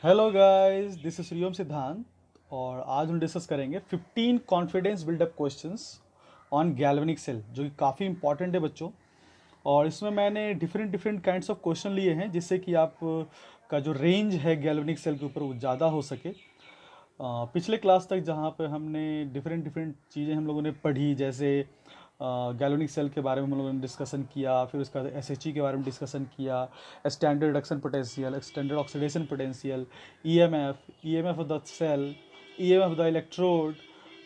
Hello guys, this is Shriom Siddhant और आज हम डिस्कस करेंगे 15 confidence build up questions on galvanic cell, जो कि काफ़ी इंपॉर्टेंट है बच्चों। और इसमें मैंने different different kinds of question लिए हैं जिससे कि आप का जो रेंज है गैल्वेनिक सेल के ऊपर वो ज़्यादा हो सके। पिछले क्लास तक जहाँ पे हमने डिफरेंट डिफरेंट चीज़ें हम लोगों ने पढ़ी, जैसे गैल्वेनिक सेल के बारे में हम लोगों ने डिस्कशन किया, फिर उसका एसएचई के बारे में डिस्कसन किया, standard reduction potential, standard oxidation potential, EMF of the cell, EMF of the electrode,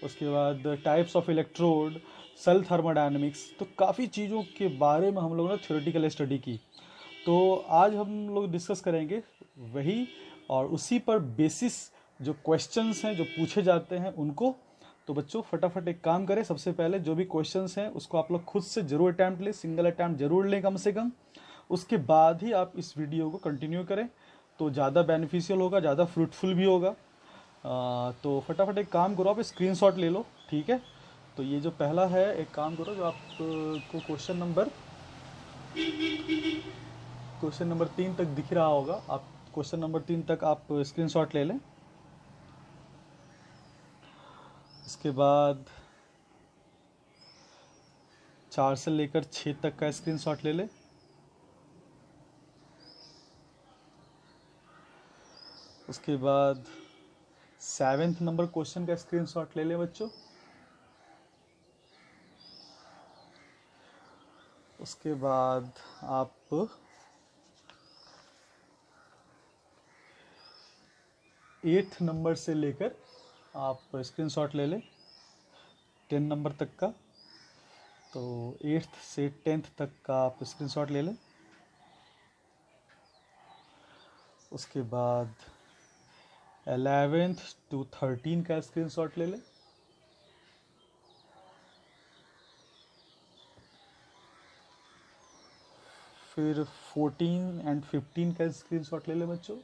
उसके बाद types of electrode, cell thermodynamics. तो काफ़ी चीज़ों के बारे में हम लोगों ने थ्योरेटिकल स्टडी की। तो आज हम लोग डिस्कस करेंगे वही, और उसी पर बेसिस जो क्वेश्चंस हैं जो पूछे जाते हैं उनको। तो बच्चों फटाफट एक काम करें, सबसे पहले जो भी क्वेश्चंस हैं उसको आप लोग खुद से जरूर अटैम्प्ट लें, सिंगल अटैम्प्ट जरूर लें कम से कम। उसके बाद ही आप इस वीडियो को कंटिन्यू करें तो ज़्यादा बेनिफिशियल होगा, ज़्यादा फ्रूटफुल भी होगा। तो फटाफट एक काम करो, आप स्क्रीनशॉट ले लो, ठीक है। तो ये जो पहला है, एक काम करो, जो आपको क्वेश्चन नंबर 3 तक दिख रहा होगा, आप क्वेश्चन नंबर 3 तक आप स्क्रीनशॉट ले लें। इसके बाद 4 से लेकर 6 तक का स्क्रीनशॉट ले लें। उसके बाद 7th नंबर क्वेश्चन का स्क्रीनशॉट ले लें बच्चों। उसके बाद आप 8th नंबर से लेकर आप स्क्रीनशॉट ले लें 10 नंबर तक का। तो 8th से 10th तक का आप स्क्रीनशॉट ले लें। उसके बाद 11th to 13 का स्क्रीनशॉट ले लें। फिर 14 एंड 15 का स्क्रीनशॉट ले लें बच्चों।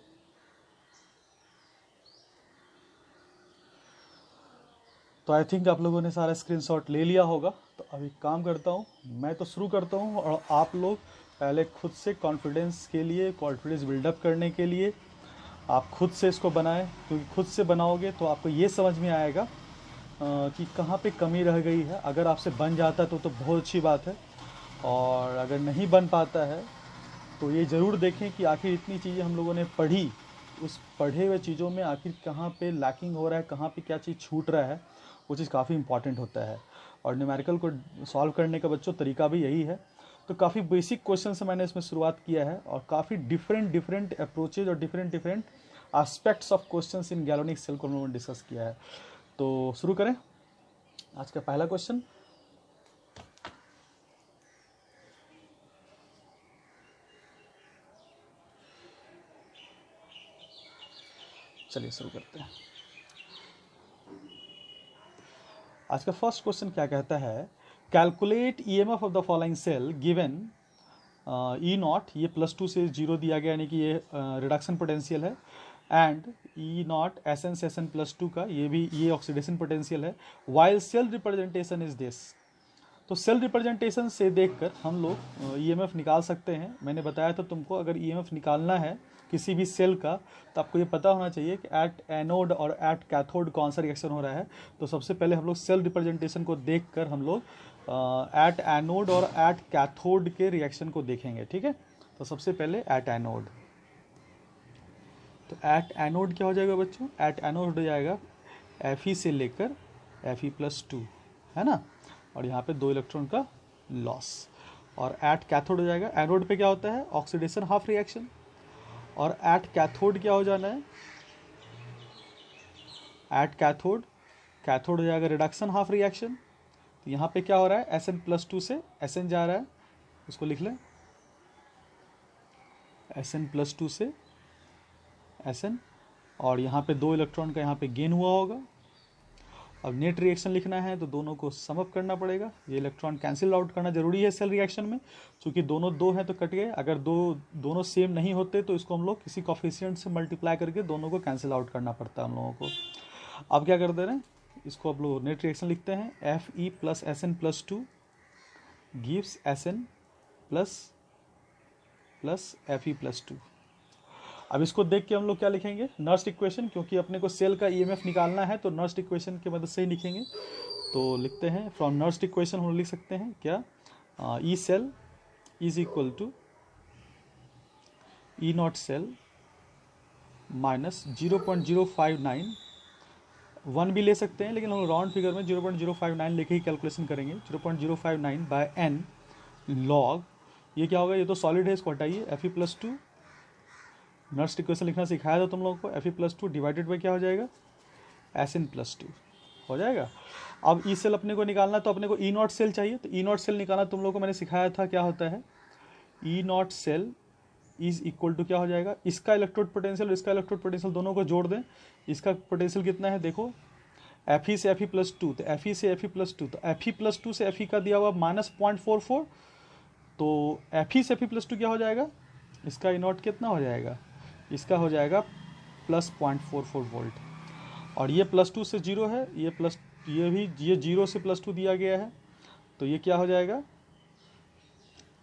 तो आई थिंक आप लोगों ने सारा स्क्रीनशॉट ले लिया होगा। तो अभी काम करता हूँ, मैं तो शुरू करता हूँ, और आप लोग पहले खुद से कॉन्फिडेंस के लिए, कॉन्फिडेंस बिल्डअप करने के लिए आप खुद से इसको बनाएं, क्योंकि खुद से बनाओगे तो आपको ये समझ में आएगा कि कहाँ पे कमी रह गई है। अगर आपसे बन जाता तो बहुत अच्छी बात है, और अगर नहीं बन पाता है तो ये ज़रूर देखें कि आखिर इतनी चीज़ें हम लोगों ने पढ़ी, उस पढ़े हुए चीज़ों में आखिर कहाँ पे लैकिंग हो रहा है, कहाँ पे क्या चीज़ छूट रहा है, वो चीज़ काफ़ी इंपॉर्टेंट होता है। और न्यूमेरिकल को सॉल्व करने का बच्चों तरीका भी यही है। तो काफ़ी बेसिक क्वेश्चन से मैंने इसमें शुरुआत किया है, और काफ़ी डिफरेंट डिफरेंट अप्रोचेज और different different aspects of questions in galvanic cell को हम लोगों ने डिस्कस किया है। तो शुरू करें आज का पहला क्वेश्चन। चलिए शुरू करते हैं। आज का फर्स्ट क्वेश्चन क्या कहता है, calculate EMF of the following cell given E naught, ये +2 से 0 दिया गया, यानी कि ये रिडक्शन पोटेंशियल है, and E naught S N session +2 का, ये ऑक्सीडेशन पोटेंशियल है। While cell representation is this. तो सेल रिप्रेजेंटेशन से देखकर हम लोग ईएमएफ निकाल सकते हैं। मैंने बताया था तुमको, अगर ईएमएफ निकालना है किसी भी सेल का तो आपको ये पता होना चाहिए कि एट एनोड और एट कैथोड कौन सा रिएक्शन हो रहा है। तो सबसे पहले हम लोग सेल रिप्रेजेंटेशन को देखकर हम लोग एट एनोड और एट कैथोड के रिएक्शन को देखेंगे, ठीक है। तो सबसे पहले एट एनोड, तो एट एनोड क्या हो जाएगा बच्चों, एट एनोड हो जाएगा Fe से लेकर Fe+2, है ना, और यहाँ पे 2 इलेक्ट्रॉन का लॉस। और एट कैथोड हो जाएगा, एनोड पे क्या होता है, ऑक्सीडेशन हाफ रिएक्शन, और एट कैथोड क्या हो जाना है, एट कैथोड, कैथोड हो जाएगा रिडक्शन हाफ रिएक्शन। तो यहाँ पे क्या हो रहा है, Sn+2 से Sn जा रहा है, उसको लिख लें, Sn+2 से Sn, और यहाँ पे 2 इलेक्ट्रॉन का यहाँ पे गेन हुआ होगा। अब नेट रिएक्शन लिखना है तो दोनों को समअप करना पड़ेगा, ये इलेक्ट्रॉन कैंसिल आउट करना जरूरी है सेल रिएक्शन में, क्योंकि दोनों 2 हैं तो कट गए। अगर दोनों सेम नहीं होते तो इसको हम लोग किसी कॉफिशिएंट से मल्टीप्लाई करके दोनों को कैंसिल आउट करना पड़ता है हम लोगों को। अब क्या कर दे रहे हैं, इसको अब लोग नेट रिएक्शन लिखते हैं, Fe + Sn+2 gives Sn + Fe+2। अब इसको देख के हम लोग क्या लिखेंगे, नर्स्ट इक्वेशन, क्योंकि अपने को सेल का ईएमएफ निकालना है तो नर्स्ट इक्वेशन की मदद से ही लिखेंगे। तो लिखते हैं फ्रॉम नर्स्ट इक्वेशन हम लिख सकते हैं क्या, E cell is equal to E naught cell minus 0.059, 1 भी ले सकते हैं लेकिन हम राउंड फिगर में 0.059 लेके ही कैलकुलेशन करेंगे, 0.059 बाय एन लॉग, ये क्या होगा, ये तो सॉलिड है, इसको हटाइए, Fe+2, नर्स्ट इक्वेशन लिखना सिखाया था तुम लोगों को, Fe+2 डिवाइडेड बाई क्या हो जाएगा, Sn+2 हो जाएगा। अब ई सेल अपने को निकालना, तो अपने को ई नॉट सेल चाहिए, तो ई नॉट सेल निकालना तुम लोगों को मैंने सिखाया था क्या होता है, E naught cell is equal to क्या हो जाएगा, इसका इलेक्ट्रोड पोटेंशियल और इसका इलेक्ट्रोड पोटेंशियल दोनों को जोड़ दें, इसका पोटेंशियल कितना है देखो, Fe से Fe+2, तो Fe से Fe+2, तो Fe+2 से Fe का दिया हुआ -0.44, तो Fe से Fe+2 क्या हो जाएगा, इसका ई नॉट कितना हो जाएगा, इसका हो जाएगा +0.44 वोल्ट, और ये +2 से 0 है, ये भी ये 0 से +2 दिया गया है, तो ये क्या हो जाएगा,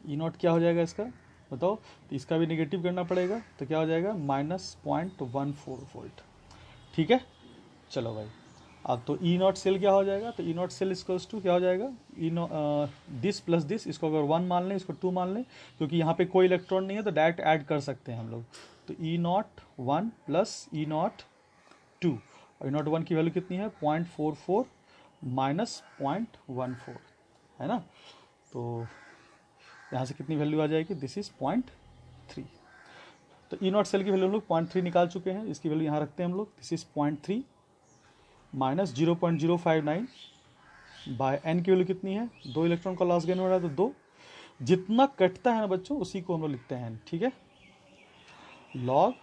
ई नॉट क्या हो जाएगा इसका बताओ, तो इसका भी नेगेटिव करना पड़ेगा, तो क्या हो जाएगा -0.14 वोल्ट। ठीक है, चलो भाई, अब तो ई नॉट सेल क्या हो जाएगा, तो E naught cell equals to क्या हो जाएगा, दिस प्लस दिस, इसको अगर 1 मान लें, इसको 2 मान लें, क्योंकि यहाँ पे कोई इलेक्ट्रॉन नहीं है तो डायरेक्ट ऐड कर सकते हैं हम लोग, तो E not 1 plus E not 2, और ई नॉट 1 की वैल्यू कितनी है 0.44 माइनस 0.14 है ना, तो यहाँ से कितनी वैल्यू आ जाएगी, दिस इज 0.3, तो ई नॉट सेल की वैल्यू हम लोग 0.3 निकाल चुके हैं, इसकी वैल्यू यहाँ रखते हैं हम लोग, this is 0.3 minus 0.059 by N की वैल्यू कितनी है, 2 इलेक्ट्रॉन का लॉस गेन हो रहा है तो 2, जितना कटता है ना बच्चों उसी को हम लोग लिखते हैं, ठीक है, लॉग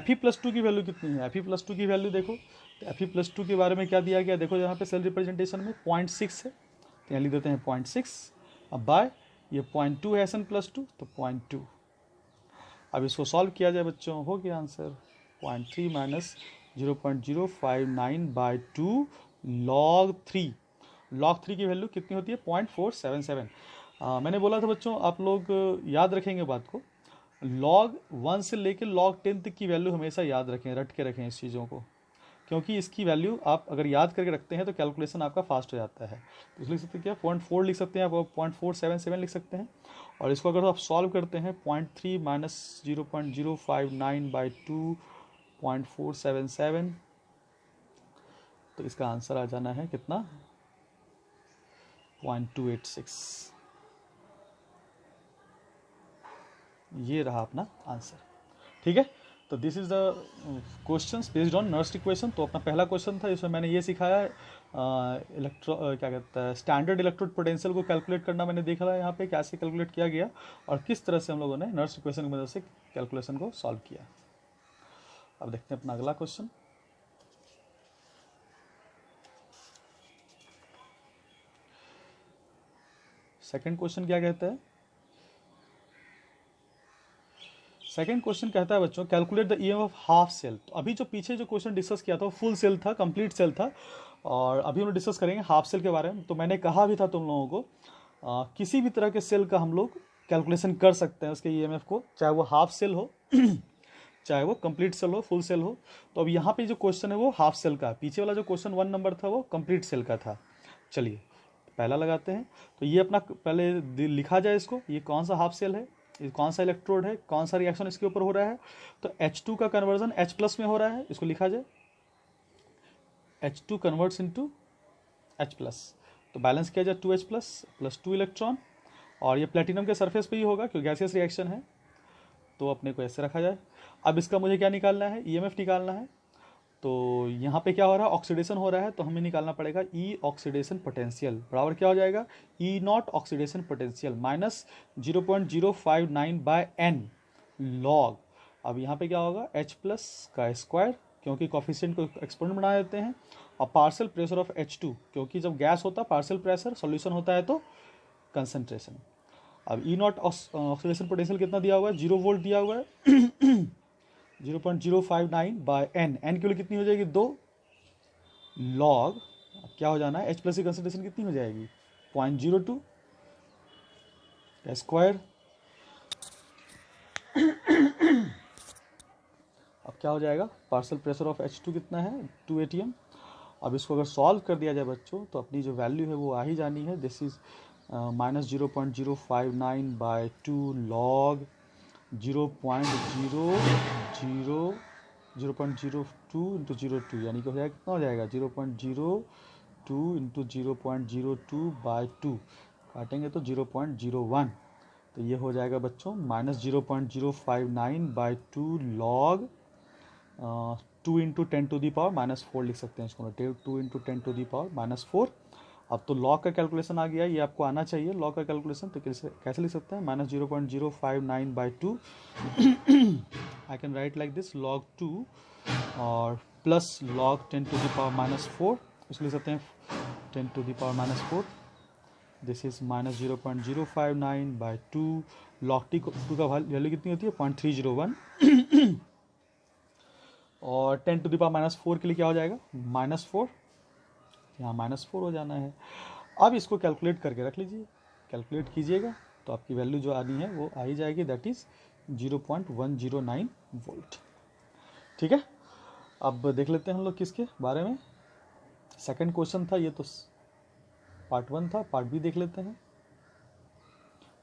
Fe+2 की वैल्यू कितनी है, Fe+2 की वैल्यू देखो, तो Fe+2 के बारे में क्या दिया गया देखो, यहाँ पे सेल रिप्रेजेंटेशन में 0.6 है, तो यहाँ लिख देते हैं 0.6, अब बाय ये 0.2 है Sn+2, तो 0.2, अब इसको सॉल्व किया जाए बच्चों, हो गया answer 0.3 minus 0.059 by 2 log 3, log 3 की वैल्यू कितनी होती है 0.477। मैंने बोला था बच्चों आप लोग याद रखेंगे बात को, log 1 से लेकर log 10 तक की वैल्यू हमेशा याद रखें, रट के रखें इस चीज़ों को, क्योंकि इसकी वैल्यू आप अगर याद करके रखते हैं तो कैलकुलेशन आपका फास्ट हो जाता है, तो लिख सकते हैं क्या 0.4 लिख सकते हैं आप, 0.477 लिख सकते हैं, और इसको अगर आप सॉल्व करते हैं 0.3 माइनस 0.059 बाई 2 0.477, तो इसका आंसर आ जाना है कितना 0.286, ये रहा अपना आंसर। ठीक है, तो this is the questions based on Nernst equation. तो अपना पहला क्वेश्चन था, इसमें मैंने ये सिखाया क्या कहता है स्टैंडर्ड इलेक्ट्रोड पोटेंशियल को कैलकुलेट करना, मैंने देखा था यहाँ पे कैसे कैलकुलेट किया गया और किस तरह से हम लोगों ने नर्स्ट इक्वेशन की मदद से कैलकुलेशन को सॉल्व किया। अब देखते हैं अपना अगला क्वेश्चन। सेकंड क्वेश्चन क्या कहता है, सेकंड क्वेश्चन कहता है बच्चों calculate the EMF of half cell. तो अभी जो पीछे जो क्वेश्चन डिस्कस किया था वो फुल सेल था, कंप्लीट सेल था, और अभी हम लोग डिस्कस करेंगे हाफ सेल के बारे में। तो मैंने कहा भी था तुम लोगों को किसी भी तरह के सेल का हम लोग कैलकुलेशन कर सकते हैं उसके ईएमएफ को, चाहे वो हाफ सेल हो चाहे वो कंप्लीट सेल हो, फुल सेल हो। तो अब यहाँ पे जो क्वेश्चन है वो हाफ सेल का, पीछे वाला जो क्वेश्चन 1 नंबर था वो कंप्लीट सेल का था। चलिए पहला लगाते हैं। तो ये अपना पहले लिखा जाए इसको, ये कौन सा हाफ सेल है, कौन सा इलेक्ट्रोड है, कौन सा रिएक्शन इसके ऊपर हो रहा है। तो H2 का कन्वर्जन H+ में हो रहा है, इसको लिखा जाए H2 कन्वर्ट्स इनटू H+, तो बैलेंस किया जाए 2H+ प्लस 2 इलेक्ट्रॉन, और ये प्लेटिनम के सरफेस पे ही होगा क्योंकि गैसियस रिएक्शन है, तो अपने को ऐसे रखा जाए। अब इसका मुझे क्या निकालना है, ईएमएफ निकालना है। तो यहाँ पे क्या हो रहा है, ऑक्सीडेशन हो रहा है, तो हमें निकालना पड़ेगा ई ऑक्सीडेशन पोटेंशियल बराबर क्या हो जाएगा, E naught oxidation potential minus 0.059 by n log. अब यहाँ पे क्या होगा H+ का स्क्वायर, क्योंकि कॉफिशिएंट को एक्सपोनेंट बना देते हैं, और पार्शियल प्रेशर ऑफ H2, क्योंकि जब गैस होता है पार्शियल प्रेशर, सॉल्यूशन होता है तो कंसंट्रेशन। अब ई नॉट ऑक्सीडेशन पोटेंशियल कितना दिया हुआ है, 0 वोल्ट दिया हुआ है 0.059 बाय एन, एन की वैल्यू कितनी हो जाएगी 2 लॉग, क्या हो जाना है H+ की कंसंट्रेशन कितनी हो जाएगी 0.02 स्क्वायर अब क्या हो जाएगा, पार्शियल प्रेशर ऑफ H2 कितना है 2 atm। अब इसको अगर सॉल्व कर दिया जाए बच्चों तो अपनी जो वैल्यू है वो आ ही जानी है, दिस इज -0.059/2 log 0.02 इंटू 02, यानी कि हो जाएगा कितना हो जाएगा 0.02 इंटू 0.02/2, काटेंगे तो 0.01, तो ये हो जाएगा बच्चों -0.059/2 log 2 इंटू 10⁻⁻⁴ लिख सकते हैं इसको, 2 इंटू 10⁻⁻⁴। अब तो लॉग का कैलकुलेशन आ गया, ये आपको आना चाहिए लॉग का कैलकुलेशन, तो कैसे लिख सकते हैं -0.059/2 I can write like this log 2 और प्लस log 10⁻⁴, इसलिए लिख सकते हैं 10⁻⁴, दिस इज -0.059/2 log 2 का वैल्यू कितनी होती है 0.301 और 10⁻⁴ के लिए क्या हो जाएगा -4, यहाँ -4 हो जाना है। अब इसको कैलकुलेट करके रख लीजिए, कैलकुलेट कीजिएगा तो आपकी वैल्यू जो आनी है वो आ ही जाएगी, दैट इज 0.109 वोल्ट। ठीक है, अब देख लेते हैं हम लोग किसके बारे में, सेकंड क्वेश्चन था ये, तो पार्ट 1 था, पार्ट बी देख लेते हैं।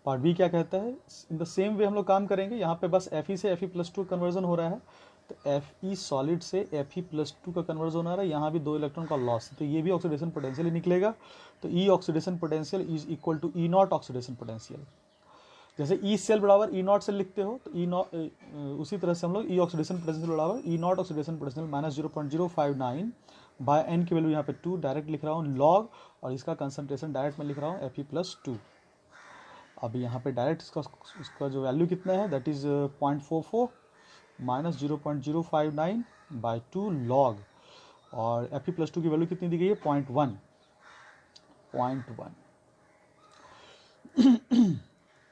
पार्ट बी क्या कहता है, इन द सेम वे हम लोग काम करेंगे, यहाँ पे बस Fe से Fe+2 कन्वर्जन हो रहा है, तो Fe सॉलिड से Fe+2 का कन्वर्जन हो रहा है, यहाँ भी 2 इलेक्ट्रॉन का लॉस, तो ये भी ऑक्सीडेशन पोटेंशियल ही निकलेगा, तो E oxidation potential is equal to E naught oxidation potential. जैसे ई सेल बराबर ई नॉट सेल लिखते हो, तो ई नॉट उसी तरह से हम लोग ई ऑक्सीडेशन पोटेंशियल बराबर E naught oxidation potential -0.059/n की वैल्यू यहाँ पे 2 डायरेक्ट लिख रहा हूँ लॉग, और इसका कंसंट्रेशन डायरेक्ट में लिख रहा हूँ Fe+2। अब यहाँ पे डायरेक्ट इसका जो वैल्यू कितना है दैट इज 0.44 -0.059/2 log, और Fe+2 की वैल्यू कितनी दी गई है 0.1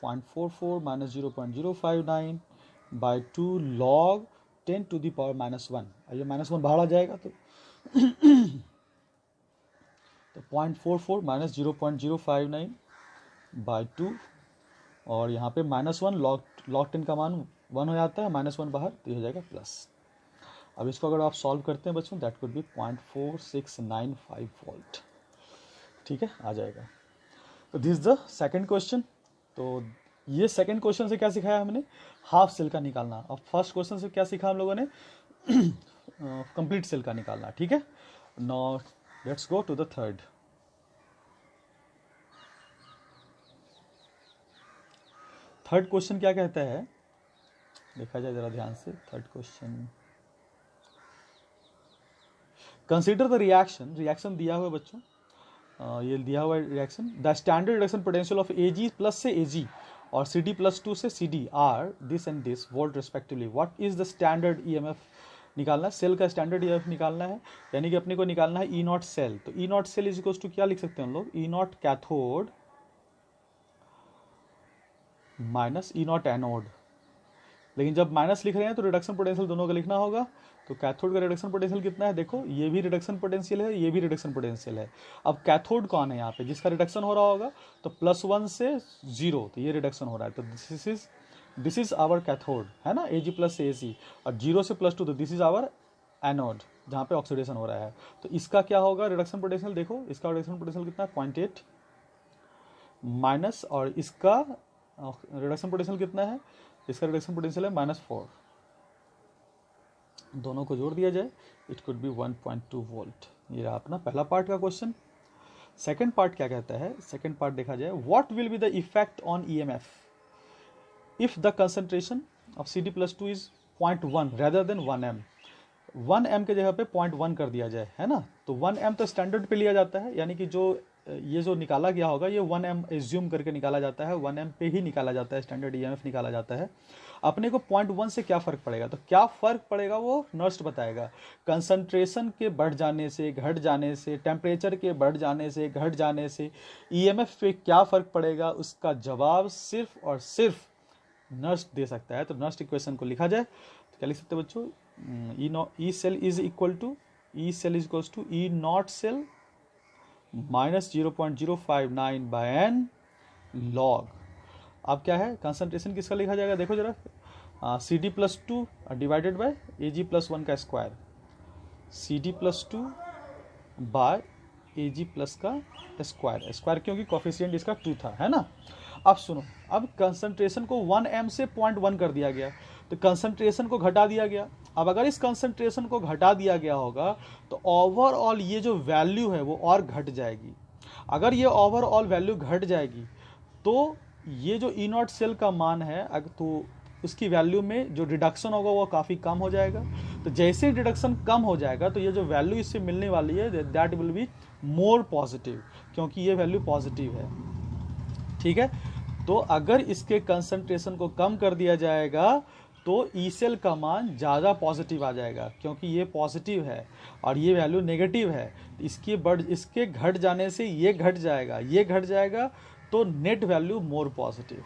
0.44 -0.059/2 log 10⁻⁻1, ये -1 बाहर आ जाएगा तो 0.44 -0.059/2, और यहाँ पे -1 log 10 का मान 1 हो जाता है, -1 बाहर तो ये हो जाएगा प्लस। अब इसको अगर आप सॉल्व करते हैं बच्चों दैट कुड बी 0.4695 वोल्ट। ठीक है, आ जाएगा। तो दिस द सेकंड क्वेश्चन। तो ये सेकंड क्वेश्चन से क्या सिखाया हमने, हाफ सेल का निकालना, और फर्स्ट क्वेश्चन से क्या सीखा हम लोगों ने कंप्लीट सेल का निकालना। ठीक है, now let's go to the third. Third question क्या कहता है, देखा जाए जरा ध्यान से। Third question, consider the reaction, reaction दिया हुआ है बच्चों, ये दिया हुआ reaction, the standard reduction potential of Ag plus से Ag और Cd+2 से Cd are this and this volt respectively, what is the standard EMF निकालना है, सेल का स्टैंडर्ड EMF निकालना है, यानी कि अपने को निकालना है E नॉट सेल। तो E naught cell is equals to क्या लिख सकते हैं हम लोग, E naught cathode minus E naught anode, लेकिन जब माइनस लिख रहे हैं तो रिडक्शन पोटेंशियल दोनों का लिखना होगा। तो कैथोड का रिडक्शन पोटेंशियल कितना है, देखो ये भी रिडक्शन पोटेंशियल है, ये भी रिडक्शन पोटेंशियल है। अब कैथोड कौन है यहाँ पे जिसका रिडक्शन हो रहा होगा, तो +1 से 0, तो ये रिडक्शन हो रहा है, तो दिस इज आवर कैथोड है ना, Ag प्लस से Ac, और 0 से +2, तो दिस इज आवर एनोड जहाँ पे ऑक्सीडेशन हो रहा है। तो इसका क्या होगा रिडक्शन पोटेंशियल, देखो इसका रिडक्शन पोटेंशियल कितना है 0.8 माइनस, और इसका रिडक्शन पोटेंशियल कितना है, इसका रिडक्शन पोटेंशियल है -4, दोनों को जोड़ दिया जाए इट कुड बी 1.2 वोल्ट। ये रहा अपना पहला पार्ट का क्वेश्चन। सेकंड पार्ट क्या कहता है, सेकंड पार्ट देखा जाए, what will be the effect on EMF if the concentration of Cd+2 is 0.1 rather than 1m, 1m के जगह पे 0.1 कर दिया जाए, है ना। तो 1m तो स्टैंडर्ड पे लिया जाता है, यानी कि जो ये जो निकाला गया होगा ये 1m एज्यूम करके निकाला जाता है, 1m पे ही निकाला जाता है, स्टैंडर्ड EMF निकाला जाता है। अपने को 0.1 से क्या फ़र्क पड़ेगा, तो क्या फ़र्क पड़ेगा वो नर्स्ट बताएगा। कंसंट्रेशन के बढ़ जाने से, घट जाने से, टेम्परेचर के बढ़ जाने से, घट जाने से EMF पे क्या फ़र्क पड़ेगा, उसका जवाब सिर्फ और सिर्फ नर्स्ट दे सकता है। तो नर्स्ट इक्वेशन को लिखा जाए तो क्या लिख सकते हैं बच्चों, E cell is equal to E naught cell minus 0.059/n log। अब क्या है कंसंट्रेशन किसका लिखा जाएगा, देखो जरा C D plus two divided by A G plus one का square, C D plus two by A G plus का स्क्वायर, स्क्वायर क्योंकि कोफिशिएंट इसका 2 था, है ना। अब सुनो, अब कंसंट्रेशन को 1m से 0.1 कर दिया गया, तो कंसंट्रेशन को घटा दिया गया। अब अगर इस कंसंट्रेशन को घटा दिया गया होगा तो ओवरऑल ये जो वैल्यू है वो और घट जाएगी। अगर ये ओवरऑल वैल्यू घट जाएगी तो ये जो ई नॉट सेल का मान है तो उसकी वैल्यू में जो रिडक्शन होगा वो काफ़ी कम हो जाएगा। तो जैसे रिडक्शन कम हो जाएगा तो ये जो वैल्यू इससे मिलने वाली है that will be more positive, क्योंकि ये वैल्यू पॉजिटिव है, ठीक है। तो अगर इसके कंसंट्रेशन को कम कर दिया जाएगा तो ई सेल का मान ज़्यादा पॉजिटिव आ जाएगा, क्योंकि ये पॉजिटिव है और ये वैल्यू नेगेटिव है। इसके घट जाने से ये घट जाएगा, ये घट जाएगा, तो नेट वैल्यू मोर पॉजिटिव।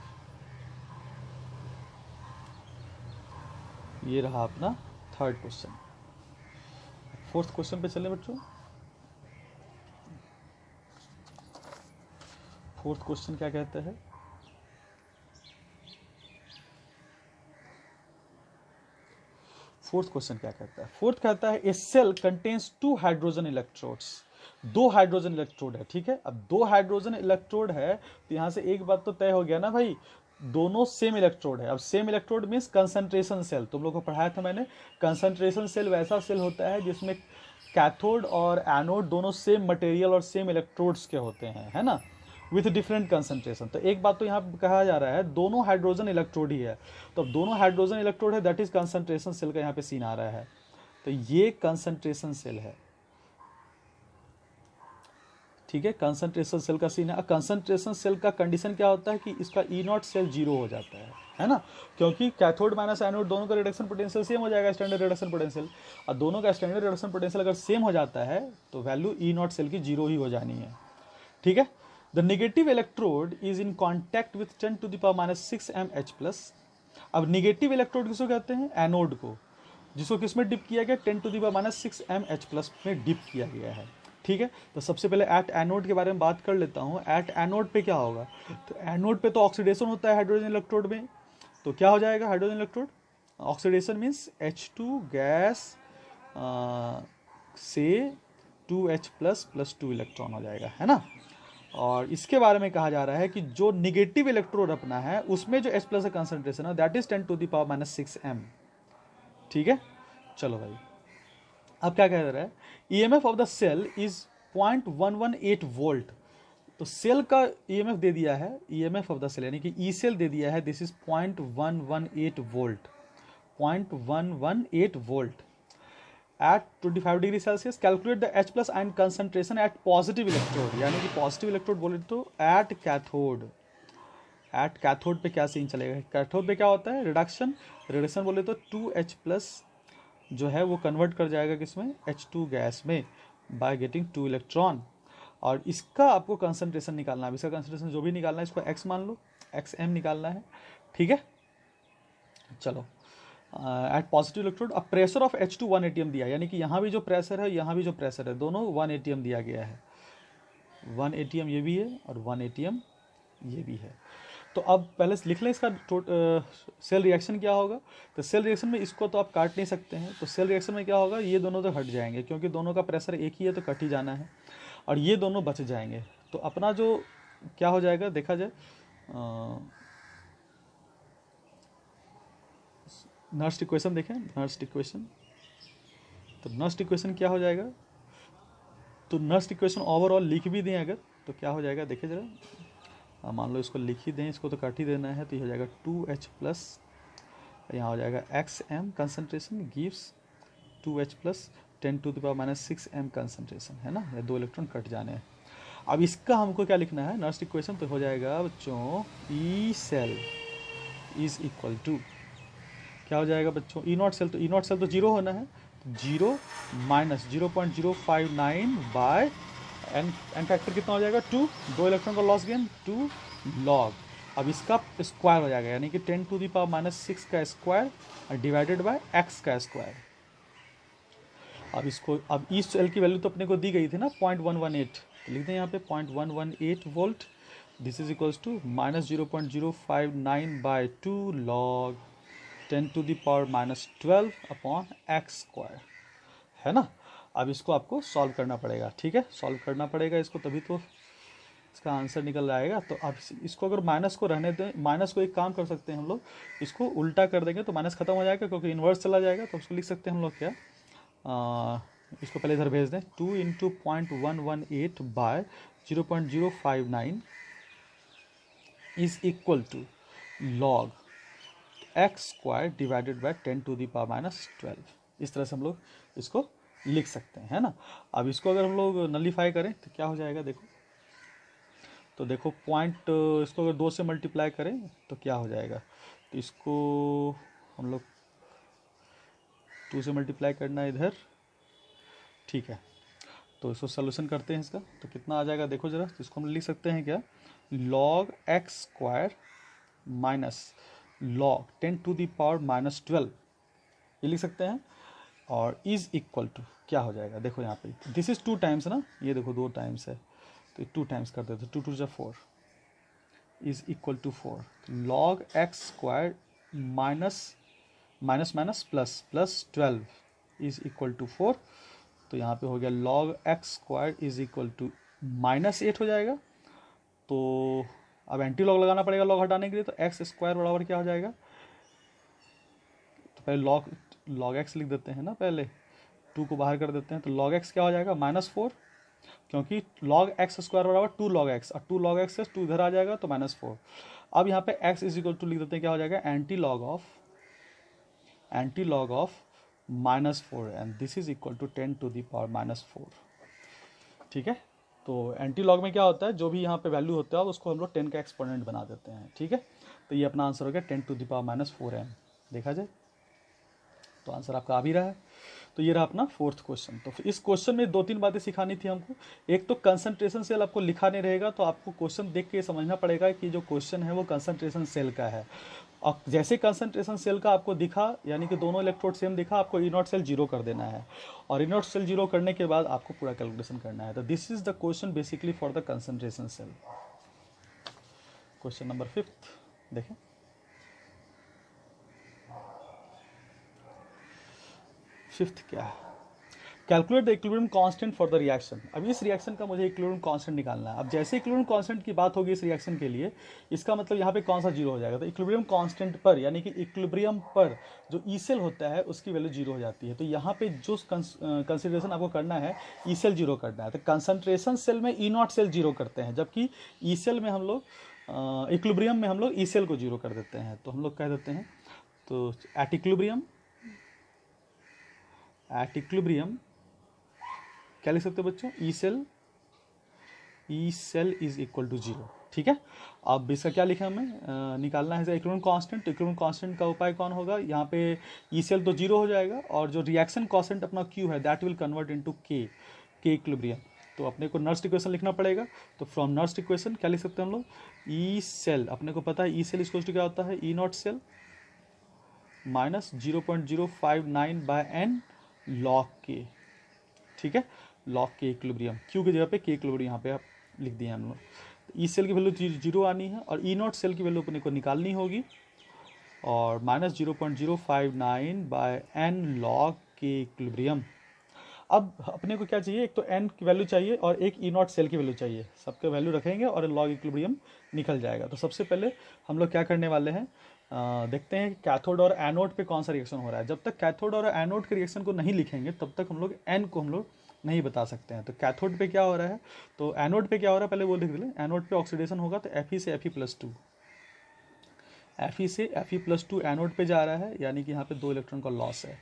ये रहा अपना थर्ड क्वेश्चन। फोर्थ क्वेश्चन पे चले बच्चों। फोर्थ क्वेश्चन क्या कहता है? फोर्थ क्वेश्चन क्या कहता है? फोर्थ कहता है a cell contains 2 hydrogen electrodes. 2 hydrogen electrode है, ठीक है। अब 2 हाइड्रोजन इलेक्ट्रोड है तो यहां से एक बात तो तय हो गया ना भाई, दोनों सेम इलेक्ट्रोड है। अब same electrode means concentration cell, तुम लोग को पढ़ाया था मैंने। कंसंट्रेशन सेल वैसा सेल होता है जिसमें कैथोड और एनोड दोनों सेम मटेरियल और सेम इलेक्ट्रोड्स के होते हैं, है ना, विथ डिफरेंट कंसंट्रेशन। तो एक बात तो यहाँ कहा जा रहा है दोनों हाइड्रोजन इलेक्ट्रोड ही है, तो अब दोनों हाइड्रोजन इलेक्ट्रोड है, दैट इज कंसंट्रेशन सेल का यहाँ पे सीन आ रहा है। तो ये कंसंट्रेशन सेल है, ठीक है, कंसंट्रेशन सेल का सीन है। कंसंट्रेशन सेल का कंडीशन क्या होता है कि इसका ई नॉट सेल 0 हो जाता है ना, क्योंकि कैथोड माइनस एनोड दोनों का रिडक्शन पोटेंशियल सेम हो जाएगा, स्टैंडर्ड रिडक्शन पोटेंशियल। और दोनों का स्टैंडर्ड रिडक्शन पोटेंशियल अगर सेम हो जाता है तो वैल्यू ई नॉट सेल की 0 ही हो जानी है, ठीक है। The negative electrode is in contact with 10⁻⁶ mH+। अब नेगेटिव इलेक्ट्रोड किसको कहते हैं? एनोड को, जिसको किसमें डिप किया गया? 10⁻⁶ mH+ में डिप किया गया है, ठीक है। तो सबसे पहले एट एनोड के बारे में बात कर लेता हूँ। एट एनोड पे क्या होगा? तो एनोड पे तो ऑक्सीडेशन होता है हाइड्रोजन इलेक्ट्रोड में, तो क्या हो जाएगा hydrogen electrode? Oxidation means H2 gas से 2H++2 इलेक्ट्रॉन हो जाएगा, है ना। और इसके बारे में कहा जा रहा है कि जो निगेटिव इलेक्ट्रोड अपना है उसमें जो H+ का कंसंट्रेशन है दैट इज 10⁻⁶ m, ठीक है। चलो भाई, अब क्या कह रहा है? EMF of the cell is 0.118 volt. तो सेल का EMF दे दिया है, EMF ऑफ द सेल यानी कि ई सेल दे दिया है, this is 0.118 volt, 0.118 volt at 25 degree Celsius. Calculate the H+ ion concentration at positive electrode, यानी कि पॉजिटिव इलेक्ट्रोड बोले तो एट कैथोड। एट कैथोड पे क्या सीन चलेगा? कैथोड पे क्या होता है? रिडक्शन। रिडक्शन बोले तो 2H+ जो है वो कन्वर्ट कर जाएगा किसमें? H2 गैस में, बाय गेटिंग 2 इलेक्ट्रॉन। और इसका आपको कंसंट्रेशन निकालना है, इसका कंसंट्रेशन जो भी निकालना है इसको x मान लो, xm निकालना है, ठीक है। चलो, एट पॉजिटिव इलेक्ट्रोड। अब प्रेशर ऑफ H2 1 atm दिया, यानी कि यहाँ भी जो प्रेशर है यहाँ भी जो प्रेशर है दोनों 1 atm दिया गया है। 1 atm ये भी है और 1 atm ये भी है। तो अब पहले लिख लें इसका सेल रिएक्शन क्या होगा। तो सेल रिएक्शन में इसको तो आप काट नहीं सकते हैं, तो सेल रिएक्शन में क्या होगा? ये दोनों तो हट जाएंगे क्योंकि दोनों का प्रेशर एक ही है तो कट ही जाना है, और ये दोनों बच जाएंगे। तो अपना जो क्या हो जाएगा देखा जाए, नर्स्ट इक्वेशन देखें, नर्स्ट इक्वेशन। तो नर्स्ट इक्वेशन क्या हो जाएगा? तो नर्स्ट इक्वेशन ओवरऑल लिख भी दें अगर तो क्या हो जाएगा देखिए जरा। मान लो इसको लिख ही दें, इसको तो काट ही देना है, तो ये हो जाएगा 2H+, यहाँ हो जाएगा xm concentration gives 2H+ 10⁻⁶ m concentration, है ना। ये 2 इलेक्ट्रॉन कट जाने हैं। अब इसका हमको क्या लिखना है? नर्स्ट इक्वेशन तो हो जाएगा बच्चों E cell is equal to क्या हो जाएगा बच्चों? ई नॉट सेल, तो ई नॉट सेल तो 0 होना है, 0 माइनस 0.059 बाय एन फैक्टर कितना हो जाएगा? 2, 2 इलेक्ट्रॉन का लॉस गेन 2 लॉग। अब इसका स्क्वायर हो जाएगा, यानी कि 10⁻⁶ का स्क्वायर डिवाइडेड बाय x का स्क्वायर। अब इसको, अब ई सेल की वैल्यू तो अपने को दी गई थी ना 0.118, तो लिख दें यहाँ पे 0.118 volt, this is equals to -0.059 by 2 log 10⁻12 upon X square, है ना। अब इसको आपको सॉल्व करना पड़ेगा, ठीक है, सॉल्व करना पड़ेगा इसको, तभी तो इसका आंसर निकल आएगा। तो अब इसको अगर माइनस को रहने दें, माइनस को एक काम कर सकते हैं हम लोग, इसको उल्टा कर देंगे तो माइनस खत्म हो जाएगा, क्योंकि इन्वर्स चला जाएगा। तो उसको लिख सकते हैं हम लोग क्या, इसको पहले इधर भेज दें, 2 × 0.118 by 0.059 is equal to log X square divided by 10⁻12। इस तरह से हम लोग इसको लिख सकते हैं, है ना। अब इसको अगर हम लोग नलीफाई करें तो क्या हो जाएगा, देखो तो देखो पॉइंट, इसको अगर 2 से मल्टीप्लाई करें तो क्या हो जाएगा, तो इसको हम लोग 2 से मल्टीप्लाई करना है इधर, ठीक है। तो इसको सोल्यूशन करते हैं इसका, तो कितना आ जाएगा देखो जरा। तो इसको हम लिख सकते हैं क्या, log X square minus log 10⁻12 ये लिख सकते हैं, और इज इक्वल टू क्या हो जाएगा, देखो यहाँ पे दिस इज 2 टाइम्स ना, ये देखो 2 टाइम्स है, तो 2 टाइम्स कर देते, 2 × 2 = 4 is equal to 4 log X square minus plus 12 is equal to 4। तो यहाँ पे हो गया log X square is equal to -8 हो जाएगा। तो अब एंटी लॉग लगाना पड़ेगा लॉग हटाने के लिए, तो एक्स स्क्वायर बराबर क्या हो जाएगा, तो पहले log एक्स लिख देते हैं ना, पहले 2 को बाहर कर देते हैं, तो log एक्स क्या हो जाएगा -4, क्योंकि log एक्स स्क्वायर बराबर 2 log एक्स, और 2 log एक्स से 2 इधर आ जाएगा तो -4। अब यहाँ पे x इज इक्वल टू लिख देते हैं, क्या हो जाएगा, anti log of -4 and this is equal to 10⁻4, ठीक है। तो एंटी लॉग में क्या होता है, जो भी यहाँ पे वैल्यू होता है उसको हम लोग 10 का एक्सपोनेंट बना देते हैं, ठीक है। तो ये अपना आंसर हो गया 10⁻4 m, देखा जाए तो आंसर आपका आ भी रहा है। तो ये रहा अपना 4th क्वेश्चन। तो इस क्वेश्चन में 2-3 बातें सिखानी थी हमको। एक तो कंसंट्रेशन सेल आपको लिखा नहीं रहेगा, तो आपको क्वेश्चन देख के समझना पड़ेगा कि जो क्वेश्चन है वो कंसंट्रेशन सेल का है। और जैसे कंसंट्रेशन सेल का आपको दिखा, यानी कि दोनों इलेक्ट्रोड सेम दिखा, आपको E0 सेल 0 कर देना है, और E0 सेल 0 करने के बाद आपको पूरा कैलकुलेशन करना है। तो this is the question basically for the concentration cell. Question number 5 देखें। फिफ्थ क्या है, calculate the equilibrium constant for the reaction. अब इस रिएक्शन का मुझे इक्विलिब्रियम कांस्टेंट निकालना है। अब जैसे इक्विलिब्रियम कांस्टेंट की बात होगी इस रिएक्शन के लिए, इसका मतलब यहाँ पे कौन सा 0 हो जाएगा, तो इक्विलिब्रियम कांस्टेंट पर, यानी कि इक्विलिब्रियम पर जो ई सेल होता है उसकी वैल्यू 0 हो जाती है। तो यहाँ पे जो कंसिडरेशन आपको करना है, ई सेल 0 करना है। तो कंसंट्रेशन सेल में E0 सेल 0 करते हैं, जबकि ई सेल में हम लोग इक्विलिब्रियम में हम लोग ई सेल को 0 कर देते हैं। तो हम लोग कह देते हैं, तो एट इक्विलिब्रियम क्या लिख सकते हो बच्चों, E cell is equal to 0, ठीक है। अब इसका क्या लिखा हमें, निकालना है इक्विलिब्रियम कांस्टेंट। इक्विलिब्रियम कांस्टेंट का उपाय कौन होगा, यहाँ पे ई सेल तो 0 हो जाएगा, और जो रिएक्शन कांस्टेंट अपना Q है दैट विल कन्वर्ट इनटू के इक्विलिब्रियम। तो अपने को नर्स्ट इक्वेशन लिखना पड़ेगा। तो फ्रॉम नर्स्ट इक्वेशन क्या लिख सकते हैं हम लोग, ई सेल, अपने को पता है ई सेल इक्वल टू क्या होता है, E0 cell minus 0.059 by n log k, ठीक है, log k इक्विलिब्रियम, Q की जगह पे के इक्विलिब्रियम यहाँ पे आप लिख दिए हम लोग। ई सेल की वैल्यू 0 आनी है, और E0 सेल की वैल्यू अपने को निकालनी होगी, और minus 0.059 by n log k equilibrium. अब अपने को क्या चाहिए, एक तो n की वैल्यू चाहिए और एक E0 सेल की वैल्यू चाहिए। सबके वैल्यू रखेंगे और log इक्विलिब्रियम निकल जाएगा। तो सबसे पहले हम लोग क्या करने वाले हैं, देखते हैं कैथोड और एनोड पे कौन सा रिएक्शन हो रहा है। जब तक कैथोड और एनोड के रिएक्शन को नहीं लिखेंगे तब तक हम लोग n को हम लोग नहीं बता सकते हैं। तो कैथोड पे क्या हो रहा है, तो एनोड पे क्या हो रहा है पहले वो लिख दें। एनोड पे ऑक्सीडेशन होगा तो Fe से Fe+2, Fe से Fe+2 एनोड पे जा रहा है, यानी कि यहाँ पे 2 इलेक्ट्रॉन का लॉस है।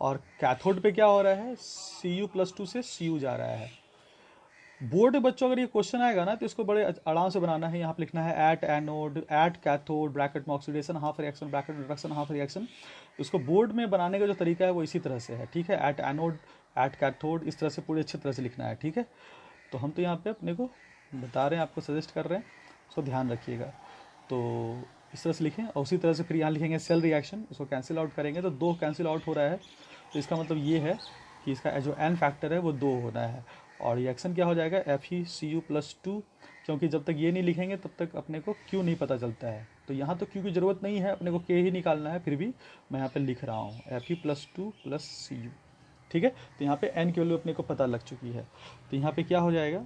और कैथोड पे क्या हो रहा है, Cu+2 से Cu जा रहा है। बोर्ड में बच्चों अगर ये क्वेश्चन आएगा ना तो इसको बड़े आराम से बनाना है। यहाँ पे लिखना है at anode, at cathode, bracket में oxidation, half reaction, bracket reduction, half reaction. इसको बोर्ड में बनाने का जो तरीका है वो इसी तरह से है, ठीक है। एट एनोड, एट कैथोड, इस तरह से पूरी अच्छी तरह से लिखना है, ठीक है। तो हम तो यहाँ पे अपने को बता रहे हैं, आपको सजेस्ट कर रहे हैं, उसको ध्यान रखिएगा। तो इस तरह से लिखें, और उसी तरह से फिर यहाँ लिखेंगे सेल रिएक्शन, इसको कैंसिल आउट करेंगे तो 2 कैंसिल आउट हो रहा है। तो इसका मतलब ये है कि इसका जो n फैक्टर है वो 2 होना है, और रिएक्शन क्या हो जाएगा, FeCu+2, क्योंकि जब तक ये नहीं लिखेंगे तब तक अपने को क्यू नहीं पता चलता है। तो यहाँ तो क्यू की ज़रूरत नहीं है, अपने को के ही निकालना है, फिर भी मैं यहाँ पे लिख रहा हूँ F E plus two plus C U. ठीक है, तो यहाँ पे एन की वैल्यू अपने को पता लग चुकी है। तो यहाँ पे क्या हो जाएगा,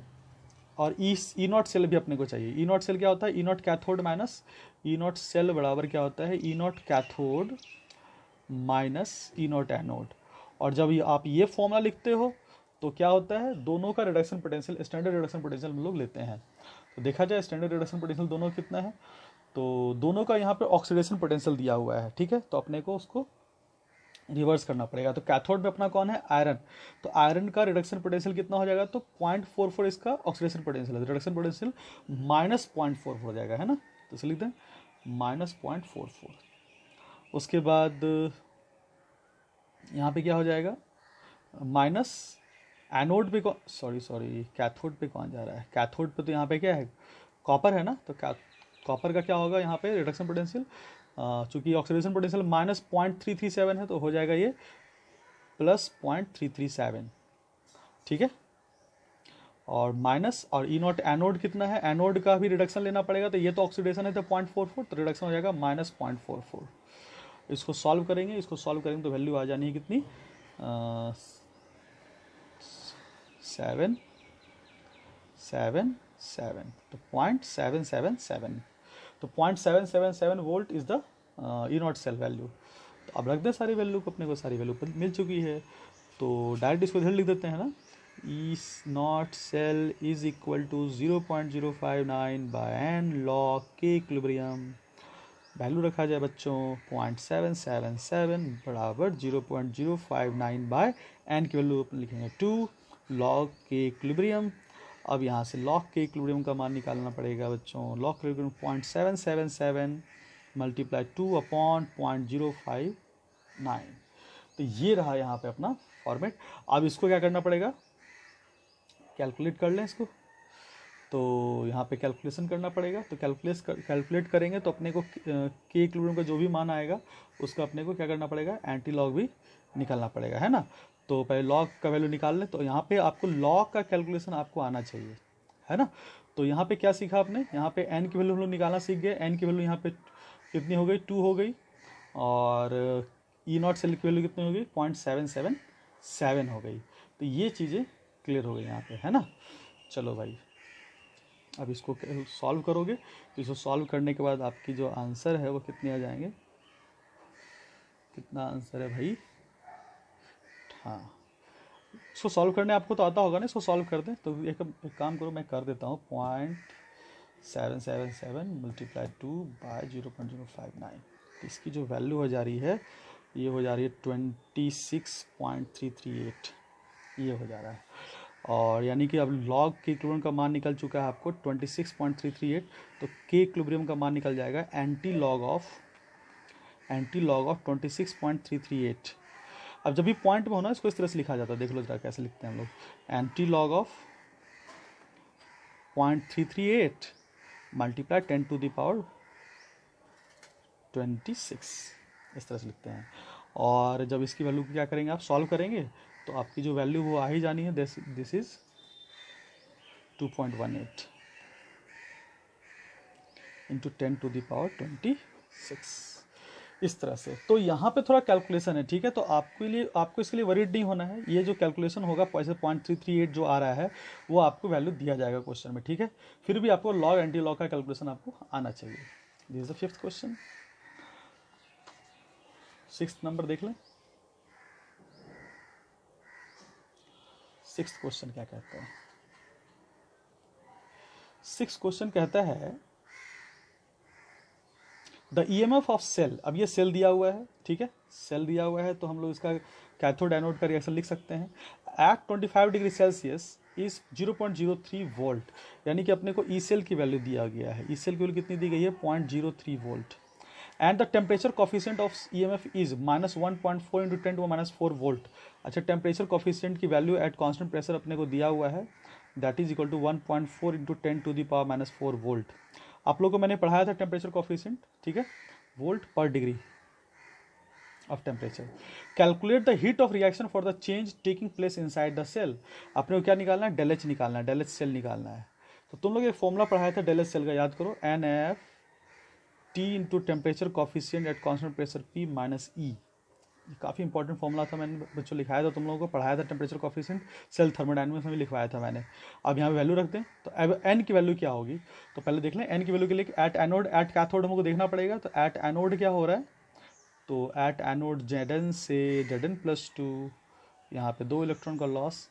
और ई नॉट सेल भी अपने को चाहिए। ई नॉट सेल क्या होता है, E naught cathode minus E naught cell बराबर क्या होता है, E naught cathode minus E naught anode. और जब आप ये फॉर्मूला लिखते हो तो क्या होता है, दोनों का reduction potential, standard reduction potential हम लोग लेते हैं। तो देखा जाए स्टैंडर्ड रिडक्शन पोटेंशियल दोनों कितना है, तो दोनों का यहाँ पे ऑक्सीडेशन पोटेंशियल दिया हुआ है। ठीक है, तो अपने को उसको रिवर्स करना पड़ेगा। तो कैथोड में अपना कौन है, आयरन, तो आयरन का रिडक्शन पोटेंशियल कितना हो जाएगा, तो 0.44 इसका ऑक्सीडेशन पोटेंशियल है, रिडक्शन पोटेंशियल माइनस 0.44 हो जाएगा, है ना। तो इसे लिख दें माइनस 0.44। उसके बाद यहाँ पे क्या हो जाएगा, माइनस एनोड पे कौन, सॉरी कैथोड पे कौन जा रहा है, कैथोड पे तो यहाँ पे क्या है, कॉपर है ना। तो कॉपर का क्या होगा यहाँ पे रिडक्शन पोटेंशियल, चूंकि ऑक्सीडेशन पोटेंशियल माइनस 0.337 है तो हो जाएगा ये प्लस 0.337। ठीक है, और माइनस, और ई नॉट एनोड कितना है, एनोड का भी रिडक्शन लेना पड़ेगा, तो ये तो ऑक्सीडेशन है तो 0.44, तो रिडक्शन हो जाएगा माइनस 0.44। इसको सॉल्व करेंगे तो वैल्यू आ जानी है कितनी, 777, तो 0.777, तो 0.777 volt is the E naught cell value. तो अब रख दें सारी वैल्यू को, अपने को सारी वैल्यू मिल चुकी है। तो डायरेक्ट इसको इधर लिख देते हैं ना, E naught cell is equal to 0.059 by n log के इक्विलिब्रियम। वैल्यू रखा जाए बच्चों 0.777 बराबर 0.059 बाय एन की वैल्यू लिखेंगे 2 लॉग के इक्विलिब्रियम। अब यहाँ से लॉग के इक्विलिब्रियम का मान निकालना पड़ेगा बच्चों, लॉग के इक्विलिब्रियम 0.777 मल्टीप्लाई 2 अपॉन 0.059। तो ये रहा यहाँ पे अपना फॉर्मेट। अब इसको क्या करना पड़ेगा, कैलकुलेट कर लें इसको। तो यहाँ पे कैलकुलेशन करना पड़ेगा, तो कैलकुलेट करेंगे तो अपने को के इक्विलिब्रियम का जो भी मान आएगा उसका अपने को क्या करना पड़ेगा, एंटी लॉग भी निकालना पड़ेगा, है ना। तो पहले लॉग का वैल्यू निकाल लें। तो यहाँ पे आपको लॉग का कैलकुलेशन आपको आना चाहिए, है ना। तो यहाँ पे क्या सीखा आपने, यहाँ पे एन की वैल्यू हम लोग निकालना सीख गए। एन की वैल्यू यहाँ पे कितनी हो गई, 2 हो गई, और ई नॉट सेल की वैल्यू कितनी हो गई, 0.777 हो गई। तो ये चीज़ें क्लियर हो गई यहाँ पे, है ना। चलो भाई, अब इसको सॉल्व करोगे तो इसको सॉल्व करने के बाद आपकी जो आंसर है वो कितने आ जाएंगे, कितना आंसर है भाई, हाँ इसको सॉल्व करने आपको तो आता होगा ना, इसको सॉल्व कर दें। तो एक काम करो, मैं कर देता हूँ 0.777 मल्टीप्लाई 2 बाय 0.059। तो इसकी जो वैल्यू हो जा रही है ये हो जा रही है 26.338, ये हो जा रहा है। और यानी कि अब लॉग के इक्विलिब्रियम का मान निकल चुका है आपको 26.338। तो के इक्विलिब्रियम का मान निकल जाएगा एंटी लॉग ऑफ 26.338। अब जब भी पॉइंट में होना इसको इस तरह से लिखा जाता है, देख लो जरा कैसे लिखते हैं हम लोग, anti log of 0.338 multiply 10 to the power 26, इस तरह से लिखते हैं। और जब इसकी वैल्यू क्या करेंगे, आप सॉल्व करेंगे तो आपकी जो वैल्यू वो आ ही जानी है, this is 2.18 into 10 to the power 26, इस तरह से। तो यहाँ पे थोड़ा कैलकुलेशन है, ठीक है। तो आपको इसके लिए वरीड नहीं होना है, ये जो कैलकुलेशन होगा जैसे 0.338 जो आ रहा है वो आपको वैल्यू दिया जाएगा क्वेश्चन में, ठीक है। फिर भी आपको लॉग एंटी लॉग का कैलकुलेशन आपको आना चाहिए। This is the 5th question. 6th number देख लें, 6th क्वेश्चन क्या कहता है। 6th क्वेश्चन कहता है द ईएमएफ ऑफ सेल। अब ये सेल दिया हुआ है, ठीक है, सेल दिया हुआ है तो हम लोग इसका कैथोड एनोड का रिएक्शन लिख सकते हैं। At 25 degree Celsius is 0.03 volt, यानी कि अपने को ई सेल की वैल्यू दिया गया है। ई सेल की वैल्यू कितनी दी गई है, 0.03 volt. And the temperature coefficient of EMF is -1.4 into 10 to -4 volt. अच्छा, टेम्परेचर कॉफिशिएंट की वैल्यू एट कांस्टेंट प्रेशर अपने को दिया हुआ है, that is equal to 1.4 into 10 to the power -4 volt. आप लोगों को मैंने पढ़ाया था टेम्परेचर कॉफिशिएंट, ठीक है, volt per degree of temperature. Calculate the heat of reaction for the change taking place inside the cell. अपने को क्या निकालना है, डेल एच निकालना है, डेल एच सेल निकालना है। तो तुम लोग एक फॉर्मूला पढ़ाया था डेल एस सेल का, याद करो, n F T into temperature coefficient at constant pressure P minus E. काफ़ी इंपॉर्टेंट फॉर्मूला था, मैंने बच्चों लिखाया था, तुम लोगों को पढ़ाया था, टेम्परेचर कॉफिशिएंट सेल थर्मोडायनेमिक्स में भी लिखवाया था मैंने। अब यहाँ पे वैल्यू रखते हैं, तो अब एन की वैल्यू क्या होगी, तो पहले देख लें एन की वैल्यू के लिए एट एनोड एट कैथोड हमको देखना पड़ेगा। तो एट एनोड क्या हो रहा है, तो एट एनोड जेड से जेड प्लस टू, यहाँ पे 2 इलेक्ट्रॉन का लॉस,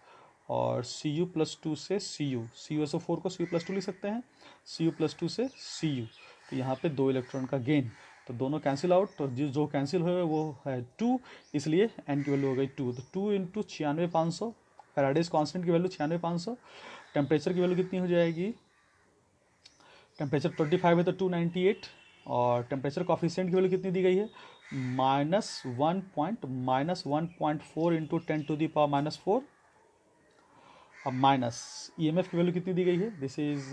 और सी यू प्लस टू से C U, C U S O 4 को सी यू प्लस टू लिख सकते हैं, सी यू प्लस टू से सी यू, तो यहाँ पे 2 इलेक्ट्रॉन का गेन, तो दोनों कैंसिल आउट, तो जो कैंसिल हुए वो है 2, इसलिए एन की वैल्यू हो गई 2। तो 2 इंटू 96,500, फैराडेज कांस्टेंट की वैल्यू 96,500, टेम्परेचर की वैल्यू कितनी हो जाएगी, टेम्परेचर 25 है तो 298, और टेम्परेचर कॉफिशिएंट की वैल्यू कितनी दी गई है, -1.4 इंटू 10⁻⁻4। अब माइनस ई एम एफ की वैल्यू कितनी दी गई है, दिस इज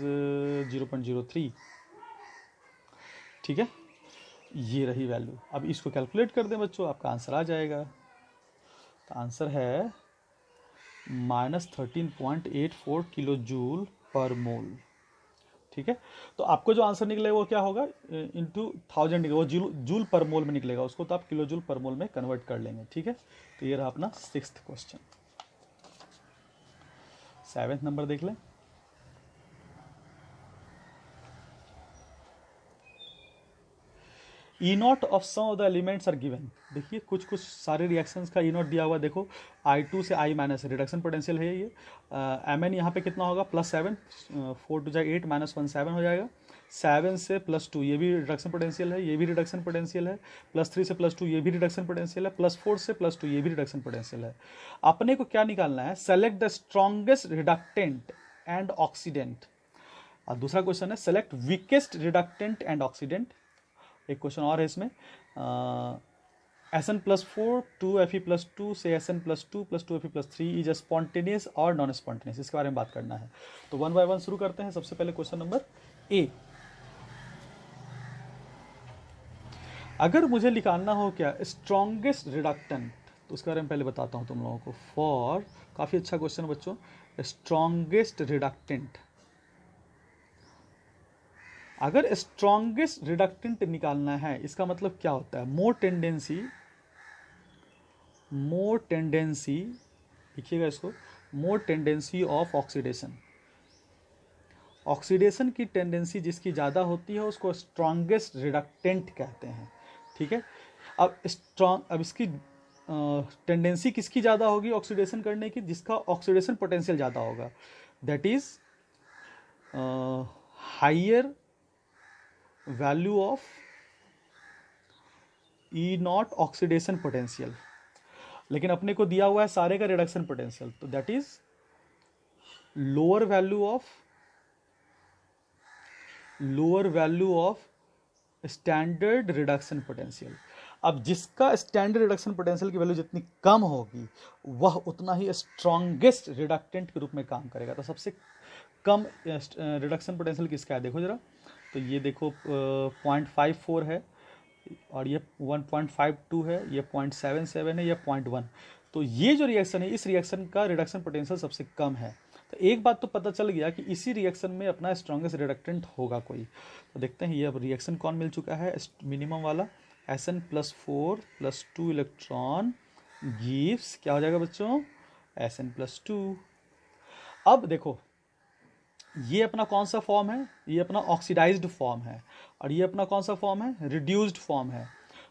0.03, ठीक है, ये रही वैल्यू। अब इसको कैलकुलेट कर दें बच्चों, आपका आंसर आ जाएगा। तो आंसर है -13.84 किलो जूल पर मोल, ठीक है। तो आपको जो आंसर निकलेगा वो क्या होगा, इंटू 1000 निकलेगा, वो जूल पर मोल में निकलेगा, उसको तो आप किलो जूल पर मोल में कन्वर्ट कर लेंगे, ठीक है। तो ये रहा अपना 6th क्वेश्चन। 7th नंबर देख लें। E naught of some of the elements are given. देखिए कुछ कुछ सारे रिएक्शंस का ई नॉट दिया हुआ, देखो I2 से I माइनस रिडक्शन पोटेंशियल है ये, एम एन यहाँ पे कितना होगा +7, 4 टू 8 -1 7 हो जाएगा, 7 से +2 ये भी रिडक्शन पोटेंशियल है, ये भी रिडक्शन पोटेंशियल है, +3 से +2 ये भी रिडक्शन पोटेंशियल है, +4 से +2 ये भी रिडक्शन पोटेंशियल है। अपने को क्या निकालना है, select the strongest reductant and oxidant. और दूसरा क्वेश्चन है select weakest reductant and oxidant. एक क्वेश्चन और है इसमें, SN+4 2Fe+2 से SN+2 + 2Fe+3 is a spontaneous और नॉन स्पॉन्टेनियस, इसके बारे में बात करना है। तो 1 बाय 1 शुरू करते हैं। सबसे पहले क्वेश्चन नंबर ए, अगर मुझे निकालना हो क्या स्ट्रॉन्गेस्ट रिडक्टेंट, तो उसके बारे में पहले बताता हूं तुम लोगों को। फॉर, काफी अच्छा क्वेश्चन बच्चों, स्ट्रॉन्गेस्ट रिडक्टेंट, अगर स्ट्रॉन्गेस्ट रिडक्टेंट निकालना है इसका मतलब क्या होता है, मोर टेंडेंसी, लिखिएगा इसको, मोर टेंडेंसी ऑफ ऑक्सीडेशन। ऑक्सीडेशन की टेंडेंसी जिसकी ज़्यादा होती है उसको स्ट्रॉन्गेस्ट रिडक्टेंट कहते हैं, ठीक है। अब इसकी टेंडेंसी किसकी ज़्यादा होगी ऑक्सीडेशन करने की, जिसका ऑक्सीडेशन पोटेंशियल ज़्यादा होगा, that is higher value of E naught oxidation potential. लेकिन अपने को दिया हुआ है सारे का रिडक्शन पोटेंशियल, तो that is lower value of standard reduction potential. अब जिसका स्टैंडर्ड रिडक्शन पोटेंशियल की वैल्यू जितनी कम होगी वह उतना ही स्ट्रॉन्गेस्ट रिडक्टेंट के रूप में काम करेगा। तो सबसे कम रिडक्शन पोटेंशियल किसका है, देखो जरा, तो ये देखो 0.54 है, और ये 1.52 है, ये 0.77 है, ये 0.1। तो ये जो रिएक्शन है इस रिएक्शन का रिडक्शन पोटेंशियल सबसे कम है। तो एक बात तो पता चल गया कि इसी रिएक्शन में अपना स्ट्रॉन्गेस्ट रिडक्टेंट होगा कोई। तो देखते हैं ये अब रिएक्शन कौन मिल चुका है, मिनिमम वाला, SN+4 + 2 इलेक्ट्रॉन गिव्स क्या हो जाएगा बच्चों, SN+2। अब देखो ये अपना कौन सा फॉर्म है, ये अपना ऑक्सीडाइज्ड फॉर्म है, और ये अपना कौन सा फॉर्म है, रिड्यूस्ड फॉर्म है।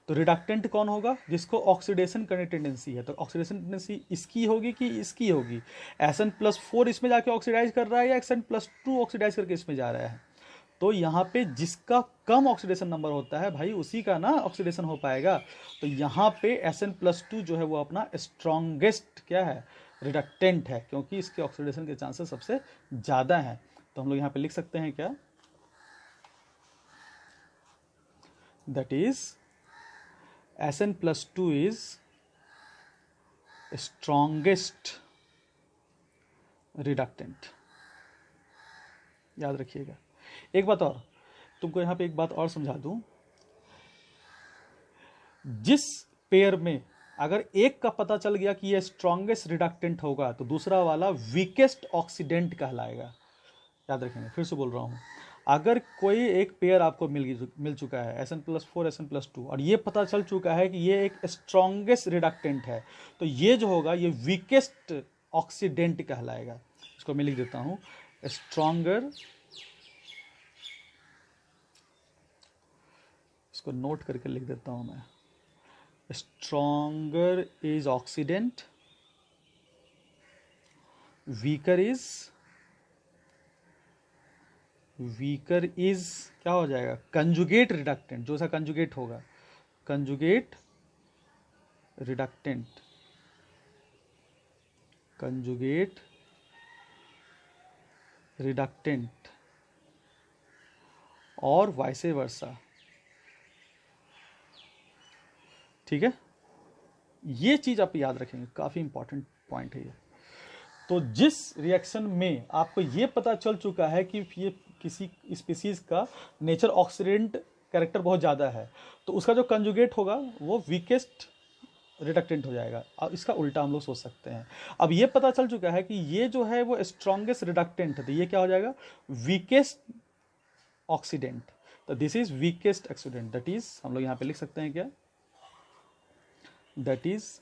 तो रिडक्टेंट कौन होगा, जिसको ऑक्सीडेशन करने टेंडेंसी है, तो ऑक्सीडेशन टेंडेंसी इसकी होगी कि इसकी होगी, SN+4 इसमें जाके ऑक्सीडाइज कर रहा है या SN+2 ऑक्सीडाइज करके इसमें जा रहा है। तो यहाँ पे जिसका कम ऑक्सीडेशन नंबर होता है भाई उसी का ना ऑक्सीडेशन हो पाएगा। तो यहाँ पे SN+2 जो है वो अपना स्ट्रॉन्गेस्ट क्या है, रिडक्टेंट है, क्योंकि इसके ऑक्सीडेशन के चांसेस सबसे ज़्यादा हैं। तो हम लोग यहाँ पे लिख सकते हैं क्या, that is SN+2 is strongest reductant, याद रखिएगा। एक बात और, तुमको यहाँ पे एक बात और समझा दूं, जिस पेयर में अगर एक का पता चल गया कि ये स्ट्रॉन्गेस्ट रिडक्टेंट होगा तो दूसरा वाला वीकेस्ट ऑक्सीडेंट कहलाएगा। याद रखेंगे, फिर से बोल रहा हूँ, अगर कोई एक पेयर आपको मिल चुका है Sn+4 Sn+2 और ये पता चल चुका है कि ये एक स्ट्रॉन्गेस्ट रिडक्टेंट है, तो ये जो होगा ये वीकेस्ट ऑक्सीडेंट कहलाएगा। इसको मैं लिख देता हूँ, स्ट्रॉन्गर, इसको नोट करके लिख देता हूँ मैं, stronger is oxidant, weaker is क्या हो जाएगा, कंजुगेट रिडक्टेंट, जो सा कंजुगेट होगा, कंजुगेट रिडक्टेंट, कंजुगेट रिडक्टेंट, और वाइसे वर्सा। ठीक है, ये चीज आप याद रखेंगे, काफी इंपॉर्टेंट पॉइंट है ये। तो जिस रिएक्शन में आपको ये पता चल चुका है कि ये किसी स्पीसीज का नेचर ऑक्सीडेंट कैरेक्टर बहुत ज़्यादा है, तो उसका जो कंजुगेट होगा वो वीकेस्ट रिडक्टेंट हो जाएगा। अब इसका उल्टा हम लोग सोच सकते हैं, अब ये पता चल चुका है कि ये जो है वो स्ट्रॉन्गेस्ट रिडक्टेंट है, तो ये क्या हो जाएगा, वीकेस्ट ऑक्सीडेंट। तो this is weakest oxidant, that is हम लोग यहाँ पे लिख सकते हैं क्या, दैट इज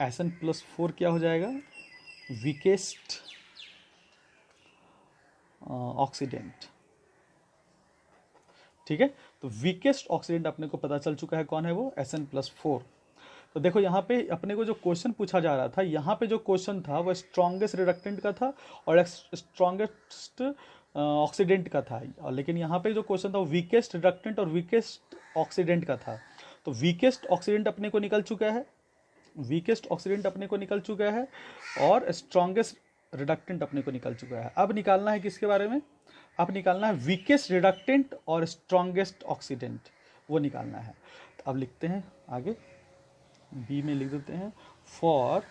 Sn+4 क्या हो जाएगा, वीकेस्ट ऑक्सीडेंट। ठीक है, तो वीकेस्ट ऑक्सीडेंट अपने को पता चल चुका है, कौन है वो, Sn+4। तो देखो यहाँ पे अपने को जो क्वेश्चन पूछा जा रहा था, यहाँ पे जो क्वेश्चन था वो स्ट्रॉन्गेस्ट रिडक्टेंट का था और स्ट्रॉन्गेस्ट ऑक्सीडेंट का था, और लेकिन यहाँ पे जो क्वेश्चन था वो वीकेस्ट रिडक्टेंट और वीकेस्ट ऑक्सीडेंट का था। तो वीकेस्ट ऑक्सीडेंट अपने को निकल चुका है, वीकेस्ट ऑक्सीडेंट अपने को निकल चुका है, और स्ट्रॉन्गेस्ट रिडक्टेंट अपने को निकल चुका है। अब निकालना है किसके बारे में, अब निकालना है वीकेस्ट रिडक्टेंट और स्ट्रॉन्गेस्ट ऑक्सीडेंट, वो निकालना है। तो अब लिखते हैं आगे, बी में लिख देते हैं, फॉर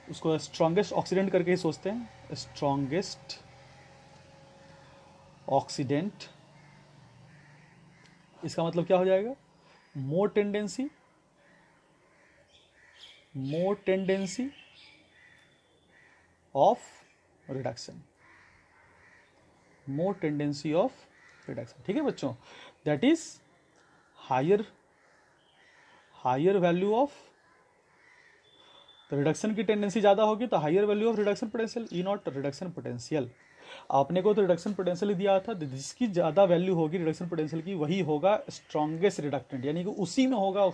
उसको स्ट्रॉन्गेस्ट ऑक्सीडेंट करके ही सोचते हैं, स्ट्रॉन्गेस्ट ऑक्सीडेंट, इसका मतलब क्या हो जाएगा, more tendency of reduction, more tendency of reduction. ठीक है बच्चों, that is higher value of, तो रिडक्शन की टेंडेंसी ज़्यादा होगी तो higher value of reduction potential, E naught reduction potential. आपने को तो रिडक्शन पोटेंशियल ही दिया था, जिसकी ज़्यादा वैल्यू होगी रिडक्शन पोटेंशियल की वही होगा स्ट्रॉन्गेस्ट रिडक्टेंट, यानी कि उसी में होगा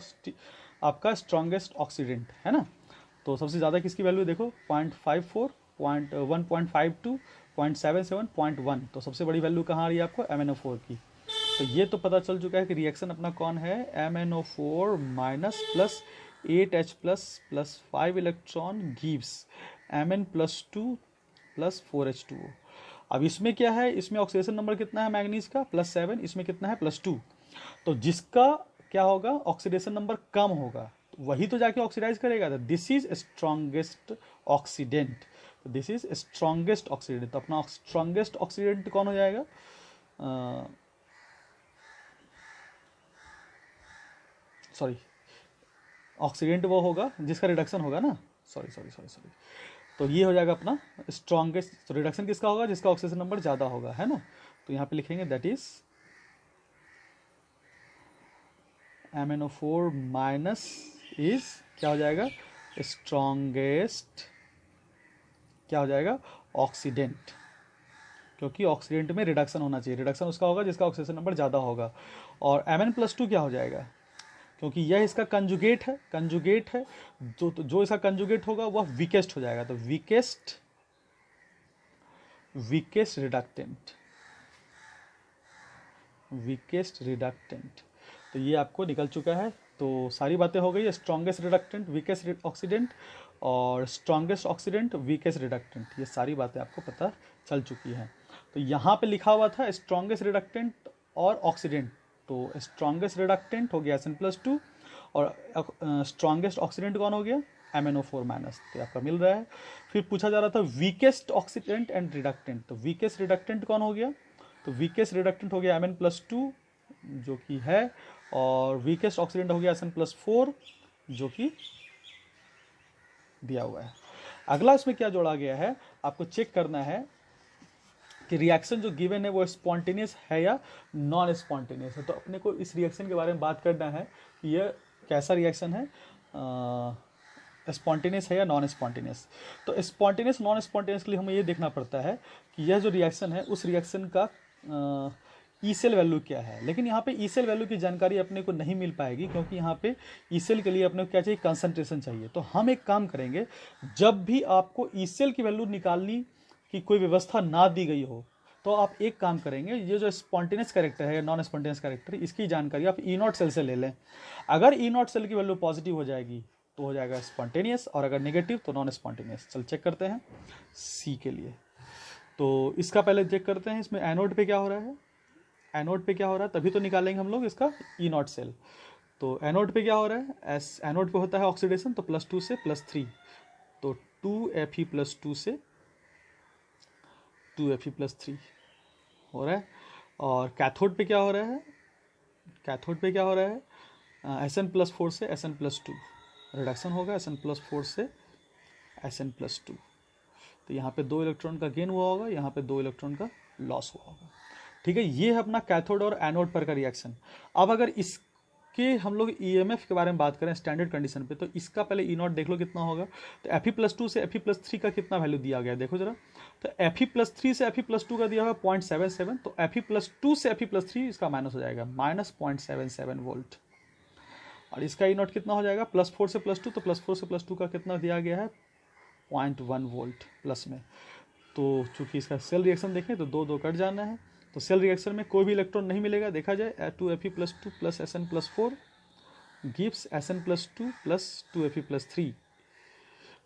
आपका स्ट्रॉन्गेस्ट ऑक्सीडेंट, है ना। तो सबसे ज़्यादा किसकी वैल्यू देखो, 0.54, 1.52, 0.77, 0.1, तो सबसे बड़ी वैल्यू कहाँ आ रही है आपको, MnO4 की। तो ये तो पता चल चुका है कि रिएक्शन अपना कौन है, MnO4 minus plus 8H plus 5 electron gives Mn+2 plus 4H2O। अब इसमें क्या है, इसमें ऑक्सीडेशन नंबर कितना है मैग्नीज का, +7, इसमें कितना है, +2। तो जिसका क्या होगा, ऑक्सीडेशन नंबर कम होगा, तो वही तो जाके ऑक्सीडाइज करेगा। तो दिस इज स्ट्रॉन्गेस्ट ऑक्सीडेंट, तो दिस इज स्ट्रॉन्गेस्ट ऑक्सीडेंट। तो अपना स्ट्रॉन्गेस्ट ऑक्सीडेंट कौन हो जाएगा, सॉरी ऑक्सीडेंट वो होगा जिसका रिडक्शन होगा ना, सॉरी। तो ये हो जाएगा अपना स्ट्रॉन्गेस्ट। तो रिडक्शन किसका होगा, जिसका ऑक्सीडेशन नंबर ज़्यादा होगा, है ना। तो यहाँ पे लिखेंगे that is MnO4 minus is क्या हो जाएगा, स्ट्रॉन्गेस्ट क्या हो जाएगा, ऑक्सीडेंट, क्योंकि ऑक्सीडेंट में रिडक्शन होना चाहिए, रिडक्शन उसका होगा जिसका ऑक्सीडेशन नंबर ज़्यादा होगा। और Mn+2 क्या हो जाएगा, क्योंकि यह इसका कंजुगेट है, जो इसका कंजुगेट होगा वह वीकेस्ट हो जाएगा। तो वीकेस्ट रिडक्टेंट, तो ये आपको निकल चुका है। तो सारी बातें हो गई, स्ट्रॉन्गेस्ट रिडक्टेंट, वीकेस्ट ऑक्सीडेंट, और स्ट्रॉन्गेस्ट ऑक्सीडेंट, वीकेस्ट रिडक्टेंट, ये सारी बातें आपको पता चल चुकी हैं। तो यहाँ पे लिखा हुआ था स्ट्रॉन्गेस्ट रिडक्टेंट और ऑक्सीडेंट, तो स्ट्रॉन्गेस्ट रिडक्टेंट हो गया Sn+2 और स्ट्रॉन्गेस्ट ऑक्सीडेंट कौन हो गया, MnO4 माइनस, तो आपका मिल रहा है। फिर पूछा जा रहा था वीकेस्ट ऑक्सीडेंट एंड रिडक्टेंट, तो वीकेस्ट रिडक्टेंट कौन हो गया, तो वीकेस्ट रिडक्टेंट हो गया Mn+2 जो कि है, और वीकेस्ट ऑक्सीडेंट हो गया Sn+4 जो कि दिया हुआ है। अगला इसमें क्या जोड़ा गया है, आपको चेक करना है कि रिएक्शन जो गिवन है वो स्पॉन्टेनियस है या नॉन स्पॉन्टेनियस है। तो अपने को इस रिएक्शन के बारे में बात करना है कि यह कैसा रिएक्शन है, स्पॉन्टेनियस है या नॉन स्पॉन्टेनियस। तो स्पॉन्टेनियस नॉन स्पॉन्टेनियस के लिए हमें ये देखना पड़ता है कि यह जो रिएक्शन है उस रिएक्शन का ई सेल वैल्यू क्या है। लेकिन यहाँ पे ई सेल वैल्यू की जानकारी अपने को नहीं मिल पाएगी, क्योंकि यहाँ पे ई सेल के लिए अपने को क्या चाहिए, कंसंट्रेशन चाहिए। तो हम एक काम करेंगे, जब भी आपको ई सेल की वैल्यू निकालनी की कोई व्यवस्था ना दी गई हो, तो आप एक काम करेंगे, ये जो स्पॉन्टेनियस कैरेक्टर है या नॉन स्पॉन्टेनियस कैरेक्टर, इसकी जानकारी आप ई नॉट सेल से ले लें। अगर ई नॉट सेल की वैल्यू पॉजिटिव हो जाएगी तो हो जाएगा स्पॉन्टेनियस, और अगर नेगेटिव तो नॉन स्पॉन्टेनियस। चल चेक करते हैं सी के लिए। तो इसका पहले चेक करते हैं इसमें एनोड पे क्या हो रहा है, एनोड पे क्या हो रहा है, तभी तो निकालेंगे हम लोग इसका ई नॉट सेल। तो एनोड पे क्या हो रहा है, एस एनोड पे होता है ऑक्सीडेशन, तो +2 से +3, तो 2Fe+2 से 2Fe+3 हो रहा है। और कैथोड पे क्या हो रहा है, कैथोड पे क्या हो रहा है, Sn+4 से Sn+2 रिडक्शन होगा, Sn+4 से Sn+2। तो यहाँ पे 2 इलेक्ट्रॉन का गेन हुआ होगा, यहाँ पे 2 इलेक्ट्रॉन का लॉस हुआ होगा। ठीक है, ये है अपना कैथोड और एनोड पर का रिएक्शन। अब अगर इसके हम लोग ईएमएफ के बारे में बात करें स्टैंडर्ड कंडीशन पे, तो इसका पहले ई नॉट देख लो कितना होगा। तो Fe+2 से Fe+3 का कितना वैल्यू दिया गया देखो जरा। तो Fe+3 से Fe+2 का दिया हुआ 0.77, तो Fe+2 से Fe+3 इसका माइनस हो जाएगा, -0.77 वोल्ट। और इसका ई नॉट कितना हो जाएगा, +4 से +2, तो +4 से +2 का कितना दिया गया है, 0.1 वोल्ट प्लस में। तो चूंकि इसका सेल रिएक्शन देखें तो 2 कट जाना है, तो सेल रिएक्शन में कोई भी इलेक्ट्रॉन नहीं मिलेगा। देखा जाए 2Fe+2 + Sn+4 gives Sn+2 + 2Fe+3।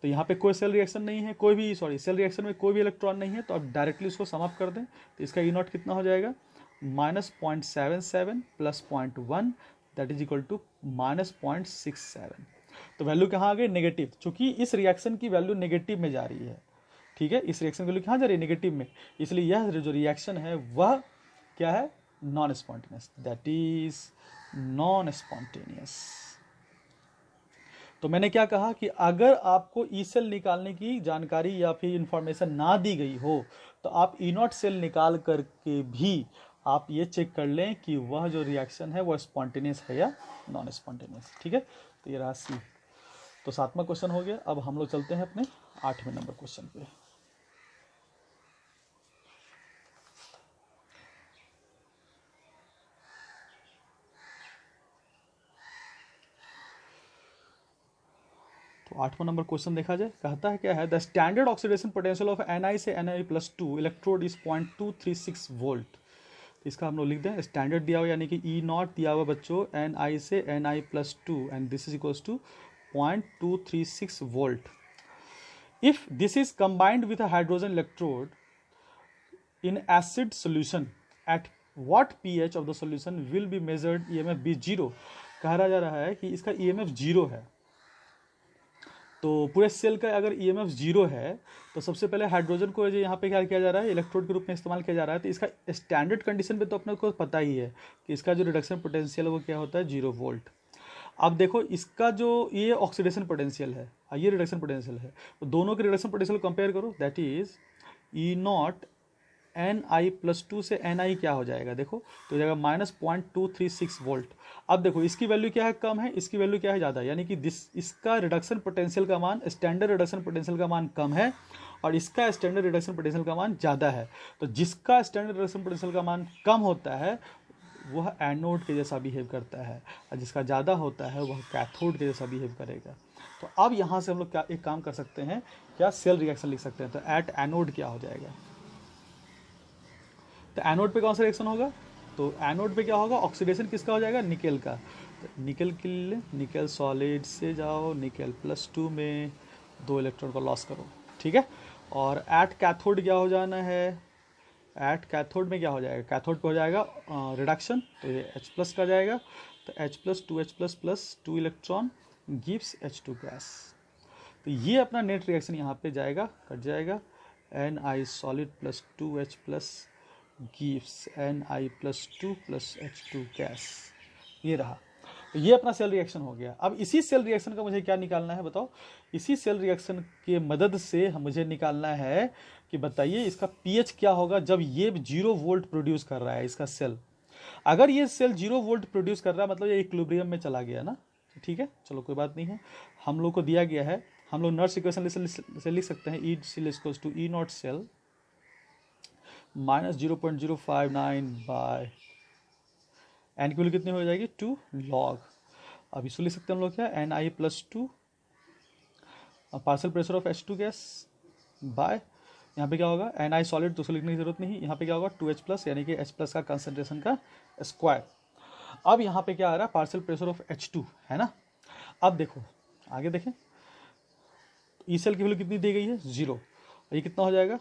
तो यहाँ पे कोई सेल रिएक्शन नहीं है, कोई भी सेल रिएक्शन में कोई भी इलेक्ट्रॉन नहीं है, तो अब डायरेक्टली उसको समाप्त कर दें। तो इसका ई नॉट कितना हो जाएगा, -0.77 + 0.1 दैट इज इक्वल टू -0.67। तो वैल्यू कहाँ आ गई, नेगेटिव, चूंकि इस रिएक्शन की वैल्यू नेगेटिव में जा रही है। ठीक है, इस रिएक्शन की वैल्यू कहाँ जा रही है, नेगेटिव में, इसलिए यह जो रिएक्शन है वह क्या है, non spontaneous, that is non spontaneous. तो मैंने क्या कहा कि अगर आपको ई सेल निकालने की जानकारी या फिर इंफॉर्मेशन ना दी गई हो, तो आप ई नॉट सेल निकाल करके भी आप ये चेक कर लें कि वह जो रिएक्शन है वह स्पॉन्टेनियस है या नॉन स्पॉन्टेनियस। ठीक है, तो ये रहा सी। तो 7वां क्वेश्चन हो गया। अब हम लोग चलते हैं अपने 8वें नंबर क्वेश्चन पे। तो 8वां नंबर क्वेश्चन देखा जाए, कहता है क्या है, the standard oxidation potential of Ni से Na+2 इलेक्ट्रोड इज 0.236 वोल्ट। इसका हम लोग लिख दें, स्टैंडर्ड दिया हुआ यानी कि ई नॉट दिया हुआ बच्चों Ni से Na+2 and this is equals to 0.236 volt. If this is combined with a hydrogen electrode in acid solution at what pH of the solution will be measured EMF be 0। कहा जा रहा है कि इसका EMF 0 है। तो पूरे सेल का अगर EMF 0 है, तो सबसे पहले हाइड्रोजन को जो यहाँ पे क्या किया जा रहा है, इलेक्ट्रोड के रूप में इस्तेमाल किया जा रहा है। तो इसका स्टैंडर्ड कंडीशन पे तो अपने को पता ही है कि इसका जो रिडक्शन पोटेंशियल है वो क्या होता है, 0 वोल्ट। अब देखो इसका जो ये ऑक्सीडेशन पोटेंशियल है, ये रिडक्शन पोटेंशियल है, तो दोनों के रिडक्शन पोटेंशियल कंपेयर करो, that is E not Ni+2 से Ni क्या हो जाएगा, देखो तो हो जाएगा -0.236 वोल्ट। अब देखो इसकी वैल्यू क्या है, कम है, इसकी वैल्यू क्या है, ज़्यादा, यानी कि इसका रिडक्शन पोटेंशियल का मान, स्टैंडर्ड रिडक्शन पोटेंशियल का मान कम है और इसका स्टैंडर्ड रिडक्शन पोटेंशियल का मान ज़्यादा है। तो जिसका स्टैंडर्ड रिडक्शन पोटेंशियल का मान कम होता है वह एनोड के जैसा बिहेव करता है, और जिसका ज़्यादा होता है वह कैथोड के जैसा बिहेव करेगा। तो अब यहाँ से हम लोग क्या एक काम कर सकते हैं, क्या सेल रिएक्शन लिख सकते हैं। तो एट एनोड क्या हो जाएगा, तो एनोड पे कौन सा रिएक्शन होगा, तो एनोड पे क्या होगा, ऑक्सीडेशन किसका हो जाएगा, निकेल का। तो निकेल के लिए निकेल सॉलिड से जाओ, निकेल +2 में 2 इलेक्ट्रॉन को लॉस करो। ठीक है, और एट कैथोड क्या हो जाना है, एट कैथोड में क्या हो जाएगा, कैथोड पे हो जाएगा रिडक्शन, तो ये H+ का जाएगा। तो H+ 2H++ 2 electron gives H2 gas. तो ये अपना नेट रिएक्शन यहाँ पे जाएगा, कट जाएगा, Ni solid + 2H+ gives Ni+2 + H2 gas, ये रहा। तो ये अपना सेल रिएक्शन हो गया। अब इसी सेल रिएक्शन का मुझे क्या निकालना है बताओ, इसी सेल रिएक्शन के मदद से मुझे निकालना है कि बताइए इसका पीएच क्या होगा जब ये 0 वोल्ट प्रोड्यूस कर रहा है इसका सेल। अगर ये सेल 0 वोल्ट प्रोड्यूस कर रहा है मतलब ये इक्विलिब्रियम में चला गया ना, ठीक है, चलो कोई बात नहीं है। हम लोग को दिया गया है, हम लोग नर्स इक्वेशन से लिख सकते हैं, E cell equals to E naught cell minus 0.059 by N की वैल्यू कितनी हो जाएगी 2 लॉग। अब इसको लिख सकते हैं हम लोग क्या, N I plus 2 partial pressure of H2 gas by, यहाँ पे क्या होगा एन आई सॉलिड, तो उसको लिखने की जरूरत नहीं, यहाँ पे क्या होगा 2H प्लस यानी कि H प्लस का कंसंट्रेशन का स्क्वायर। अब यहाँ पे क्या आ रहा है पार्शियल प्रेशर ऑफ H2 है ना। अब देखो आगे देखें, ई सेल की वैल्यू कितनी दी गई है 0, ये कितना हो जाएगा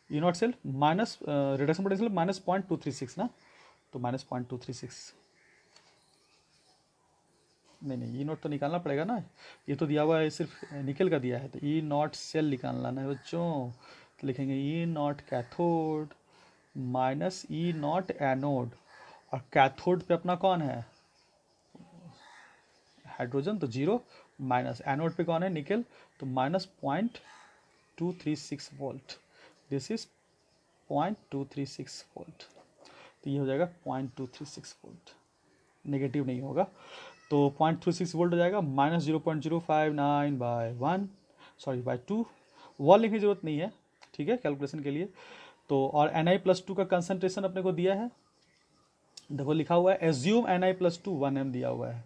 E naught cell minus reduction potential minus 0.236 ना, तो माइनस 0.236 नहीं ई नॉट तो निकालना पड़ेगा ना, ये तो दिया हुआ है सिर्फ निकल का दिया है, तो ई नॉट सेल निकालना है बच्चों। तो लिखेंगे E naught cathode minus E naught anode, और कैथोड पे अपना कौन है हाइड्रोजन तो 0, माइनस एनोड पे कौन है निकल, तो minus 0.236 volt, this is 0.236 volt, तो ये हो जाएगा 0.236 वोल्ट, नेगेटिव नहीं होगा, तो 0.36 वोल्ट हो जाएगा माइनस 0.059 बाय 1 सॉरी बाय 2, वॉल लिखने की जरूरत नहीं है, ठीक है कैलकुलेशन के लिए। तो और Na+2 का कंसंट्रेशन अपने को दिया है, देखो लिखा हुआ है एज्यूम Na+2 1m दिया हुआ है।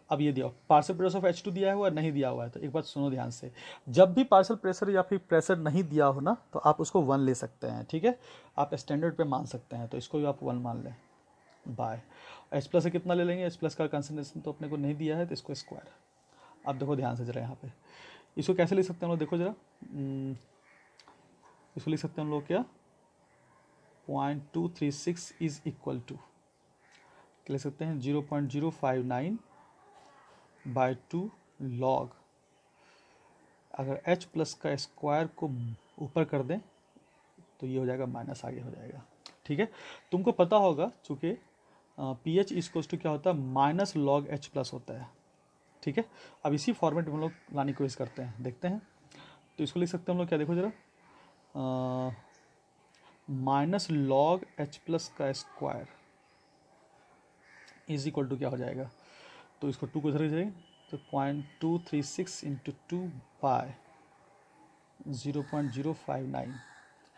अब ये दिया पार्शियल प्रेशर ऑफ H2 दिया हुआ है नहीं दिया हुआ है, तो एक बात सुनो ध्यान से, जब भी पार्शियल प्रेशर या फिर प्रेशर नहीं दिया हो ना तो आप उसको 1 ले सकते हैं, ठीक है, आप स्टैंडर्ड पे मान सकते हैं, तो इसको भी आप 1 मान लें बाय H प्लस से कितना ले लेंगे, H प्लस का कंसंट्रेशन तो अपने को नहीं दिया है तो इसको स्क्वायर। अब देखो ध्यान से जरा यहाँ पे इसको कैसे लिख सकते हैं हम लोग, देखो जरा इसको लिख सकते हैं हम लोग क्या 0.236 इज इक्वल टू लिख सकते हैं 0.059 बाय 2 लॉग, अगर H प्लस का स्क्वायर को ऊपर कर दें तो ये हो जाएगा माइनस आगे हो जाएगा, ठीक है। तुमको पता होगा चूँकि पीएच इक्वल्स टू क्या होता है माइनस लॉग H प्लस होता है, ठीक है। अब इसी फॉर्मेट में हम लोग लाने की कोशिश करते हैं, देखते हैं, तो इसको लिख सकते हैं हम लोग क्या, देखो जरा माइनस लॉग H प्लस का स्क्वायर इज इक्वल टू क्या हो जाएगा, तो इसको 2 को इधर जाएंगे तो 0.236 इंटू 2 बाय 0.059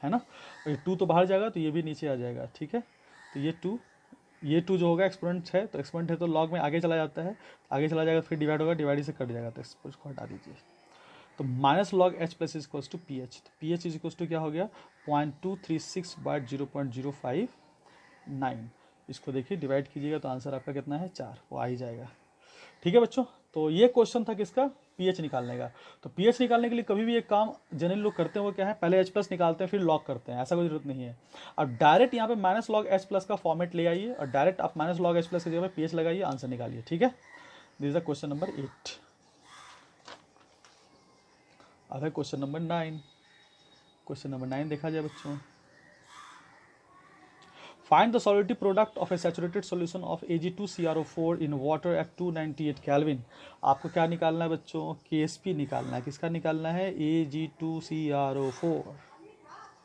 है ना, और ये 2 तो बाहर जाएगा तो ये भी नीचे आ जाएगा, ठीक है। तो ये 2 जो होगा एक्सपोनेंट है, तो एक्सपोनेंट है तो लॉग में आगे चला जाता है, आगे चला जाएगा फिर डिवाइड होगा, डिवाइड से कट जाएगा, तो इसको हटा दीजिए, तो minus log H plus is equals to P H, तो P H is equals to क्या हो गया 0.236 बाय 0.059, इसको देखिए डिवाइड कीजिएगा तो आंसर आपका कितना है 4, वो आ ही जाएगा, ठीक है बच्चों। तो ये क्वेश्चन था किसका, पीएच निकालने का। तो पीएच निकालने के लिए कभी भी एक काम जनरली लोग करते हैं वो क्या है, पहले H प्लस निकालते हैं फिर लॉग करते हैं, ऐसा कोई जरूरत नहीं है। अब डायरेक्ट यहाँ पे माइनस लॉग H प्लस का फॉर्मेट ले आइए और डायरेक्ट आप माइनस लॉग H प्लस की जगह पे पीएच लगाइए, आंसर निकालिए, ठीक है। This is question number 8। अब है क्वेश्चन नंबर 9। क्वेश्चन नंबर 9 देखा जाए बच्चों, Find the solubility product of a saturated solution of Ag2CrO4 in water at 298 Kelvin। आपको क्या निकालना है बच्चों, KSP निकालना है, किसका निकालना है Ag2CrO4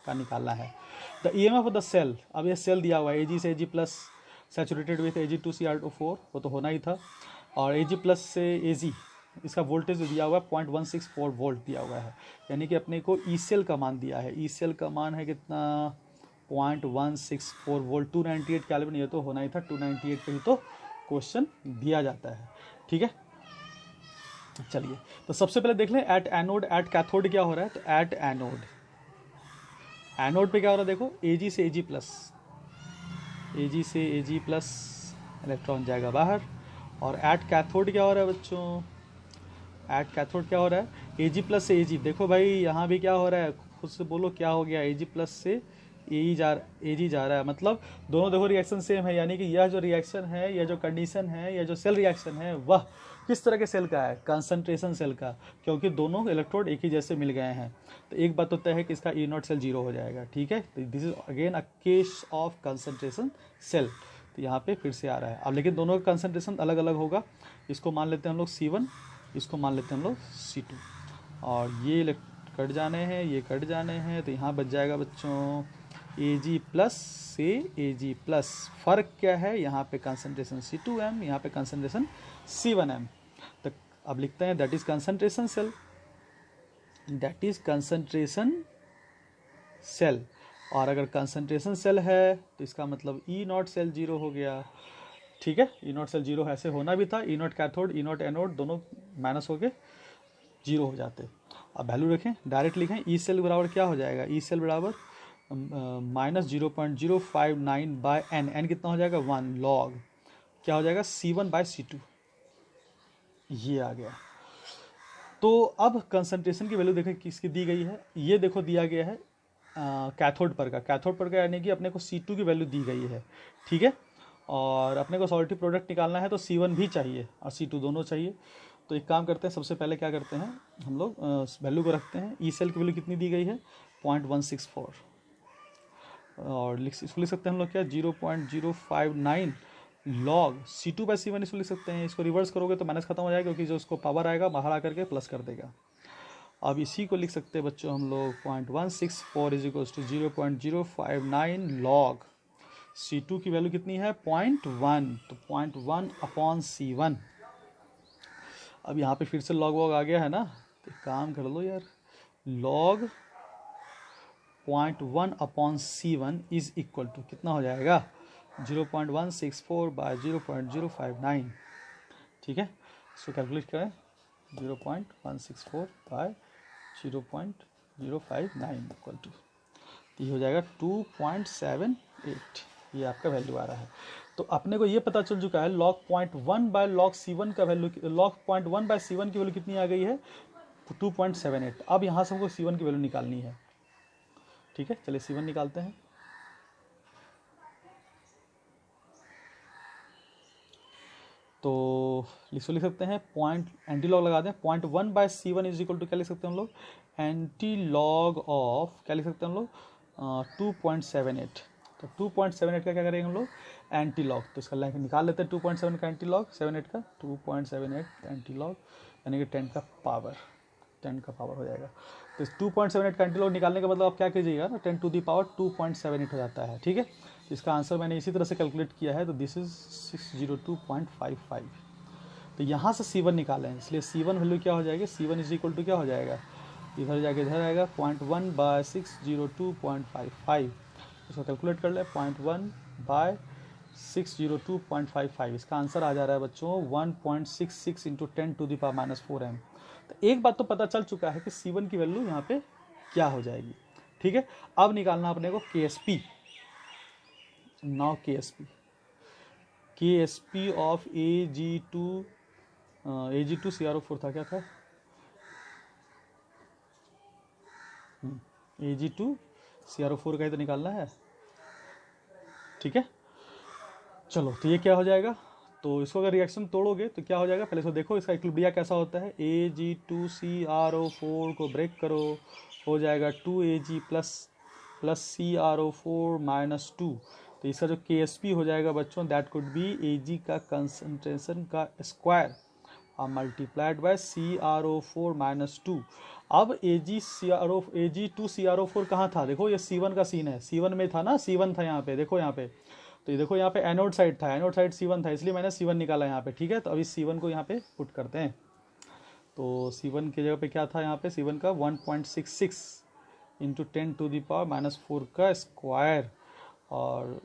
का निकालना है। The EMF of the cell, अब ये सेल दिया हुआ है Ag से Ag plus saturated with Ag2CrO4, वो तो होना ही था, और Ag प्लस से Ag इसका वोल्टेज दिया हुआ है 0.164 वोल्ट दिया हुआ है, यानी कि अपने को ई सेल का मान दिया है, ई सेल का मान है कितना 0.164 वोल्ट 298 केल्विन, ये तो होना ही था 298 पे ही तो क्वेश्चन दिया जाता है, ठीक है। चलिए तो सबसे पहले देख लें एट एनोड एट कैथोड क्या हो रहा है, तो एट एनोड, एनोड पे क्या हो रहा है देखो Ag से Ag प्लस, Ag से Ag प्लस इलेक्ट्रॉन जाएगा बाहर, और एट कैथोड क्या हो रहा है बच्चों, एट कैथोड क्या हो रहा है Ag प्लस से Ag, देखो भाई यहाँ भी क्या हो रहा है खुद से बोलो क्या हो गया, Ag प्लस से Ag जा रहा है, मतलब दोनों देखो रिएक्शन सेम है, यानी कि यह जो रिएक्शन है, यह जो कंडीशन है, यह जो सेल रिएक्शन है वह किस तरह के सेल का है, कंसंट्रेशन सेल का, क्योंकि दोनों इलेक्ट्रोड एक ही जैसे मिल गए हैं। तो एक बात होता है कि इसका E0 सेल 0 हो जाएगा, ठीक है। तो this is again a case of concentration cell, तो यहाँ पे फिर से आ रहा है। अब लेकिन दोनों का कंसंट्रेशन अलग अलग होगा। इसको मान लेते हैं हम लोग C1, इसको मान लेते हैं हम लोग C2, और ये कट जाने हैं, ये कट जाने हैं, तो यहाँ बच जाएगा बच्चों Ag प्लस से Ag प्लस। फ़र्क क्या है, यहाँ पे कंसंट्रेशन C2m, यहाँ पे कंसंट्रेशन C1m। तो अब लिखते हैं that is concentration cell, that is concentration cell. और अगर कंसंट्रेशन सेल है तो इसका मतलब ई नॉट सेल जीरो हो गया। ठीक है, ई नॉट सेल जीरो ऐसे होना भी था, E naught cathode E naught anode दोनों माइनस हो के जीरो हो जाते। अब वैल्यू रखें, डायरेक्ट लिखें, ई सेल बराबर क्या हो जाएगा, ई सेल बराबर माइनस 0.059 बाय एन, एन कितना हो जाएगा 1 लॉग क्या हो जाएगा C1 बाय C2, ये आ गया। तो अब कंसंट्रेशन की वैल्यू देखें किसकी दी गई है, ये देखो दिया गया है कैथोड पर का, कैथोड पर का यानी कि अपने को C2 की वैल्यू दी गई है। ठीक है, और अपने को सॉल्टी प्रोडक्ट निकालना है तो C1 भी चाहिए और C2 दोनों चाहिए। तो एक काम करते हैं, सबसे पहले क्या करते हैं हम लोग वैल्यू को रखते हैं। ई सेल की वैल्यू कितनी दी गई है 0.164, और इसको लिख सकते हैं हम लोग क्या 0.059 लॉग C2 बाई C1 इसको लिख सकते हैं। इसको रिवर्स करोगे तो माइनस खत्म हो जाएगा, क्योंकि जो उसको पावर आएगा बाहर आकर के प्लस कर देगा। अब इसी को लिख सकते हैं बच्चों हम लोग 0.164 is equal to 0.059 log C2 की वैल्यू कितनी है 0.1, तो 0.1 अपॉन C1। अब यहाँ पे फिर से लॉग वॉग आ गया है ना, तो काम कर लो यार, log 0.1 upon C1 is equal to कितना हो जाएगा 0.164 बाय 0.059। ठीक है, इसको कैलकुलेट करें 0.164 बाय 0.059 इक्वल टू, ये हो जाएगा 2.78, ये आपका वैल्यू आ रहा है। तो अपने को ये पता चल चुका है लॉग 0.1 बाय लॉग C1 का वैल्यू, लॉग 0.1 बाय C1 की वैल्यू कितनी आ गई है 2.78। अब यहाँ से हमको C1 की वैल्यू निकालनी है। ठीक है, चलिए C1 निकालते हैं। तो इसको लिख सकते हैं पॉइंट एंटी लॉग लगा दें, 0.1 bye C1 is equal to क्या लिख सकते हैं हम लोग एंटी लॉग ऑफ क्या लिख सकते हैं हम लोग 2.78। तो 2.78 का क्या करेंगे हम लोग एंटी लॉग, तो इसका लाइन निकाल लेते हैं 2.7 का एंटी लॉग 78 का 2.78 एंटी लॉग यानी कि 10 का पावर हो जाएगा। तो 2.78 का एंटी लॉग निकालने का मतलब आप क्या कीजिएगा ना 10 टू दी पावर 2.78 हो जाता है। ठीक है, इसका आंसर मैंने इसी तरह से कैलकुलेट किया है, तो दिस इज 602.55। तो यहाँ से C1 निकालें, इसलिए C1 वैल्यू क्या हो जाएगी C1 इज इक्वल टू क्या हो जाएगा, इधर जाके इधर आएगा 0.1 बाय 602.55। इसको कैलकुलेट कर ले 0.1 बाय 602.55, इसका आंसर आ जा रहा है बच्चों 1.66 into 10 to the power minus 4m। तो एक बात तो पता चल चुका है कि C1 की वैल्यू यहाँ पे क्या हो जाएगी। ठीक है, अब निकालना अपने को KSP। Now KSP of Ag2CrO4 था, क्या था Ag2CrO4 का ही तो निकालना है। ठीक है, चलो तो ये क्या हो जाएगा, तो इसको अगर रिएक्शन तोड़ोगे तो क्या हो जाएगा, पहले इसको देखो इसका इक्विलिब्रिया कैसा होता है। Ag2CrO4 को ब्रेक करो, हो जाएगा 2Ag प्लस CrO4 माइनस 2। तो इसका जो KSP हो जाएगा बच्चों दैट कुड बी Ag का कंसंट्रेशन का square multiplied by CrO4 minus 2। अब Ag2CrO4 कहाँ था, देखो ये C1 का सीन है, C1 में था ना, C1 था यहाँ पे, देखो यहाँ पे, तो ये देखो यहाँ पे एनोड साइड था, एनोड साइड C1 था, इसलिए मैंने C1 निकाला यहाँ पे। ठीक है, तो अभी C1 को यहाँ पे पुट करते हैं, तो C1 की जगह पे क्या था यहाँ पे C1 का 1.66 into 10 to the power minus 4 का स्क्वायर, और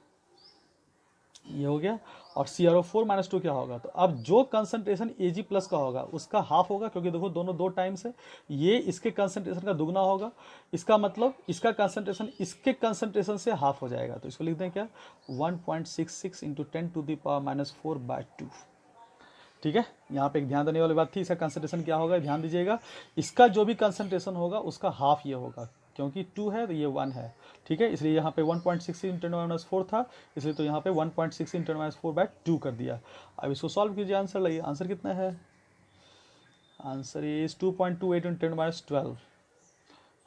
ये हो गया। और CrO4 माइनस 2 क्या होगा, तो अब जो कंसंट्रेशन Ag प्लस का होगा उसका हाफ होगा, क्योंकि देखो दोनों दो टाइम्स है, ये इसके कंसंट्रेशन का दुगना होगा, इसका मतलब इसका कंसंट्रेशन इसके कंसंट्रेशन से हाफ हो जाएगा। तो इसको लिखते हैं क्या 1.66 into 10 to the power minus 4 by 2। ठीक है, यहाँ पे एक ध्यान देने वाली बात थी, इसका कंसंट्रेशन क्या होगा ध्यान दीजिएगा, इसका जो भी कंसंट्रेशन होगा उसका हाफ ये होगा, क्योंकि 2 है तो ये 1 है। ठीक है, इसलिए यहाँ पे 1.6 इंटू माइनस 4 था, इसलिए तो यहाँ पे 1.6 इंटू माइनस 4 बाय 2 कर दिया। अब इसको सॉल्व कीजिए, आंसर लाइए, आंसर कितना है, answer is 2.28 into minus 12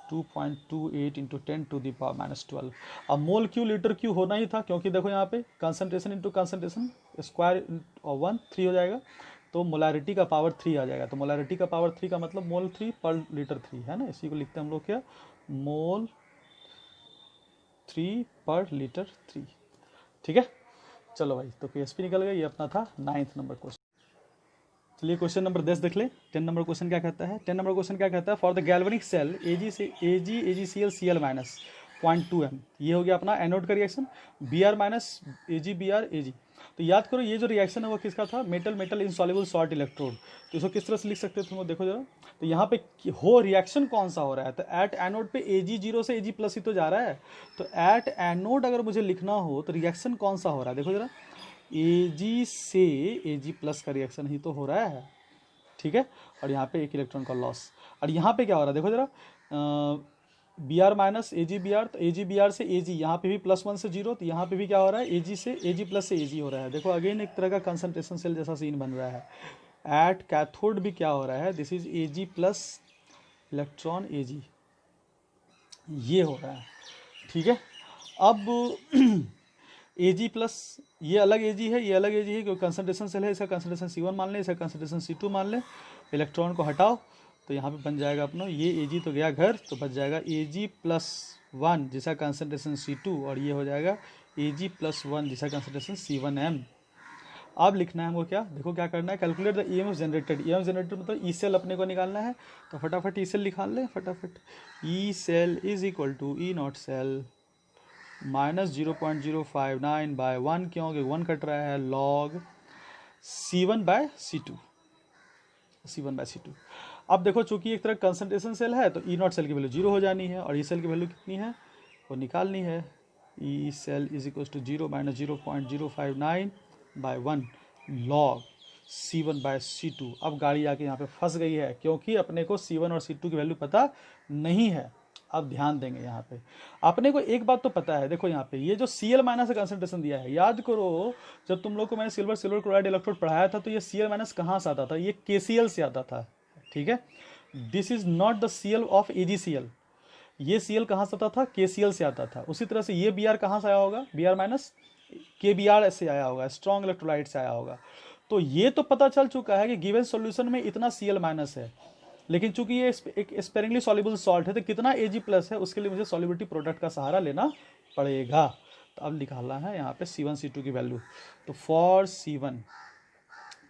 2.28 into 10⁻⁻12। अब मोल क्यू लीटर क्यू होना ही था, क्योंकि देखो यहाँ पे कंसंट्रेशन इंटू कंसंट्रेशन स्क्वायर और 1 3 हो जाएगा, तो मोलारिटी का पावर 3 आ जाएगा। तो मोलारिटी का पावर 3 का मतलब मोल 3 पर लीटर 3 है ना, इसी को लिखते हैं हम लोग क्या, मोल 3 पर लीटर 3। ठीक है, चलो भाई, तो केएसपी निकल गया। ये अपना था 9th नंबर क्वेश्चन। चलिए क्वेश्चन नंबर 10 देख ले। 10 नंबर क्वेश्चन क्या कहता है? 10 नंबर क्वेश्चन क्या कहता है? फॉर द गैल्वेनिक सेल एजी से AgAgCl Cl माइनस 0.2 m, ये हो गया अपना एनोड का reaction, Br minus AgBr Ag। तो याद करो ये जो रिएक्शन है वो किसका था? Metal metal insoluble salt electrode. तो इसको किस तरह से लिख सकते हो तुम देखो जरा। तो यहाँ पे हो रिएक्शन कौन सा हो रहा है? तो एट एनोड पे Ag0 से Ag प्लस ही तो जा रहा है। तो एट एनोड अगर मुझे लिखना हो तो रिएक्शन कौन सा हो रहा है? देखो जरा, Ag से Ag प्लस का रिएक्शन ही तो हो रहा है। ठीक है, और यहाँ पे एक इलेक्ट्रॉन का लॉस। और यहाँ पे क्या हो रहा है देखो जरा, Br माइनस AgBr, तो AgBr से Ag, यहाँ पे भी +1 से 0, तो यहाँ पे भी क्या हो रहा है? Ag से Ag प्लस से Ag हो रहा है। देखो अगेन एक तरह का कंसंट्रेशन सेल जैसा सीन बन रहा है। एट कैथोड भी क्या हो रहा है? This is Ag plus electron Ag, ये हो रहा है। ठीक है, अब Ag प्लस, ये अलग Ag है, ये अलग Ag है, क्योंकि कंसंट्रेशन सेल है। इसका कंसंट्रेशन C1 मान ले, इसका कंसंट्रेशन C2 मान ले। इलेक्ट्रॉन को हटाओ तो यहाँ पे बन जाएगा अपना, ये Ag तो गया घर, तो बच जाएगा Ag प्लस 1 जिसका कंसंट्रेशन C2, और ये हो जाएगा Ag प्लस 1 जिसका कंसंट्रेशन C1m। अब लिखना है हमको क्या, देखो क्या करना है, calculate the EMF generated. EMF generated मतलब ई सेल अपने को निकालना है, तो फटाफट ई सेल निकाल ले फटाफट। E cell is equal to E naught cell minus 0.059 by 1, क्योंकि 1 कट रहा है, log C1 by C2, C1 by C2। अब देखो चूंकि एक तरह कंसंट्रेशन सेल है, तो ई नॉट सेल की वैल्यू 0 हो जानी है, और ई सेल की वैल्यू कितनी है वो निकालनी है। E cell is equal to 0 minus 0.059 by 1 log C1 by C2। अब गाड़ी आके यहाँ पे फंस गई है, क्योंकि अपने को C1 और C2 की वैल्यू पता नहीं है। अब ध्यान देंगे यहाँ पे, अपने को एक बात तो पता है, देखो यहाँ पे ये जो Cl माइनस का कंसंट्रेशन दिया है, याद करो जब तुम लोग को मैंने सिल्वर क्लोराइड इलेक्ट्रोड पढ़ाया था, तो ये Cl माइनस कहाँ से आता था? ये KCl से आता था। ठीक है, this is not the Cl of AgCl। ये Cl कहाँ से आता था? KCl से आता था। उसी तरह से ये Br कहाँ से आया होगा? Br माइनस KBr से आया होगा, स्ट्रॉन्ग इलेक्ट्रोलाइट से आया होगा। तो ये तो पता चल चुका है कि गिवन सॉल्यूशन में इतना Cl माइनस है, लेकिन चूंकि ये एक स्पेरिंगली सॉल्युबल सॉल्ट है, तो कितना Ag प्लस है उसके लिए मुझे सॉल्युबिलिटी प्रोडक्ट का सहारा लेना पड़ेगा। तो अब निकालना है यहाँ पे C1 C2 की वैल्यू। तो फॉर C1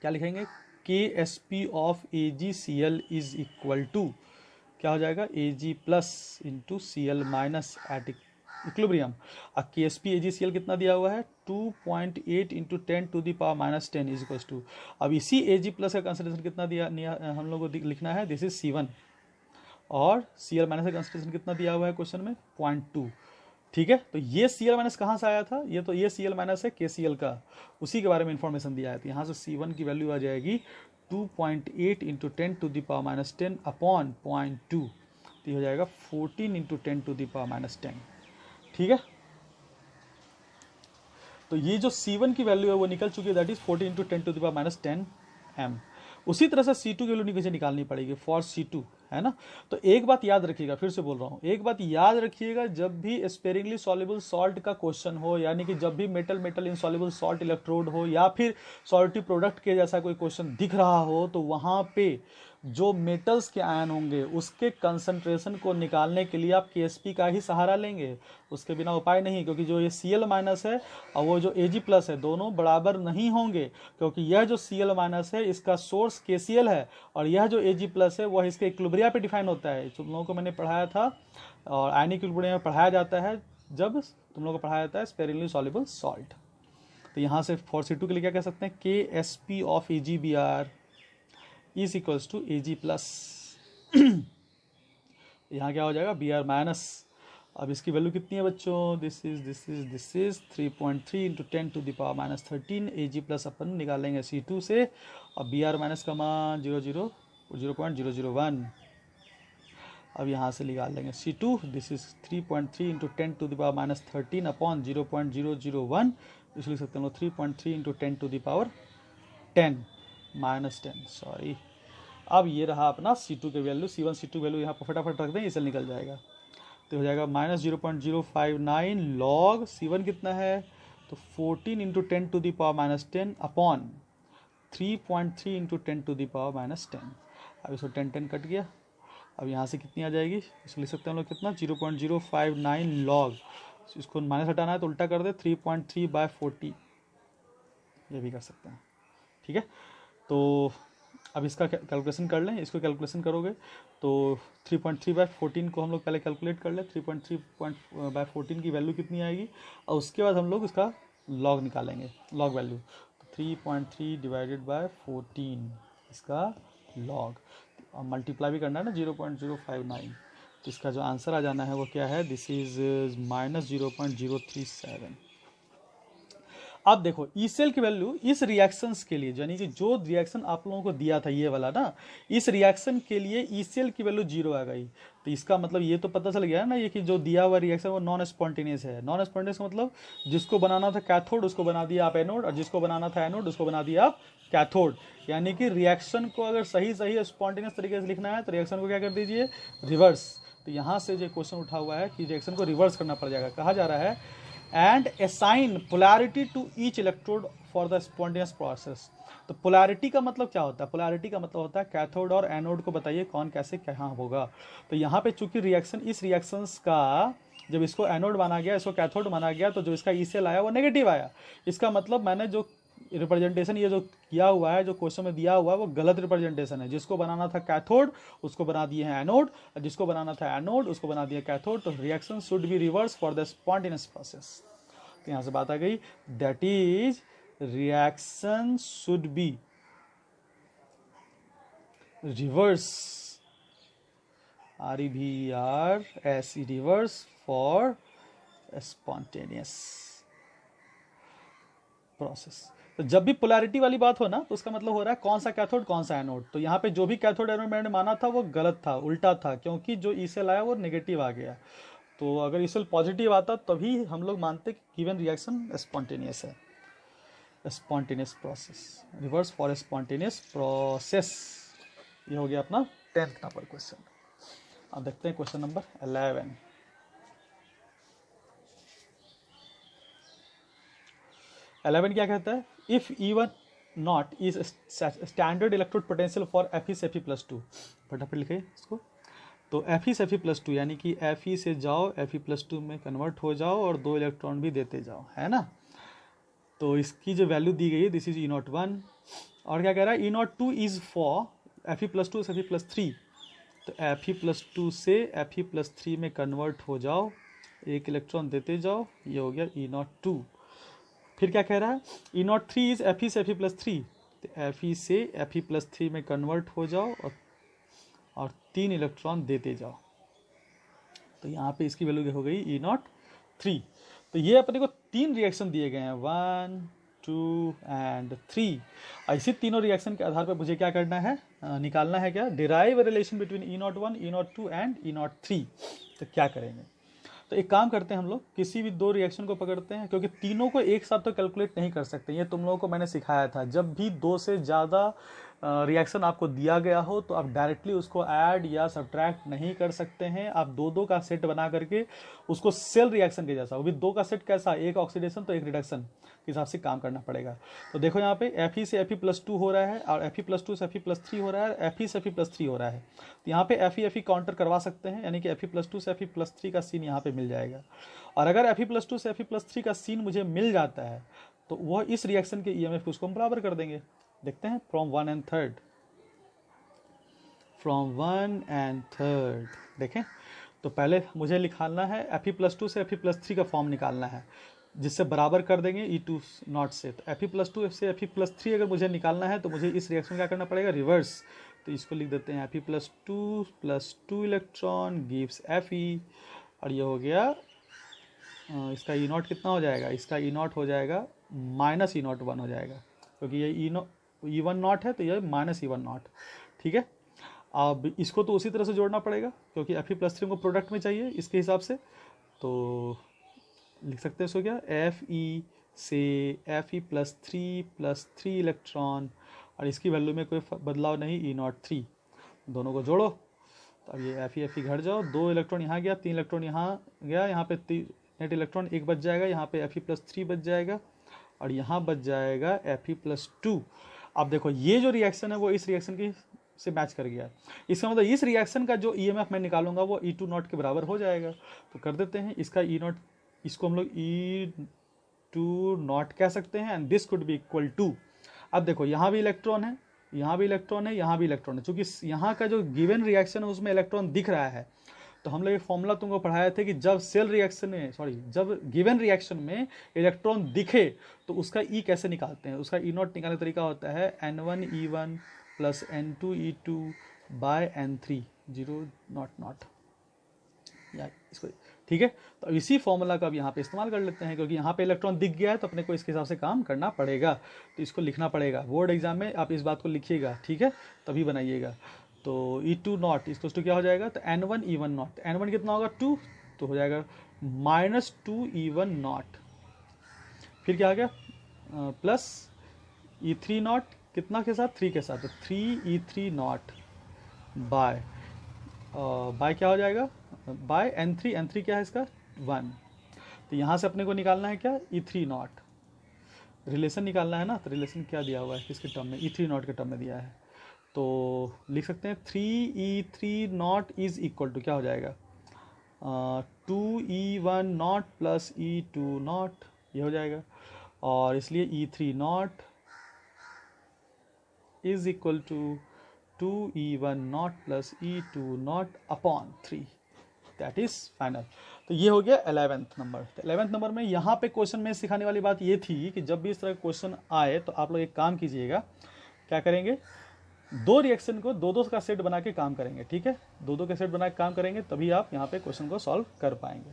क्या लिखेंगे? KSP of AgCl is equal to क्या हो जाएगा? Ag plus into Cl minus at equilibrium. अब KSP AgCl कितना दिया हुआ है? 2.8 इंटू 10⁻⁻10 इज इक्वल टू, अब इसी Ag प्लस का कंसंट्रेशन कितना दिया हम लोग को लिखना है, दिस इज C1, और Cl माइनस का कंसंट्रेशन कितना दिया हुआ है क्वेश्चन में? 0.2। ठीक है, तो ये Cl माइनस कहाँ से आया था? ये तो ये Cl माइनस है KCl का, उसी के बारे में इंफॉर्मेशन दिया है। तो यहाँ से C1 की वैल्यू आ जाएगी 2.8 इंटू 10⁻10 अपॉन 0.2, तो ये हो जाएगा 14 इंटू 10⁻10। ठीक है, तो ये जो C1 की वैल्यू है वो निकल चुकी है, दैट इज 14 इंटू 10⁻10 m। उसी तरह से C2 की वैल्यू मुझे निकालनी पड़ेगी फॉर C2, है ना। तो एक बात याद रखिएगा, फिर से बोल रहा हूँ, एक बात याद रखिएगा, जब भी स्पेरिंगली सॉल्युबल सॉल्ट का क्वेश्चन हो, यानी कि जब भी metal metal insoluble salt electrode हो, या फिर सॉल्युटिव प्रोडक्ट के जैसा कोई क्वेश्चन दिख रहा हो, तो वहाँ पे जो मेटल्स के आयन होंगे उसके कंसंट्रेशन को निकालने के लिए आप KSP का ही सहारा लेंगे, उसके बिना उपाय नहीं। क्योंकि जो ये Cl माइनस है और वो जो Ag प्लस है, दोनों बराबर नहीं होंगे, क्योंकि यह जो Cl माइनस है इसका सोर्स KCl है, और यह जो Ag प्लस है वह इसके इक्विलिब्रिया पे डिफाइन होता है। तुम लोगों को मैंने पढ़ाया था, और आयनिक इक्विलिब्रिया में पढ़ाया जाता है जब तुम लोगों को पढ़ाया जाता है स्पेरिंगली सॉल्युबल सॉल्ट। तो यहाँ से फॉर C2 के लिए क्या कह सकते हैं? KSP of AgBr is equals to Ag plus, यहाँ क्या हो जाएगा? Br minus. अब इसकी वैल्यू कितनी है बच्चों? This is 3.3 into 10⁻13 Ag plus अपन निकालेंगे C2 से, और Br माइनस का मान 0.001। अब यहाँ से निकाल लेंगे C2, this is 3.3 into 10⁻13 upon 0.001, इसलिए लिख सकते हैं 3.3 इंटू 10⁻10 -10, सॉरी अब ये रहा अपना C2 के वैल्यू, C1 C2 वैल्यू यहाँ पर फटाफट रख दें, इससे निकल जाएगा। तो हो जाएगा -0.059 लॉग C1 कितना है, तो 14 into 10 to the power -10 upon 3.3 into 10 to the power -10। अब इसको 10 कट गया, अब यहाँ से कितनी आ जाएगी, इसको लिख सकते हैं हम लोग कितना 0.059 लॉग, इसको माइनस हटाना है तो उल्टा कर दे 3.3/40, ये भी कर सकते हैं। ठीक है, तो अब इसका कैलकुलेशन कर लें, इसको कैलकुलेशन करोगे तो 3.3/14 को हम लोग पहले कैलकुलेट कर लें, 3.3/14 की वैल्यू कितनी आएगी, और उसके बाद हम लोग इसका लॉग निकालेंगे, लॉग वैल्यू। तो 3.3 डिवाइडेड बाय 14 इसका लॉग, और मल्टीप्लाई भी करना है ना 0.059, तो इसका जो आंसर आ जाना है वो क्या है, दिस इज -0.037। अब देखो ई सेल की वैल्यू इस रिएक्शंस के लिए, यानी कि जो रिएक्शन आप लोगों को दिया था ये वाला ना, इस रिएक्शन के लिए ई सेल की वैल्यू 0 आ गई, तो इसका मतलब ये तो पता चल गया ना, ये कि जो दिया हुआ रिएक्शन वो नॉन स्पॉन्टेनियस है। नॉन स्पॉन्टेनियस का मतलब जिसको बनाना था कैथोड उसको बना दिया आप एनोड, और जिसको बनाना था एनोड उसको बना दिया आप कैथोड। यानी कि रिएक्शन को अगर सही स्पॉन्टेनियस तरीके से लिखना है तो रिएक्शन को क्या कर दीजिए, रिवर्स। तो यहाँ से जो क्वेश्चन उठा हुआ है कि रिएक्शन को रिवर्स करना पड़ जाएगा। कहा जा रहा है and assign polarity to each electrode for the spontaneous process. तो पोलैरिटी का मतलब क्या होता है, पोलैरिटी का मतलब होता है कैथोड और एनोड को बताइए कौन कैसे कहाँ होगा। तो यहाँ पे चूंकि रिएक्शन, इस रिएक्शंस का जब इसको एनोड माना गया, इसको कैथोड माना गया, तो जो इसका ई सेल आया वो नेगेटिव आया। इसका मतलब मैंने जो रिप्रेजेंटेशन ये जो किया हुआ है, जो क्वेश्चन में दिया हुआ है वो गलत रिप्रेजेंटेशन है। जिसको बनाना था कैथोड उसको बना दिए हैं एनोड, और जिसको बनाना था एनोड उसको बना दिया कैथोड। तो reaction should be reverse for the spontaneous process. तो यहाँ से बात आ गई, that is reaction should be reverse, REVERS, reverse for spontaneous process. तो जब भी पोलैरिटी वाली बात हो ना, तो उसका मतलब हो रहा है कौन सा कैथोड कौन सा एनोड। तो यहाँ पे जो भी कैथोड एनोड मैंने माना था वो गलत था, उल्टा था, क्योंकि जो ई सेल आया वो नेगेटिव आ गया। तो अगर ई सेल पॉजिटिव आता तभी हम लोग मानते कि गिवन रिएक्शन स्पॉन्टेनियस है। Spontaneous process, reverse for spontaneous process. ये हो गया अपना 10th नंबर क्वेश्चन। अब देखते हैं क्वेश्चन नंबर 11। 11 क्या कहता है, if E1 not is standard electrode potential for Fe+2। फटाफट लिखे इसको। तो Fe+2 यानी कि Fe से जाओ Fe+2 में कन्वर्ट हो जाओ और 2 इलेक्ट्रॉन भी देते जाओ, है ना। तो इसकी जो वैल्यू दी गई है दिस इज E01। और क्या कह रहा है, E02 इज फॉर Fe+2 से Fe+3। तो Fe+2 से Fe+3 में कन्वर्ट हो जाओ, 1 इलेक्ट्रॉन देते जाओ, ये हो गया E02। फिर क्या कह रहा है, E03 इज Fe से Fe+3। तो Fe से Fe+3 में कन्वर्ट हो जाओ और 3 इलेक्ट्रॉन देते जाओ। तो यहाँ पे इसकी वैल्यू हो गई E03। तो ये अपने को 3 रिएक्शन दिए गए हैं, 1, 2 एंड 3। ऐसे तीनों रिएक्शन के आधार पर मुझे क्या करना है, निकालना है क्या, derive relation between E01, E02 and E03। तो क्या करेंगे, तो एक काम करते हैं हम लोग, किसी भी 2 रिएक्शन को पकड़ते हैं, क्योंकि तीनों को एक साथ तो कैलकुलेट नहीं कर सकते। ये तुम लोगों को मैंने सिखाया था, जब भी 2 से ज़्यादा रिएक्शन आपको दिया गया हो तो आप डायरेक्टली उसको ऐड या सब्ट्रैक्ट नहीं कर सकते हैं। आप 2-2 का सेट बना करके उसको सेल रिएक्शन के जैसा, वो भी 2 का सेट कैसा, एक ऑक्सीडेशन तो एक रिडक्शन के हिसाब से काम करना पड़ेगा। तो देखो यहाँ पे Fe से Fe+2 हो रहा है, और Fe+2 से Fe+3 हो रहा है, Fe से Fe+3 हो रहा है। तो यहाँ पे Fe काउंटर करवा सकते हैं, यानी कि Fe+2 से Fe+3 का सीन यहाँ पे मिल जाएगा। और अगर Fe+2 से Fe+3 का सीन मुझे मिल जाता है तो वह इस रिएक्शन के EMF को उसको हम बराबर कर देंगे। देखते हैं from 1 and 3rd, from 1 and 3rd देखें। तो पहले मुझे निकालना है Fe+2 से Fe+3 का फॉर्म निकालना है, जिससे बराबर कर देंगे E2 से। तो Fe+2 से Fe+3 अगर मुझे निकालना है तो मुझे इस रिएक्शन क्या करना पड़ेगा, रिवर्स। तो इसको लिख देते हैं Fe+2 plus 2 electron gives Fe, और ये हो गया इसका E0 कितना हो जाएगा, इसका E0 हो जाएगा -E01 हो जाएगा, क्योंकि ये E1 नॉट है तो ये -E1 नॉट। ठीक है, अब इसको तो उसी तरह से जोड़ना पड़ेगा, क्योंकि Fe+3 को प्रोडक्ट में चाहिए इसके हिसाब से। तो लिख सकते हैं इसको क्या, Fe से Fe+3 प्लस 3 इलेक्ट्रॉन, और इसकी वैल्यू में कोई बदलाव नहीं, E03। दोनों को जोड़ो तो अब ये Fe घट जाओ, 2 इलेक्ट्रॉन यहाँ गया, 3 इलेक्ट्रॉन यहाँ गया, यहाँ पे नेट इलेक्ट्रॉन 1 बच जाएगा, यहाँ पे Fe+3 बच जाएगा और यहाँ बच जाएगा Fe+2। अब देखो ये जो रिएक्शन है वो इस रिएक्शन की से मैच कर गया। इसका मतलब इस रिएक्शन का जो EMF मैं निकालूंगा वो E20 के बराबर हो जाएगा। तो कर देते हैं इसका E0, इसको हम लोग E20 कह सकते हैं and this could be equal to, अब देखो यहाँ भी इलेक्ट्रॉन है, यहाँ भी इलेक्ट्रॉन है, यहाँ भी इलेक्ट्रॉन है, चूंकि यहाँ का जो गिवन रिएक्शन है उसमें इलेक्ट्रॉन दिख रहा है। तो हम लोग एक फॉर्मूला तुमको पढ़ाए थे कि जब सेल रिएक्शन में जब गिवन रिएक्शन में इलेक्ट्रॉन दिखे तो उसका E कैसे निकालते हैं। उसका E0 निकालने का तरीका होता है N1E1 plus N2E2 bye N3 0 या इसको, ठीक है। तो इसी फॉर्मूला का अब यहाँ पे इस्तेमाल कर लेते हैं, क्योंकि यहाँ पे इलेक्ट्रॉन दिख गया है तो अपने को इसके हिसाब से काम करना पड़ेगा। तो इसको लिखना पड़ेगा, बोर्ड एग्जाम में आप इस बात को लिखिएगा, ठीक है, तभी बनाइएगा। तो E20 इसको क्या हो जाएगा, तो N1E1 N1 कितना होगा 2, तो हो जाएगा -2E1 फिर क्या आ गया प्लस E30 कितना के साथ, 3 के साथ, तो 3E30 बाय क्या हो जाएगा, बाय N3 क्या है इसका 1। तो यहाँ से अपने को निकालना है क्या E30 रिलेशन निकालना है ना। तो रिलेशन क्या दिया हुआ है किसके टर्म में, E30 के टर्म में दिया है। तो लिख सकते हैं 3E30 इज इक्वल टू क्या हो जाएगा 2E10 प्लस E20 ये हो जाएगा, और इसलिए E30 is equal to 2E10 plus E20 upon 3, that is final. तो ये हो गया 11th नंबर। तो 11th नंबर में यहाँ पे क्वेश्चन में सिखाने वाली बात ये थी कि जब भी इस तरह का क्वेश्चन आए तो आप लोग एक काम कीजिएगा, क्या करेंगे, 2 रिएक्शन को 2-2 का सेट बना के काम करेंगे, ठीक है, 2-2 के सेट बना के काम करेंगे, तभी आप यहाँ पे क्वेश्चन को सॉल्व कर पाएंगे।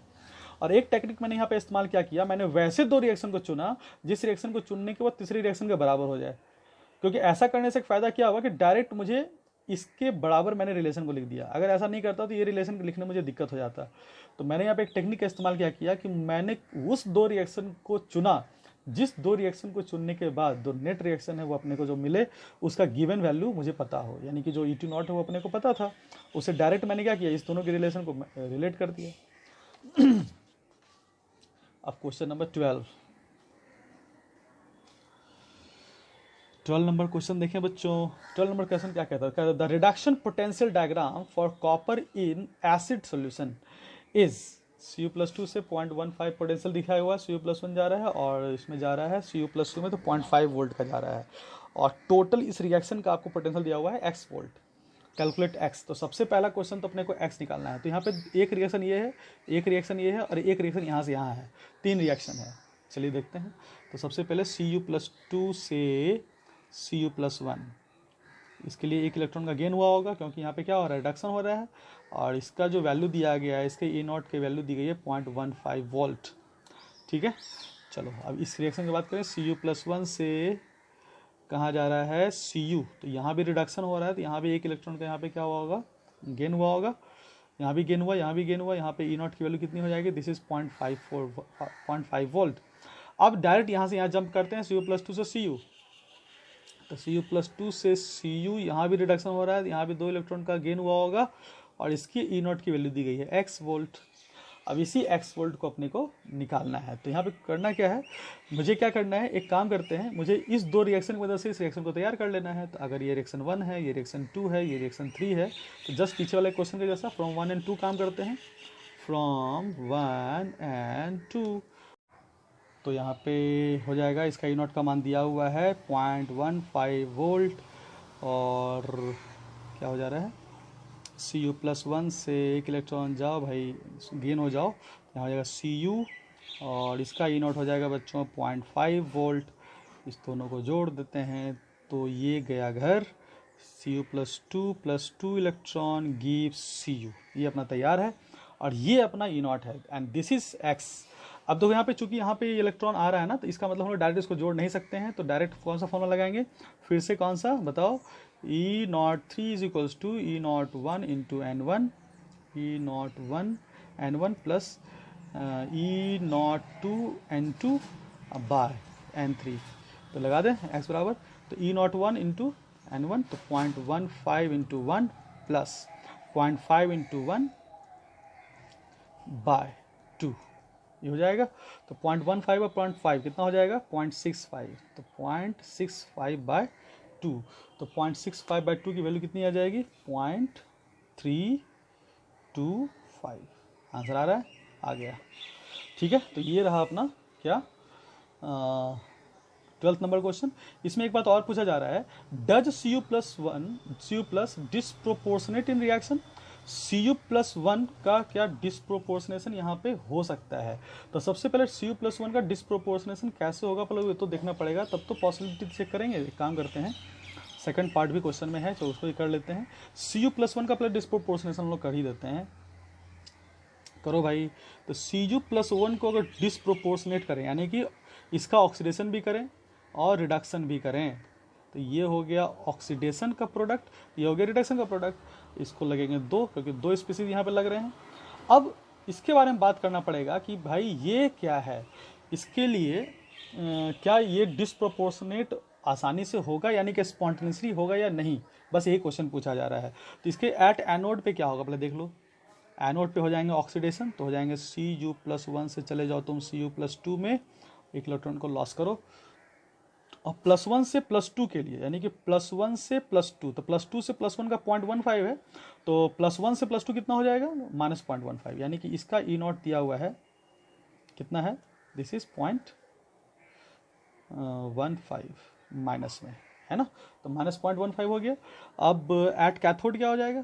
और एक टेक्निक मैंने यहाँ पे इस्तेमाल क्या किया, मैंने वैसे 2 रिएक्शन को चुना जिस रिएक्शन को चुनने के बाद तीसरी रिएक्शन के बराबर हो जाए, क्योंकि ऐसा करने से एक फ़ायदा क्या हुआ कि डायरेक्ट मुझे इसके बराबर मैंने रिलेशन को लिख दिया। अगर ऐसा नहीं करता तो ये रिलेशन लिखने में मुझे दिक्कत हो जाता। तो मैंने यहाँ पे एक टेक्निक का इस्तेमाल क्या किया कि मैंने उस 2 रिएक्शन को चुना जिस 2 रिएक्शन को चुनने के बाद जो नेट रिएक्शन है वो अपने को जो मिले उसका गिवन वैल्यू मुझे पता हो, यानी कि जो E20 है वो अपने को पता था, उसे डायरेक्ट मैंने क्या किया, इस दोनों के रिलेशन को रिलेट कर दिया। अब क्वेश्चन नंबर 12 नंबर क्वेश्चन देखें बच्चों। 12 नंबर क्वेश्चन क्या कहता है, the reduction potential diagram for copper in acid solution is Cu+2 से 0.15 पोटेंशियल दिखाया हुआ है, Cu+1 जा रहा है और इसमें जा रहा है Cu+2 में तो 0.5 वोल्ट का जा रहा है, और टोटल इस रिएक्शन का आपको पोटेंशियल दिया हुआ है x वोल्ट, कैलकुलेट x। तो सबसे पहला क्वेश्चन तो अपने को x निकालना है। तो यहाँ पे एक रिएक्शन ये है, एक रिएक्शन ये है और एक रिएक्शन यहाँ से यहाँ है, 3 रिएक्शन है। चलिए देखते हैं। तो सबसे पहले Cu+2 से Cu+1, इसके लिए 1 इलेक्ट्रॉन का गेन हुआ होगा, क्योंकि यहाँ पे क्या हो रहा है, रिडक्शन हो रहा है, और इसका जो वैल्यू दिया गया है, इसके E0 की वैल्यू दी गई है 0.15 वोल्ट, ठीक है। चलो अब इस रिएक्शन की बात करें, Cu+1 से कहाँ जा रहा है Cu, तो यहाँ भी रिडक्शन हो रहा है, तो यहाँ भी 1 इलेक्ट्रॉन का यहाँ पे क्या हुआ होगा, गेन हुआ होगा, यहाँ भी गेन हुआ, यहाँ भी गेन हुआ, यहाँ पे E0 की वैल्यू कितनी हो जाएगी, दिस इज 0.5 वोल्ट। अब डायरेक्ट यहाँ से यहाँ जंप करते हैं Cu+2 से Cu, तो Cu+2 से Cu यहाँ भी रिडक्शन हो रहा है, यहाँ भी 2 इलेक्ट्रॉन का गेन हुआ होगा, और इसकी E0 की वैल्यू दी गई है x वोल्ट। अब इसी x वोल्ट को अपने को निकालना है। तो यहाँ पे करना क्या है, मुझे क्या करना है, एक काम करते हैं, मुझे इस 2 रिएक्शन की वजह से इस रिएक्शन को तैयार कर लेना है। तो अगर ये रिएक्शन 1 है, ये रिएक्शन 2 है, ये रिएक्शन 3 है, तो जस्ट पीछे वाले क्वेश्चन के जैसा फ्रॉम 1 and 2 काम करते हैं, फ्रॉम 1 and 2। तो यहाँ पे हो जाएगा, इसका E0 का मान दिया हुआ है 0.15 वोल्ट, और क्या हो जा रहा है, Cu+1 से 1 इलेक्ट्रॉन जाओ भाई, गेन हो जाओ, यहाँ हो जाएगा Cu, और इसका E0 हो जाएगा बच्चों 0.5 वोल्ट। इस दोनों को जोड़ देते हैं तो ये गया घर, Cu+2 plus 2 electron gives Cu, ये अपना तैयार है, और ये अपना E0 है, एंड दिस इज x। अब देखो यहाँ पे चूंकि यहाँ पे इलेक्ट्रॉन आ रहा है ना, तो इसका मतलब हम लोग डायरेक्ट इसको जोड़ नहीं सकते हैं, तो डायरेक्ट कौन सा फॉर्मूला लगाएंगे, फिर से कौन सा बताओ, E03 is equals to E01 into N1, E01 N1 plus E02 N2 by N3। तो लगा दें x बराबर, तो E01 इंटू N1, तो 0.15 इंटू 1 प्लस 0.5 इंटू 1 बाय 2, ये हो जाएगा। तो 0.15 और 0.5 कितना हो जाएगा 0.65, तो 0.65 बाय 2, तो 0.65 बाय 2 की वैल्यू कितनी आ जाएगी 0.325। आंसर आ रहा है, आ गया। ठीक है, तो ये रहा अपना क्या 12th नंबर क्वेश्चन। इसमें एक बात और पूछा जा रहा है, does Cu+1 disproportionate in reaction. Cu+1 का क्या डिस्प्रोपोर्शनेशन यहाँ पे हो सकता है। तो सबसे पहले Cu+1 का डिस्प्रोपोर्शनेशन कैसे होगा पहले ये तो देखना पड़ेगा, तब तो पॉसिबिलिटी चेक करेंगे। एक काम करते हैं, सेकंड पार्ट भी क्वेश्चन में है तो उसको ही कर लेते हैं। Cu+1 का पहले डिस्प्रोपोर्शनेशन हम लोग कर ही देते हैं, करो भाई। तो Cu+1 को अगर डिस्प्रोपोर्शनेट करें, यानी कि इसका ऑक्सीडेशन भी करें और रिडक्शन भी करें, तो ये हो गया ऑक्सीडेशन का प्रोडक्ट, ये हो गया रिडक्शन का प्रोडक्ट। इसको लगेंगे 2, क्योंकि 2 स्पीसीज यहाँ पे लग रहे हैं। अब इसके बारे में बात करना पड़ेगा कि भाई ये क्या है, इसके लिए क्या ये डिस्प्रोपोर्शनेट आसानी से होगा, यानी कि स्पॉन्टेनियसली होगा या नहीं, बस यही क्वेश्चन पूछा जा रहा है। तो इसके एट एनोड पे क्या होगा पहले देख लो। एनोड पे हो जाएंगे ऑक्सीडेशन, तो हो जाएंगे Cu+1 से चले जाओ तुम Cu+2 में, एक इलेक्ट्रॉन को लॉस करो। और +1 से +2 के लिए, यानी कि +1 से +2, तो +2 से +1 का 0.15 है, तो +1 से +2 कितना हो जाएगा -0.15, यानी कि इसका E0 दिया हुआ है कितना है, दिस इज 0.15 माइनस में है ना, तो -0.15 हो गया। अब एट कैथोड क्या हो जाएगा,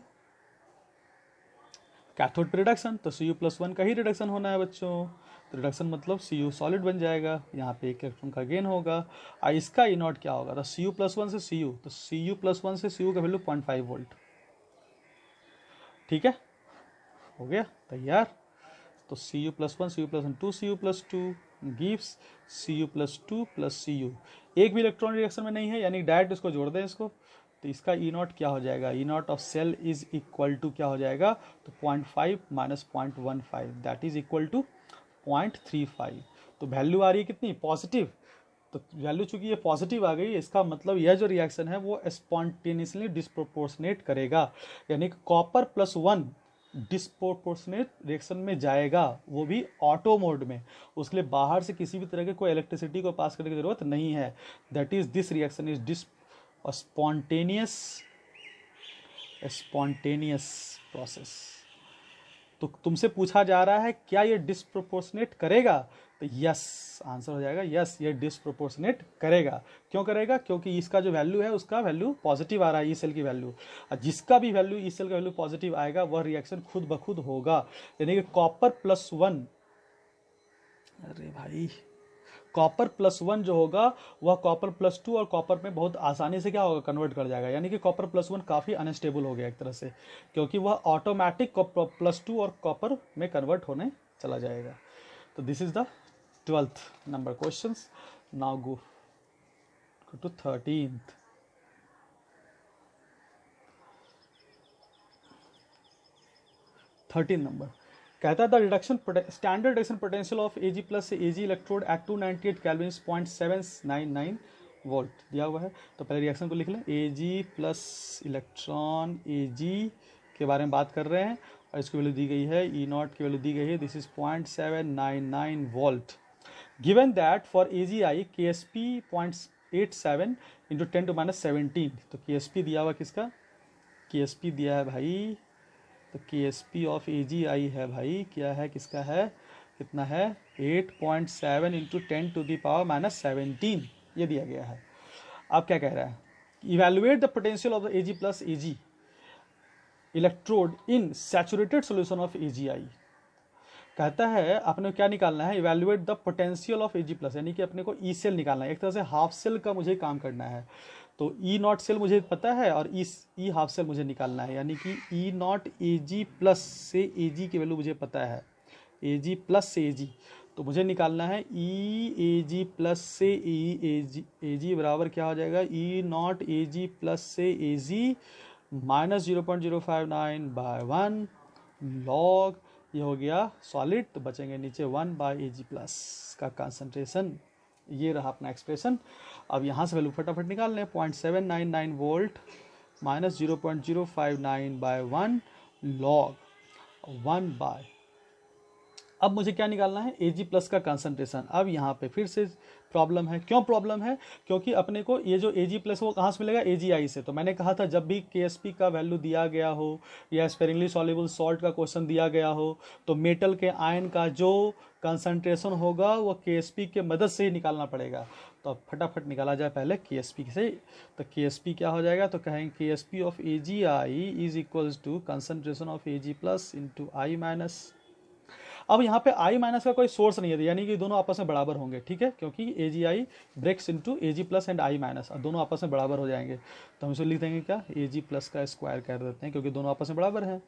कैथोड पे रिडक्शन, तो Cu+1 का ही रिडक्शन होना है बच्चों, तो रिडक्शन मतलब Cu सॉलिड बन जाएगा, यहाँ पे एक इलेक्ट्रॉन का गेन होगा। और इसका E0 क्या होगा, तो Cu+1 से Cu, तो Cu+1 से Cu का वैल्यू 0.5 वोल्ट। ठीक है, हो गया तैयार। तो Cu+1 2Cu+2 gives Cu+2 Cu। एक भी इलेक्ट्रॉन रिएक्शन में नहीं है, यानी डायरेक्ट इसको जोड़ दें इसको, तो इसका E0 क्या हो जाएगा, E0 of cell is equal to क्या हो जाएगा, तो 0.5 minus 0.15 that is equal to 0.35। तो वैल्यू आ रही है कितनी पॉजिटिव, तो वैल्यू चूंकि ये पॉजिटिव आ गई, इसका मतलब यह जो रिएक्शन है वो स्पॉन्टेनियसली डिस्प्रोपोर्शनेट करेगा, यानी Cu+1 डिस्प्रोपोर्शनेट रिएक्शन में जाएगा, वो भी ऑटो मोड में। उसके लिए बाहर से किसी भी तरह के कोई इलेक्ट्रिसिटी को पास करने की जरूरत नहीं है। That is this reaction is spontaneous process. तो तुमसे पूछा जा रहा है क्या ये डिस्प्रोपोर्शनेट करेगा, तो यस आंसर हो जाएगा, यस ये डिस्प्रोपोर्शनेट करेगा। क्यों करेगा, क्योंकि इसका जो वैल्यू है उसका वैल्यू पॉजिटिव आ रहा है, ई सेल की वैल्यू, और जिसका भी वैल्यू ई सेल का वैल्यू पॉजिटिव आएगा वह रिएक्शन खुद ब खुद होगा। यानी कि Cu+1, अरे भाई Cu+1 जो होगा वह Cu+2 और कॉपर में बहुत आसानी से क्या होगा, कन्वर्ट कर जाएगा। यानी कि Cu+1 काफ़ी अनस्टेबल हो गया एक तरह से, क्योंकि वह ऑटोमेटिक Cu+2 और कॉपर में कन्वर्ट होने चला जाएगा। तो this is the 12th number questions. Now go to 13th। 13 number कहता है the reduction standard reduction potential of Ag plus से Ag electrode at 298 kelvin 0.799 volt दिया हुआ है। तो पहले रिएक्शन को लिख लें, Ag प्लस इलेक्ट्रॉन Ag के बारे में बात कर रहे हैं, और इसकी वैल्यू दी गई है, E0 की वैल्यू दी गई है, this is 0.799 volt. Given that for AgI KSP 0.87 into 10⁻17। तो KSP दिया हुआ किसका, KSP दिया है भाई, तो KSP ऑफ AgI है भाई, क्या है किसका है, कितना है 8.7 इंटू 10⁻17 ये दिया गया है। अब क्या कह रहा है, evaluate the potential of the Ag plus Ag electrode in saturated solution of AgI। कहता है अपने क्या निकालना है, evaluate the potential of Ag plus, यानी कि अपने को ई सेल निकालना है, एक तरह से हाफ सेल का मुझे काम करना है। तो E0 सेल मुझे पता है और ई हाफ सेल मुझे निकालना है, यानी कि E0 Ag प्लस से Ag की वैल्यू मुझे पता है, Ag प्लस से Ag, तो मुझे निकालना है Ag प्लस से Ag बराबर क्या हो जाएगा, E0 Ag प्लस से Ag माइनस 0.059 बाय 1 लॉग, ये हो गया सॉलिड, तो बचेंगे नीचे 1 बाय Ag प्लस का कंसंट्रेशन। ये रहा अपना एक्सप्रेशन। अब यहाँ से वैल्यू फटाफट निकाल लें। 0.799 volt minus 0.059 by 1 log 1 by, अब मुझे क्या निकालना है, Ag प्लस का कंसंट्रेशन। अब यहाँ पे फिर से प्रॉब्लम है। क्यों प्रॉब्लम है? क्योंकि अपने को ये जो Ag प्लस वो कहाँ से मिलेगा, AgI से। तो मैंने कहा था जब भी KSP का वैल्यू दिया गया हो या स्पेरिंगली सॉल्युबल सॉल्ट का क्वेश्चन दिया गया हो तो मेटल के आयन का जो कंसंट्रेशन होगा वो KSP के मदद से ही निकालना पड़ेगा। तो अब फटाफट निकाला जाए पहले KSP से। तो KSP क्या हो जाएगा, तो कहेंगे KSP of AgI is equals to concentration of Ag plus into I minus. अब यहाँ पे I माइनस का कोई सोर्स नहीं है, यानी कि दोनों आपस में बराबर होंगे, ठीक है, क्योंकि AgI breaks into Ag plus and I minus, और दोनों आपस में बराबर हो जाएंगे। तो हम इसे लिख देंगे क्या, Ag प्लस का स्क्वायर कर देते हैं, क्योंकि दोनों आपस में बराबर हैं।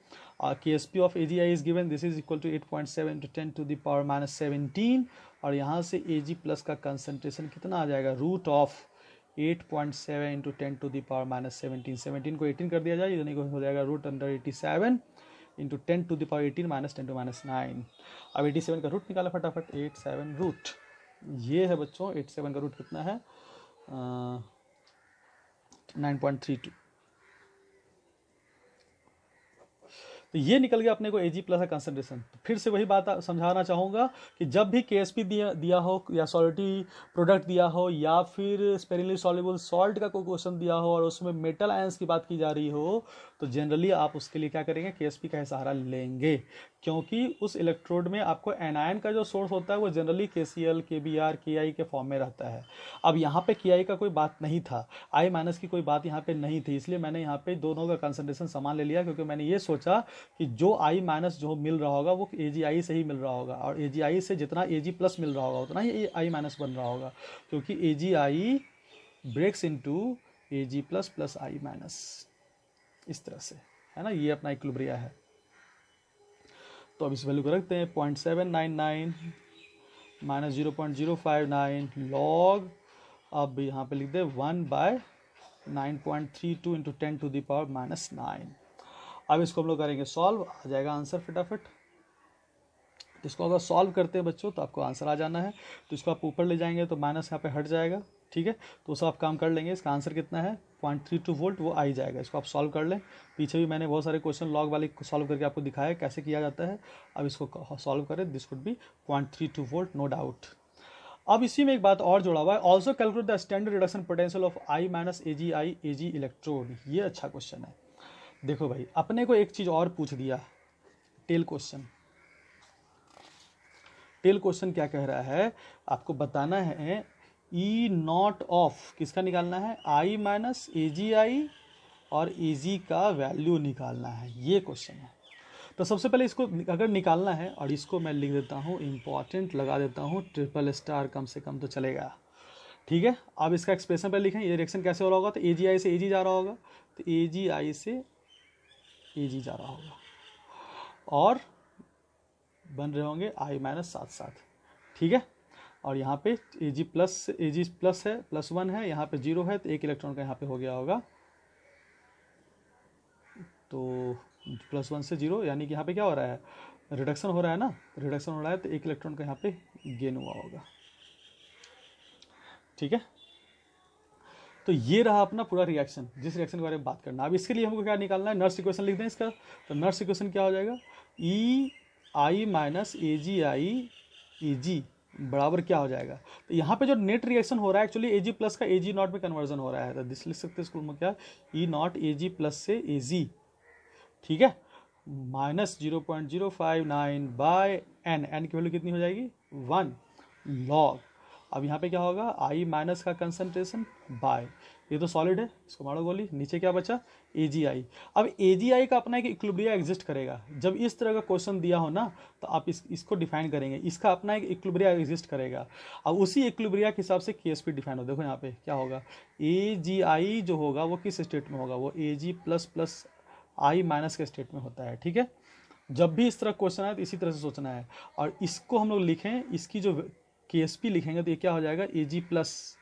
KSP of AgI is given, this is equal to 8.7 × 10 to the power minus 17, और यहाँ से Ag प्लस का कंसनट्रेशन कितना आ जाएगा, root of 8.7 × 10 to the power minus 17, 17 को 18 कर दिया जाए, यानी कि हो जाएगा root under 87 into 10 to the power 18 minus 10 to minus 9। अब 87 का रूट निकाला फटाफट, 87 रूट, ये है बच्चों 87 का रूट कितना है, 9.32। तो ये निकल गया अपने को Ag प्लस का कंसंट्रेशन। तो फिर से वही बात समझाना चाहूँगा कि जब भी KSP दिया हो या सॉलिडी प्रोडक्ट दिया हो या फिर स्पेरिंगली सॉल्युबल सॉल्ट का कोई क्वेश्चन दिया हो और उसमें मेटल आयंस की बात की जा रही हो, तो जनरली आप उसके लिए क्या करेंगे, KSP का सहारा लेंगे, क्योंकि उस इलेक्ट्रोड में आपको एनायन का जो सोर्स होता है वो जनरली KCl, KBr, KI के फॉर्म में रहता है। अब यहाँ पे KI का कोई बात नहीं था, I माइनस की कोई बात यहाँ पे नहीं थी, इसलिए मैंने यहाँ पे दोनों का कंसंट्रेशन समान ले लिया, क्योंकि मैंने ये सोचा कि जो I माइनस जो मिल रहा होगा वो AgI से ही मिल रहा होगा, और AgI से जितना Ag प्लस मिल रहा होगा उतना ही I माइनस बन रहा होगा, क्योंकि AgI breaks into Ag plus plus I minus, इस तरह से है ना, ये अपना इक्विलिब्रिया है। तो अब इस वैल्यू को रखते हैं 0.799 माइनस 0.059 लॉग, अब यहाँ पे लिख दे 1 by 9.32 into 10 to the power minus 9। अब इसको हम लोग करेंगे सॉल्व, आ जाएगा आंसर फटाफट। इसको अगर सॉल्व करते हैं बच्चों तो आपको आंसर आ जाना है, तो इसको आप ऊपर ले जाएंगे तो माइनस यहाँ पे हट जाएगा, ठीक है, तो उसको आप काम कर लेंगे। इसका आंसर कितना है 0.32 वोल्ट, वो आ ही जाएगा। इसको आप सॉल्व कर लें, पीछे भी मैंने बहुत सारे क्वेश्चन लॉग वाले सॉल्व करके आपको दिखाया कैसे किया जाता है। अब इसको सॉल्व करें, this could be 0.32 volt, no doubt. अब इसी में एक बात और जोड़ा हुआ है, also calculate the standard reduction potential of I minus AgI Ag electrode. ये अच्छा क्वेश्चन है। देखो भाई, अपने को एक चीज और पूछ दिया, टेल क्वेश्चन। टेल क्वेश्चन क्या कह रहा है, आपको बताना है E नॉट ऑफ किसका निकालना है, I माइनस AgI और Ag का वैल्यू निकालना है, ये क्वेश्चन है। तो सबसे पहले इसको अगर निकालना है, और इसको मैं लिख देता हूँ इंपॉर्टेंट, लगा देता हूँ ट्रिपल स्टार, कम से कम तो चलेगा, ठीक है। अब इसका एक्सप्रेशन पर लिखें, ये रिएक्शन कैसे हो रहा होगा, तो AgI से Ag जा रहा होगा, तो AgI से Ag जा रहा होगा, और बन रहे होंगे I माइनस साथ साथ, ठीक है। और यहाँ पे Ag प्लस है, +1 है, यहाँ पे 0 है, तो एक इलेक्ट्रॉन का यहाँ पे हो गया होगा, तो +1 से 0, यानी कि यहाँ पे क्या हो रहा है, रिडक्शन हो रहा है ना, रिडक्शन हो रहा है, तो एक इलेक्ट्रॉन का यहाँ पे गेन हुआ होगा, ठीक है। तो ये रहा अपना पूरा रिएक्शन, जिस रिएक्शन के बारे में बात करना। अब इसके लिए हमको क्या निकालना है, नर्स इक्वेशन लिख दें इसका। तो नर्स इक्वेशन क्या हो जाएगा, I माइनस AgI Ag बराबर क्या हो जाएगा, तो यहाँ पे जो नेट रिएक्शन हो रहा है एक्चुअली Ag प्लस का Ag नॉट में कन्वर्जन हो रहा है, तो दिस लिख सकते हैं इसको में क्या, E नॉट Ag प्लस से Ag, ठीक है, माइनस 0.059 बाय n की वैल्यू कितनी हो जाएगी 1 लॉग। अब यहाँ पे क्या होगा, I माइनस का कंसंट्रेशन बाय, ये तो सॉलिड है, इसको मारो गोली, नीचे क्या बचा AgI। अब AgI का अपना एक इक्विलिब्रिया एग्जिस्ट करेगा, जब इस तरह का क्वेश्चन दिया हो ना तो आप इसको डिफाइन करेंगे, इसका अपना एक इक्विलिब्रिया एग्जिस्ट करेगा। अब उसी इक्विलिब्रिया के हिसाब से KSP डिफाइन हो। देखो यहाँ पे क्या होगा, AgI जो होगा वो किस स्टेट में होगा, वो Ag plus plus I minus के स्टेट में होता है, ठीक है। जब भी इस तरह क्वेश्चन आए तो इसी तरह से सोचना है, और इसको हम लोग लिखें, इसकी जो KSP लिखेंगे तो ये क्या हो जाएगा, Ag plus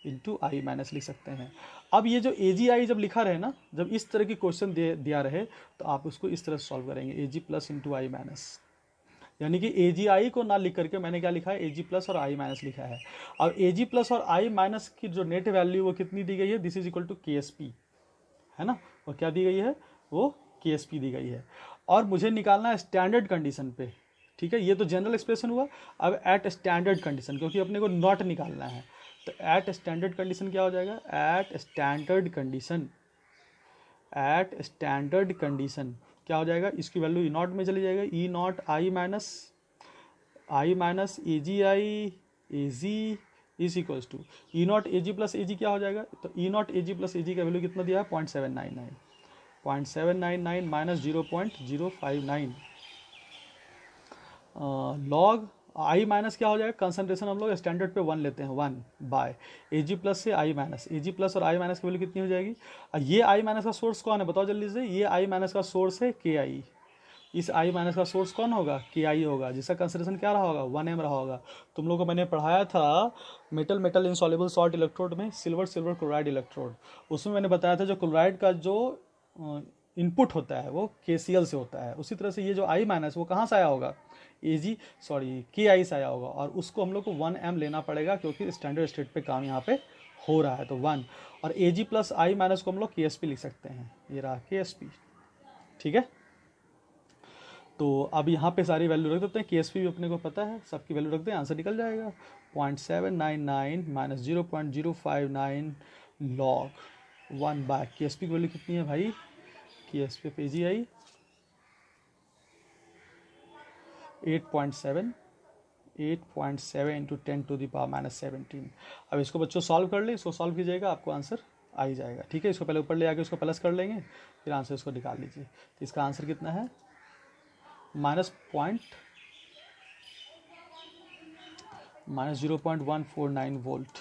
into I minus लिख सकते हैं। अब ये जो AgI जब लिखा रहे ना, जब इस तरह की क्वेश्चन दिया रहे तो आप उसको इस तरह से सॉल्व करेंगे, Ag plus into I minus, यानी कि AgI को ना लिख करके मैंने क्या लिखा है, Ag प्लस और I माइनस लिखा है। अब Ag प्लस और I माइनस की जो नेट वैल्यू वो कितनी दी गई है, this is equal to KSP, है ना। और क्या दी गई है, वो KSP दी गई है। और मुझे निकालना है स्टैंडर्ड कंडीशन पे, ठीक है। ये तो जनरल एक्सप्रेशन हुआ। अब एट स्टैंडर्ड कंडीशन, क्योंकि अपने को नॉट निकालना है, तो एट स्टैंडर्ड कंडीशन क्या हो जाएगा, at standard condition, at standard condition क्या हो जाएगा, इसकी वैल्यू ई नॉट में चली जाएगा, E naught I minus AgI AG is equals to E naught AG plus AG क्या हो जाएगा, तो E naught AG plus AG का वैल्यू कितना दिया है, 0.799 माइनस 0.059 लॉग आई माइनस क्या हो जाएगा, कंसंट्रेशन हम लोग स्टैंडर्ड पे 1 लेते हैं, 1 बाय AG प्लस से आई माइनस, AG प्लस और आई माइनस की वैल्यू कितनी हो जाएगी। ये आई माइनस का सोर्स कौन है, बताओ जल्दी से, ये आई माइनस का सोर्स है KI। इस आई माइनस का सोर्स कौन होगा, KI होगा, जिसका कंसंट्रेशन क्या रहा होगा, 1m रहा होगा। तुम लोग को मैंने पढ़ाया था मेटल इनसॉल्युबल सॉल्ट इलेक्ट्रोड में सिल्वर क्लोराइड इलेक्ट्रोड, उसमें मैंने बताया था जो क्लोराइड का जो इनपुट होता है वो KCl से होता है। उसी तरह से ये जो आई माइनस वो कहाँ से आया होगा, KI से आया होगा, और उसको हम लोग को 1m लेना पड़ेगा क्योंकि स्टैंडर्ड स्टेट पे काम यहाँ पे हो रहा है, तो 1। और Ag प्लस आई माइनस को हम लोग KSP लिख सकते हैं, ये रहा KSP, ठीक है। तो अब यहाँ पे सारी वैल्यू रख देते हैं, KSP भी अपने को पता है, सबकी वैल्यू रखते हैं, आंसर निकल जाएगा 0.799 माइनस 0.059 लॉग 1 बाय KSP की वैल्यू कितनी है भाई, KSP पे AgI 8.7 into 10 to the power minus 17। अब इसको बच्चों सॉल्व कर ले, इसको सॉल्व कीजिएगा आपको आंसर आ ही जाएगा, ठीक है। इसको पहले ऊपर ले आके उसको प्लस कर लेंगे, फिर आंसर इसको निकाल लीजिए। तो इसका आंसर कितना है, माइनस 0.149 वोल्ट,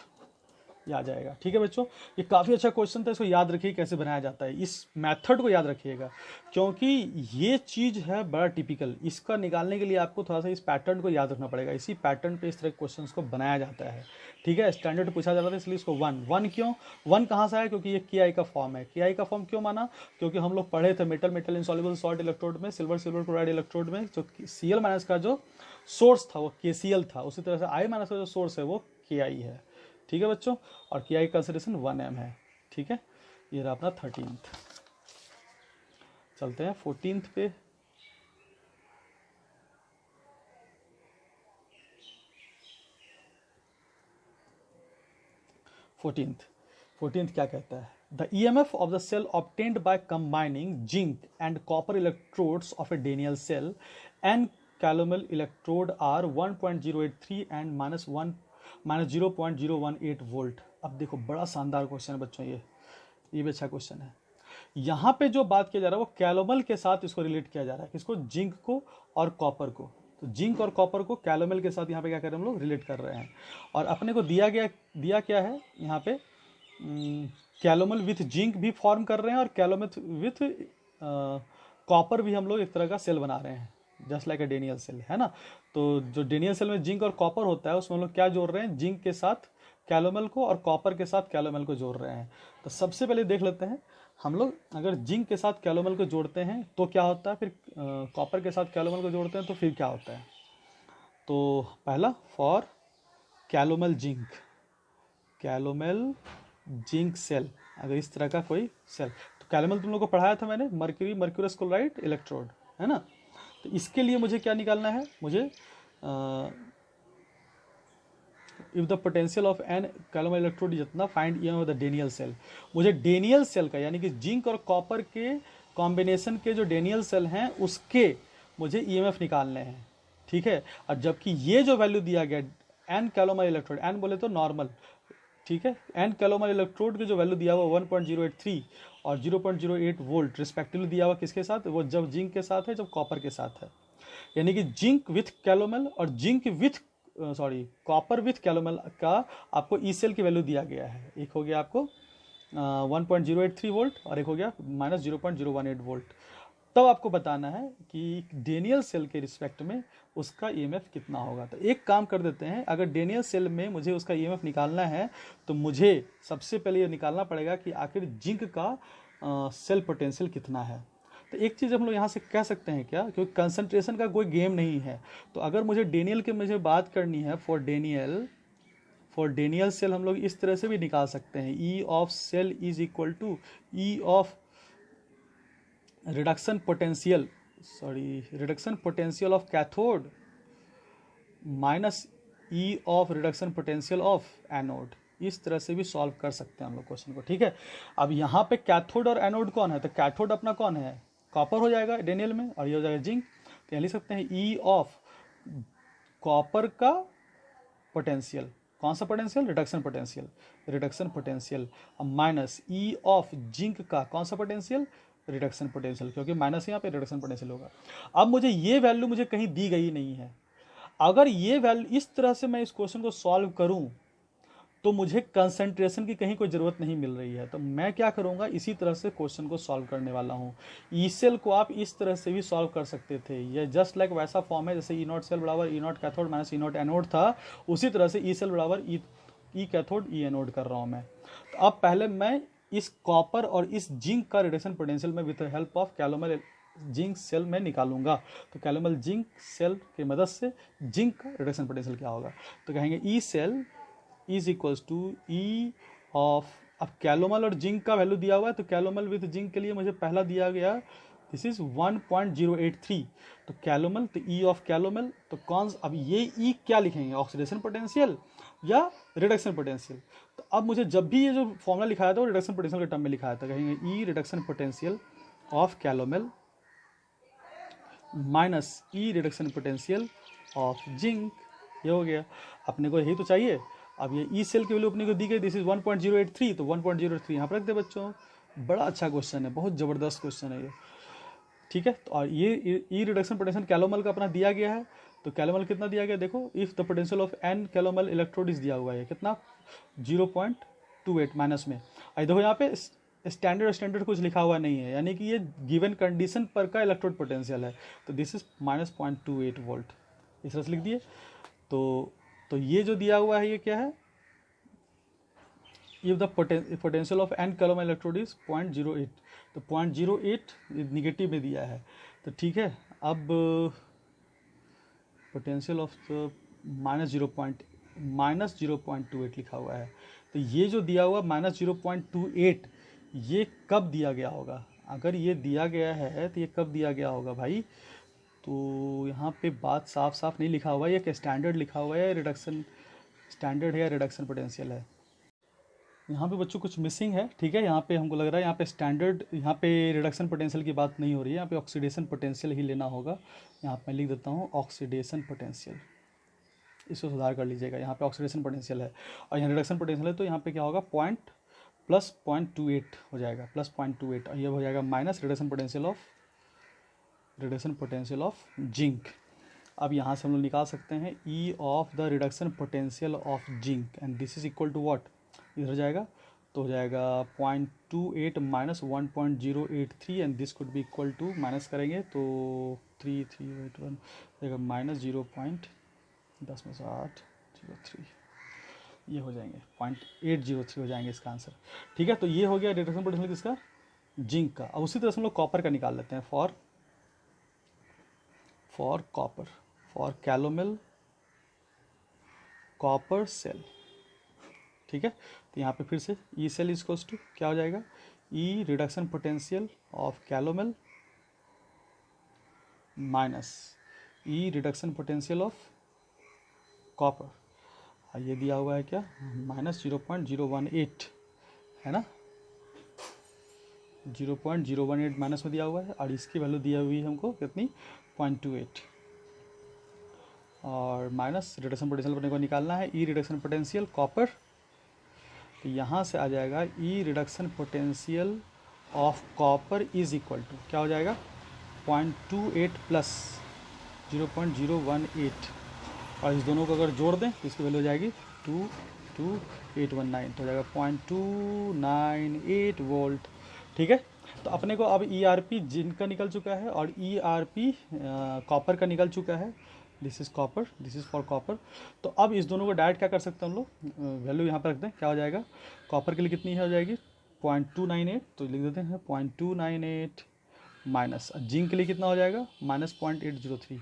ये आ जाएगा, ठीक है बच्चों। ये काफ़ी अच्छा क्वेश्चन था, इसको याद रखिए कैसे बनाया जाता है, इस मेथड को याद रखिएगा, क्योंकि ये चीज़ है बड़ा टिपिकल। इसका निकालने के लिए आपको थोड़ा सा इस पैटर्न को याद रखना पड़ेगा, इसी पैटर्न पे इस तरह के क्वेश्चंस को बनाया जाता है, ठीक है। स्टैंडर्ड पूछा जाता है इसलिए इसको 1 क्यों, 1 कहाँ से आया, क्योंकि ये KI का फॉर्म है। KI का फॉर्म क्यों माना, क्योंकि हम लोग पढ़े थे मेटल इनसॉल्युबल सॉल्ट इलेक्ट्रोड में सिल्वर क्लोराइड इलेक्ट्रोड में जो Cl माइनस का जो सोर्स था वो KCl था, उसी तरह से आई माइनस का जो सोर्स है वो KI है, ठीक है बच्चों। और KI कंसिडरेशन 1m है, ठीक है। ये रहा अपना 13th। चलते हैं 14th पे। 14th क्या कहता है, the EMF of the cell obtained by combining zinc and copper electrodes of a Daniell cell and calomel electrode are 1.083 and minus 0.018 volt. अब देखो बड़ा शानदार क्वेश्चन है बच्चों, ये भी अच्छा क्वेश्चन है। यहाँ पे जो बात किया जा रहा है वो कैलोमल के साथ इसको रिलेट किया जा रहा है, किसको, जिंक को और कॉपर को। तो जिंक और कॉपर को कैलोमल के साथ यहाँ पे क्या कर रहे हैं हम लोग, रिलेट कर रहे हैं। और अपने को दिया क्या है यहाँ पे, कैलोमल विथ जिंक भी फॉर्म कर रहे हैं और कैलोमल विथ कॉपर भी हम लोग एक तरह का सेल बना रहे हैं, just like a Daniell cell, है ना। तो जो डेनियल सेल में जिंक और कॉपर होता है उसमें हम लोग क्या जोड़ रहे हैं, जिंक के साथ कैलोमल को और कॉपर के साथ कैलोमल को जोड़ रहे हैं। तो सबसे पहले देख लेते हैं हम लोग, अगर जिंक के साथ कैलोमल को जोड़ते हैं तो क्या होता है, फिर कॉपर के साथ कैलोमल को जोड़ते हैं तो फिर क्या होता है। तो पहला फॉर कैलोमल जिंक सेल, अगर इस तरह का कोई सेल, तो कैलोमल तुम लोग को पढ़ाया था मैंने, मर्क्यूरस क्लोराइड इलेक्ट्रोड, है ना। तो इसके लिए मुझे क्या निकालना है, मुझे if the potential of an calomel electrode जितना find EMF of the Daniell cell. मुझे डेनियल सेल का यानी कि जिंक और कॉपर के कॉम्बिनेशन के जो डेनियल सेल हैं उसके मुझे EMF निकालने हैं, ठीक है। और जबकि ये जो वैल्यू दिया गया एन कैलोमल इलेक्ट्रोड, एन बोले तो नॉर्मल, ठीक है, एन कैलोमल इलेक्ट्रोड की जो वैल्यू दिया हुआ 1.083 और 0.08 वोल्ट रिस्पेक्टिवली दिया हुआ किसके साथ, वो जब जिंक के साथ है जब कॉपर के साथ है। यानी कि जिंक विथ कैलोमल और zinc with copper with calomel का आपको ई सेल की वैल्यू दिया गया है। एक हो गया आपको 1.083 वोल्ट और एक हो गया माइनस 0.018 वोल्ट। तब आपको बताना है कि डेनियल सेल के रिस्पेक्ट में उसका EMF कितना होगा। तो एक काम कर देते हैं, अगर डेनियल सेल में मुझे उसका EMF निकालना है तो मुझे सबसे पहले ये निकालना पड़ेगा कि आखिर जिंक का सेल पोटेंशियल कितना है। तो तो एक चीज़ हम लोग यहाँ से कह सकते हैं क्या, क्योंकि कंसंट्रेशन का कोई गेम नहीं है, तो अगर मुझे बात करनी है फॉर डेनियल सेल हम लोग इस तरह से भी निकाल सकते हैं, E of cell is equal to E of reduction potential of cathode minus E of reduction potential of anode. इस तरह से भी सॉल्व कर सकते हैं हम लोग क्वेश्चन को, ठीक है। अब यहाँ पे कैथोड और एनोड कौन है, तो कैथोड अपना कौन है, कॉपर हो जाएगा डेनियल में, और ये हो जाएगा जिंक। तो यहाँ लिख सकते हैं ई ऑफ कॉपर का पोटेंशियल, कौन सा potential, reduction potential minus E of zinc का कौन सा पोटेंशियल, रिडक्शन पोटेंशियल, क्योंकि माइनस यहाँ पे रिडक्शन पोटेंशियल होगा। अब मुझे ये वैल्यू मुझे कहीं दी गई नहीं है, अगर ये वैल्यू इस तरह से मैं इस क्वेश्चन को सॉल्व करूं तो मुझे कंसंट्रेशन की कहीं कोई ज़रूरत नहीं मिल रही है, तो मैं क्या करूंगा, इसी तरह से क्वेश्चन को सॉल्व करने वाला हूं। ई सेल को आप इस तरह से भी सॉल्व कर सकते थे, ये जस्ट लाइक वैसा फॉर्म है जैसे ई नॉट सेल बराबर E naught cathode minus E naught anode था, उसी तरह से ई सेल बराबर ई कैथोड ई एनोड कर रहा हूँ मैं। तो अब पहले मैं इस कॉपर और इस जिंक का रिडक्शन पोटेंशियल में with help of calomel zinc cell में निकालूंगा। तो कैलोमल जिंक सेल की मदद से जिंक का रिडक्शन पोटेंशियल क्या होगा, तो कहेंगे E cell is equals to E of, अब कैलोमल और जिंक का वैल्यू दिया हुआ है, तो कैलोमल विद जिंक के लिए मुझे पहला दिया गया दिस इज 1.083, तो कैलोमल, तो ई ऑफ कैलोमल, तो कौन, अब ये ई क्या लिखेंगे, ऑक्सीडेशन पोटेंशियल या रिडक्शन पोटेंशियल। तो अब मुझे जब भी ये जो फॉर्मूला लिखाया था वो रिडक्शन पोटेंशियल के टर्म में लिखाया था, कहेंगे E reduction potential of calomel minus E reduction potential of zinc, ये हो गया। अपने को यही तो चाहिए। अब ये ई सेल की वैल्यू अपने को दी गई दिस इज 1.083, तो 1.03 यहाँ पर रख दे बच्चों। बड़ा अच्छा क्वेश्चन है, बहुत ज़बरदस्त क्वेश्चन है ये, ठीक है। तो और ये ई रिडक्शन पोटेंशियल कैलोमल का अपना दिया गया है, तो कैलोमल कितना दिया गया, देखो if the potential of an calomel electrode is दिया हुआ है कितना 0.28 माइनस में। और देखो यहाँ पे स्टैंडर्ड कुछ लिखा हुआ नहीं है, यानी कि ये गिवन कंडीशन पर का इलेक्ट्रोड पोटेंशियल है, तो दिस इज माइनस 0.28 वोल्ट, इस तरह से लिख दिए। तो ये जो दिया हुआ है ये क्या है, if the potential of an calomel electrode is 0.08, तो 0.08 निगेटिव में दिया है, तो ठीक है। अब पोटेंशियल ऑफ माइनस 0.28 लिखा हुआ है, तो ये जो दिया हुआ माइनस 0.28 ये कब दिया गया होगा, अगर ये दिया गया है तो ये कब दिया गया होगा भाई, तो यहाँ पे बात साफ साफ नहीं लिखा हुआ है, ये स्टैंडर्ड लिखा हुआ है, रिडक्शन स्टैंडर्ड है या रिडक्शन पोटेंशियल है। यहाँ पे बच्चों कुछ मिसिंग है, ठीक है। यहाँ पे हमको लग रहा है यहाँ पे स्टैंडर्ड, यहाँ पे रिडक्शन पोटेंशियल की बात नहीं हो रही है, यहाँ पे ऑक्सीडेशन पोटेंशियल ही लेना होगा। यहाँ पे मैं लिख देता हूँ ऑक्सीडेशन पोटेंशियल, इसको सुधार कर लीजिएगा। यहाँ पे ऑक्सीडेशन पोटेंशियल है और यहाँ रिडक्शन पोटेंशियल है, तो यहाँ पे क्या होगा प्लस 0.28 हो जाएगा, प्लस 0.28, और ये हो जाएगा minus reduction potential of zinc. अब यहाँ से हम लोग निकाल सकते हैं E of the reduction potential of zinc, and this is equal to what, इधर जाएगा तो हो जाएगा 0.28 minus 1.083, and this could be equal to, minus करेंगे तो 3381 जाएगा माइनस 0.10 ये हो जाएंगे 0.803 हो जाएंगे इसका आंसर, ठीक है। तो ये हो गया रिडक्शन पोटेंशियल किसका, जिंक का। अब उसी तरह से हम लोग कॉपर का निकाल लेते हैं, for copper, for calomel copper cell, ठीक है। तो यहाँ पे फिर से ई सेल इक्वल्स टू क्या हो जाएगा, E reduction potential of calomel minus E reduction potential of copper, ये दिया हुआ है क्या, माइनस 0.018 है ना, 0.018 माइनस में दिया हुआ है, और इसकी वैल्यू दिया हुई है हमको कितनी 0.28, और माइनस रिडक्शन पोटेंशियल अपने को निकालना है ई रिडक्शन पोटेंशियल कॉपर, तो यहाँ से आ जाएगा E reduction potential of copper is equal to क्या हो जाएगा 0.28 प्लस 0.018, और इस दोनों को अगर जोड़ दें तो इसकी वैल्यू हो जाएगी 22819, तो हो जाएगा 0.298 वोल्ट, ठीक है। तो अपने को अब ERP जिंक का निकल चुका है और ERP कॉपर का निकल चुका है, this is copper, this is for copper. तो अब इस दोनों को डायरेक्ट क्या कर सकते हैं हम लोग, वैल्यू यहाँ पर रखते हैं, क्या हो जाएगा, कॉपर के लिए कितनी हो जाएगी 0.298, तो लिख देते हैं 0.298 माइनस जिंक के लिए कितना हो जाएगा -0.803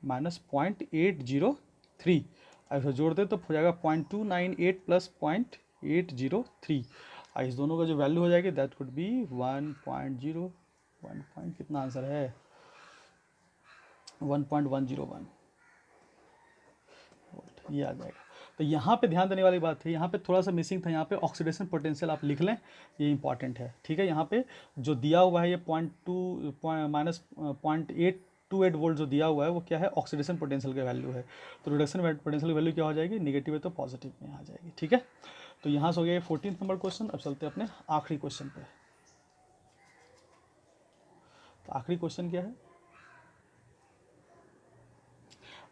-0.803। ऐसे जोड़ते तो हो जाएगा 0.298 प्लस 0.803। इस दोनों का जो वैल्यू हो जाएगी दैट कुड बी 1.0 कितना आंसर है 1.101 ये आ जाएगा। तो यहाँ पे ध्यान देने वाली बात है, यहाँ पे थोड़ा सा मिसिंग था, यहाँ पे ऑक्सीडेशन पोटेंशियल आप लिख लें, ये इंपॉर्टेंट है। ठीक है, यहाँ पे जो दिया हुआ है ये -0.828 वोल्ट जो दिया हुआ है वो क्या है, ऑक्सीडेशन पोटेंशियल का वैल्यू है। तो रिडक्शन पोटेंशियल की वैल्यू क्या हो जाएगी, निगेटिव है तो पॉजिटिव में आ जाएगी। ठीक है, तो यहाँ से हो गया 14 नंबर क्वेश्चन। अब चलते हैं अपने आखिरी क्वेश्चन पे। तो आखिरी क्वेश्चन क्या है,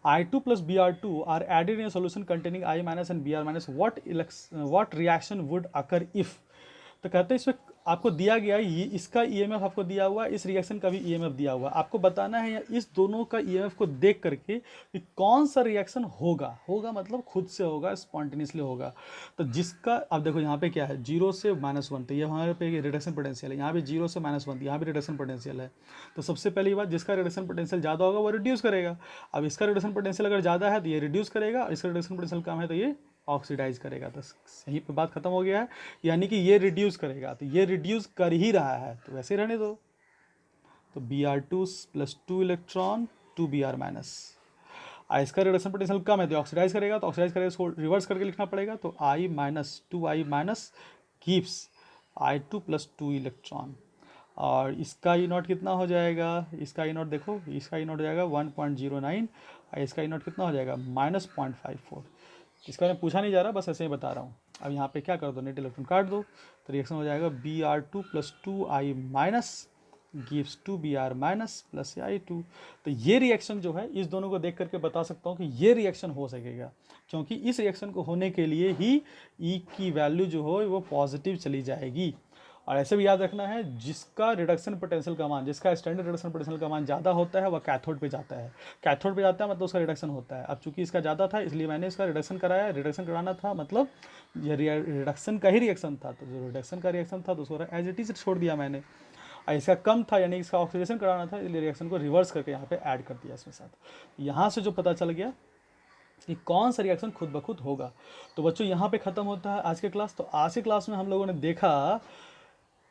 I2 plus Br2 are added in a solution containing I minus and Br minus. What reaction would occur if? तो कहते हैं इसमें आपको दिया गया ये इसका ईएमएफ आपको दिया हुआ है, इस रिएक्शन का भी ईएमएफ दिया हुआ है। आपको बताना है या इस दोनों का ईएमएफ को देख करके कि कौन सा रिएक्शन होगा मतलब खुद से होगा, स्पॉन्टेनियसली होगा। तो जिसका अब देखो यहाँ पे क्या है 0 से -1, तो ये हमारे पे रिडक्शन पोटेंशियल है, यहाँ पे 0 से -1, यहाँ पे रिडक्शन पोटेंशियल है। तो सबसे पहली बात, जिसका रिडक्शन पोटेंशियल ज़्यादा होगा वो रिड्यूस करेगा। अब इसका रिडक्शन पोटेंशियल अगर ज़्यादा है तो ये रिड्यूस करेगा, इसका रिडक्शन पोटेंशियल कम है तो ये ऑक्सीडाइज करेगा। तो सही पे बात खत्म हो गया है, यानी कि ये रिड्यूस करेगा, तो ये रिड्यूस कर ही रहा है तो वैसे रहने दो। तो Br2 + 2 इलेक्ट्रॉन 2 Br माइनस, इसका रिडक्शन पोटेंशियल कम है तो ऑक्सीडाइज करेगा, तो ऑक्सीडाइज करेगा इसको रिवर्स करके लिखना पड़ेगा। तो I minus 2I minus gives I2 + 2 electron. और इसका ई नॉट कितना हो जाएगा, इसका ई नॉट देखो, इसका ई नॉट हो जाएगा 1.09, इसका ई नॉट कितना हो जाएगा -0.54। इसका मैं पूछा नहीं जा रहा, बस ऐसे ही बता रहा हूँ। अब यहाँ पे क्या कर दो, नेट इलेक्ट्रॉन काट दो, तो रिएक्शन हो जाएगा Br2 + 2I minus gives 2 Br minus plus I2। तो ये रिएक्शन जो है इस दोनों को देख करके बता सकता हूँ कि ये रिएक्शन हो सकेगा, क्योंकि इस रिएक्शन को होने के लिए ही E की वैल्यू जो हो वो पॉजिटिव चली जाएगी। और ऐसे भी याद रखना है, जिसका रिडक्शन पोटेंशियल का मान, जिसका स्टैंडर्ड रिडक्शन पोटेंशियल का मान ज़्यादा होता है वह कैथोड पे जाता है। कैथोड पे जाता है मतलब उसका रिडक्शन होता है। अब चूंकि इसका ज़्यादा था इसलिए मैंने इसका रिडक्शन कराया, रिडक्शन कराना था मतलब ये रिडक्शन का ही रिएक्शन था, तो जो रिडक्शन का रिएक्शन था तो उसको एज इट इज छोड़ दिया मैंने। और इसका कम था यानी इसका ऑक्सीडेशन कराना था, इसलिए रिएक्शन को रिवर्स करके यहाँ पे ऐड कर दिया इसमें साथ। यहाँ से जो पता चल गया कि कौन सा रिएक्शन खुद ब खुद होगा। तो बच्चों यहाँ पे ख़त्म होता है आज के क्लास। तो आज के क्लास में हम लोगों ने देखा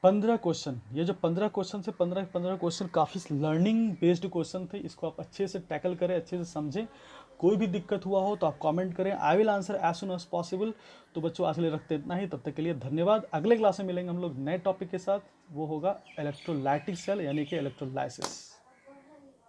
15 क्वेश्चन। ये जो 15 क्वेश्चन से 15 क्वेश्चन काफ़ी लर्निंग बेस्ड क्वेश्चन थे, इसको आप अच्छे से टैकल करें, अच्छे से समझें। कोई भी दिक्कत हुआ हो तो आप कमेंट करें, I will answer as soon as possible. तो बच्चों आज के लिए रखते इतना ही, तब तक के लिए धन्यवाद। अगले क्लास में मिलेंगे हम लोग नए टॉपिक के साथ, वो होगा इलेक्ट्रोलाइटिक सेल यानी कि इलेक्ट्रोलाइसिस।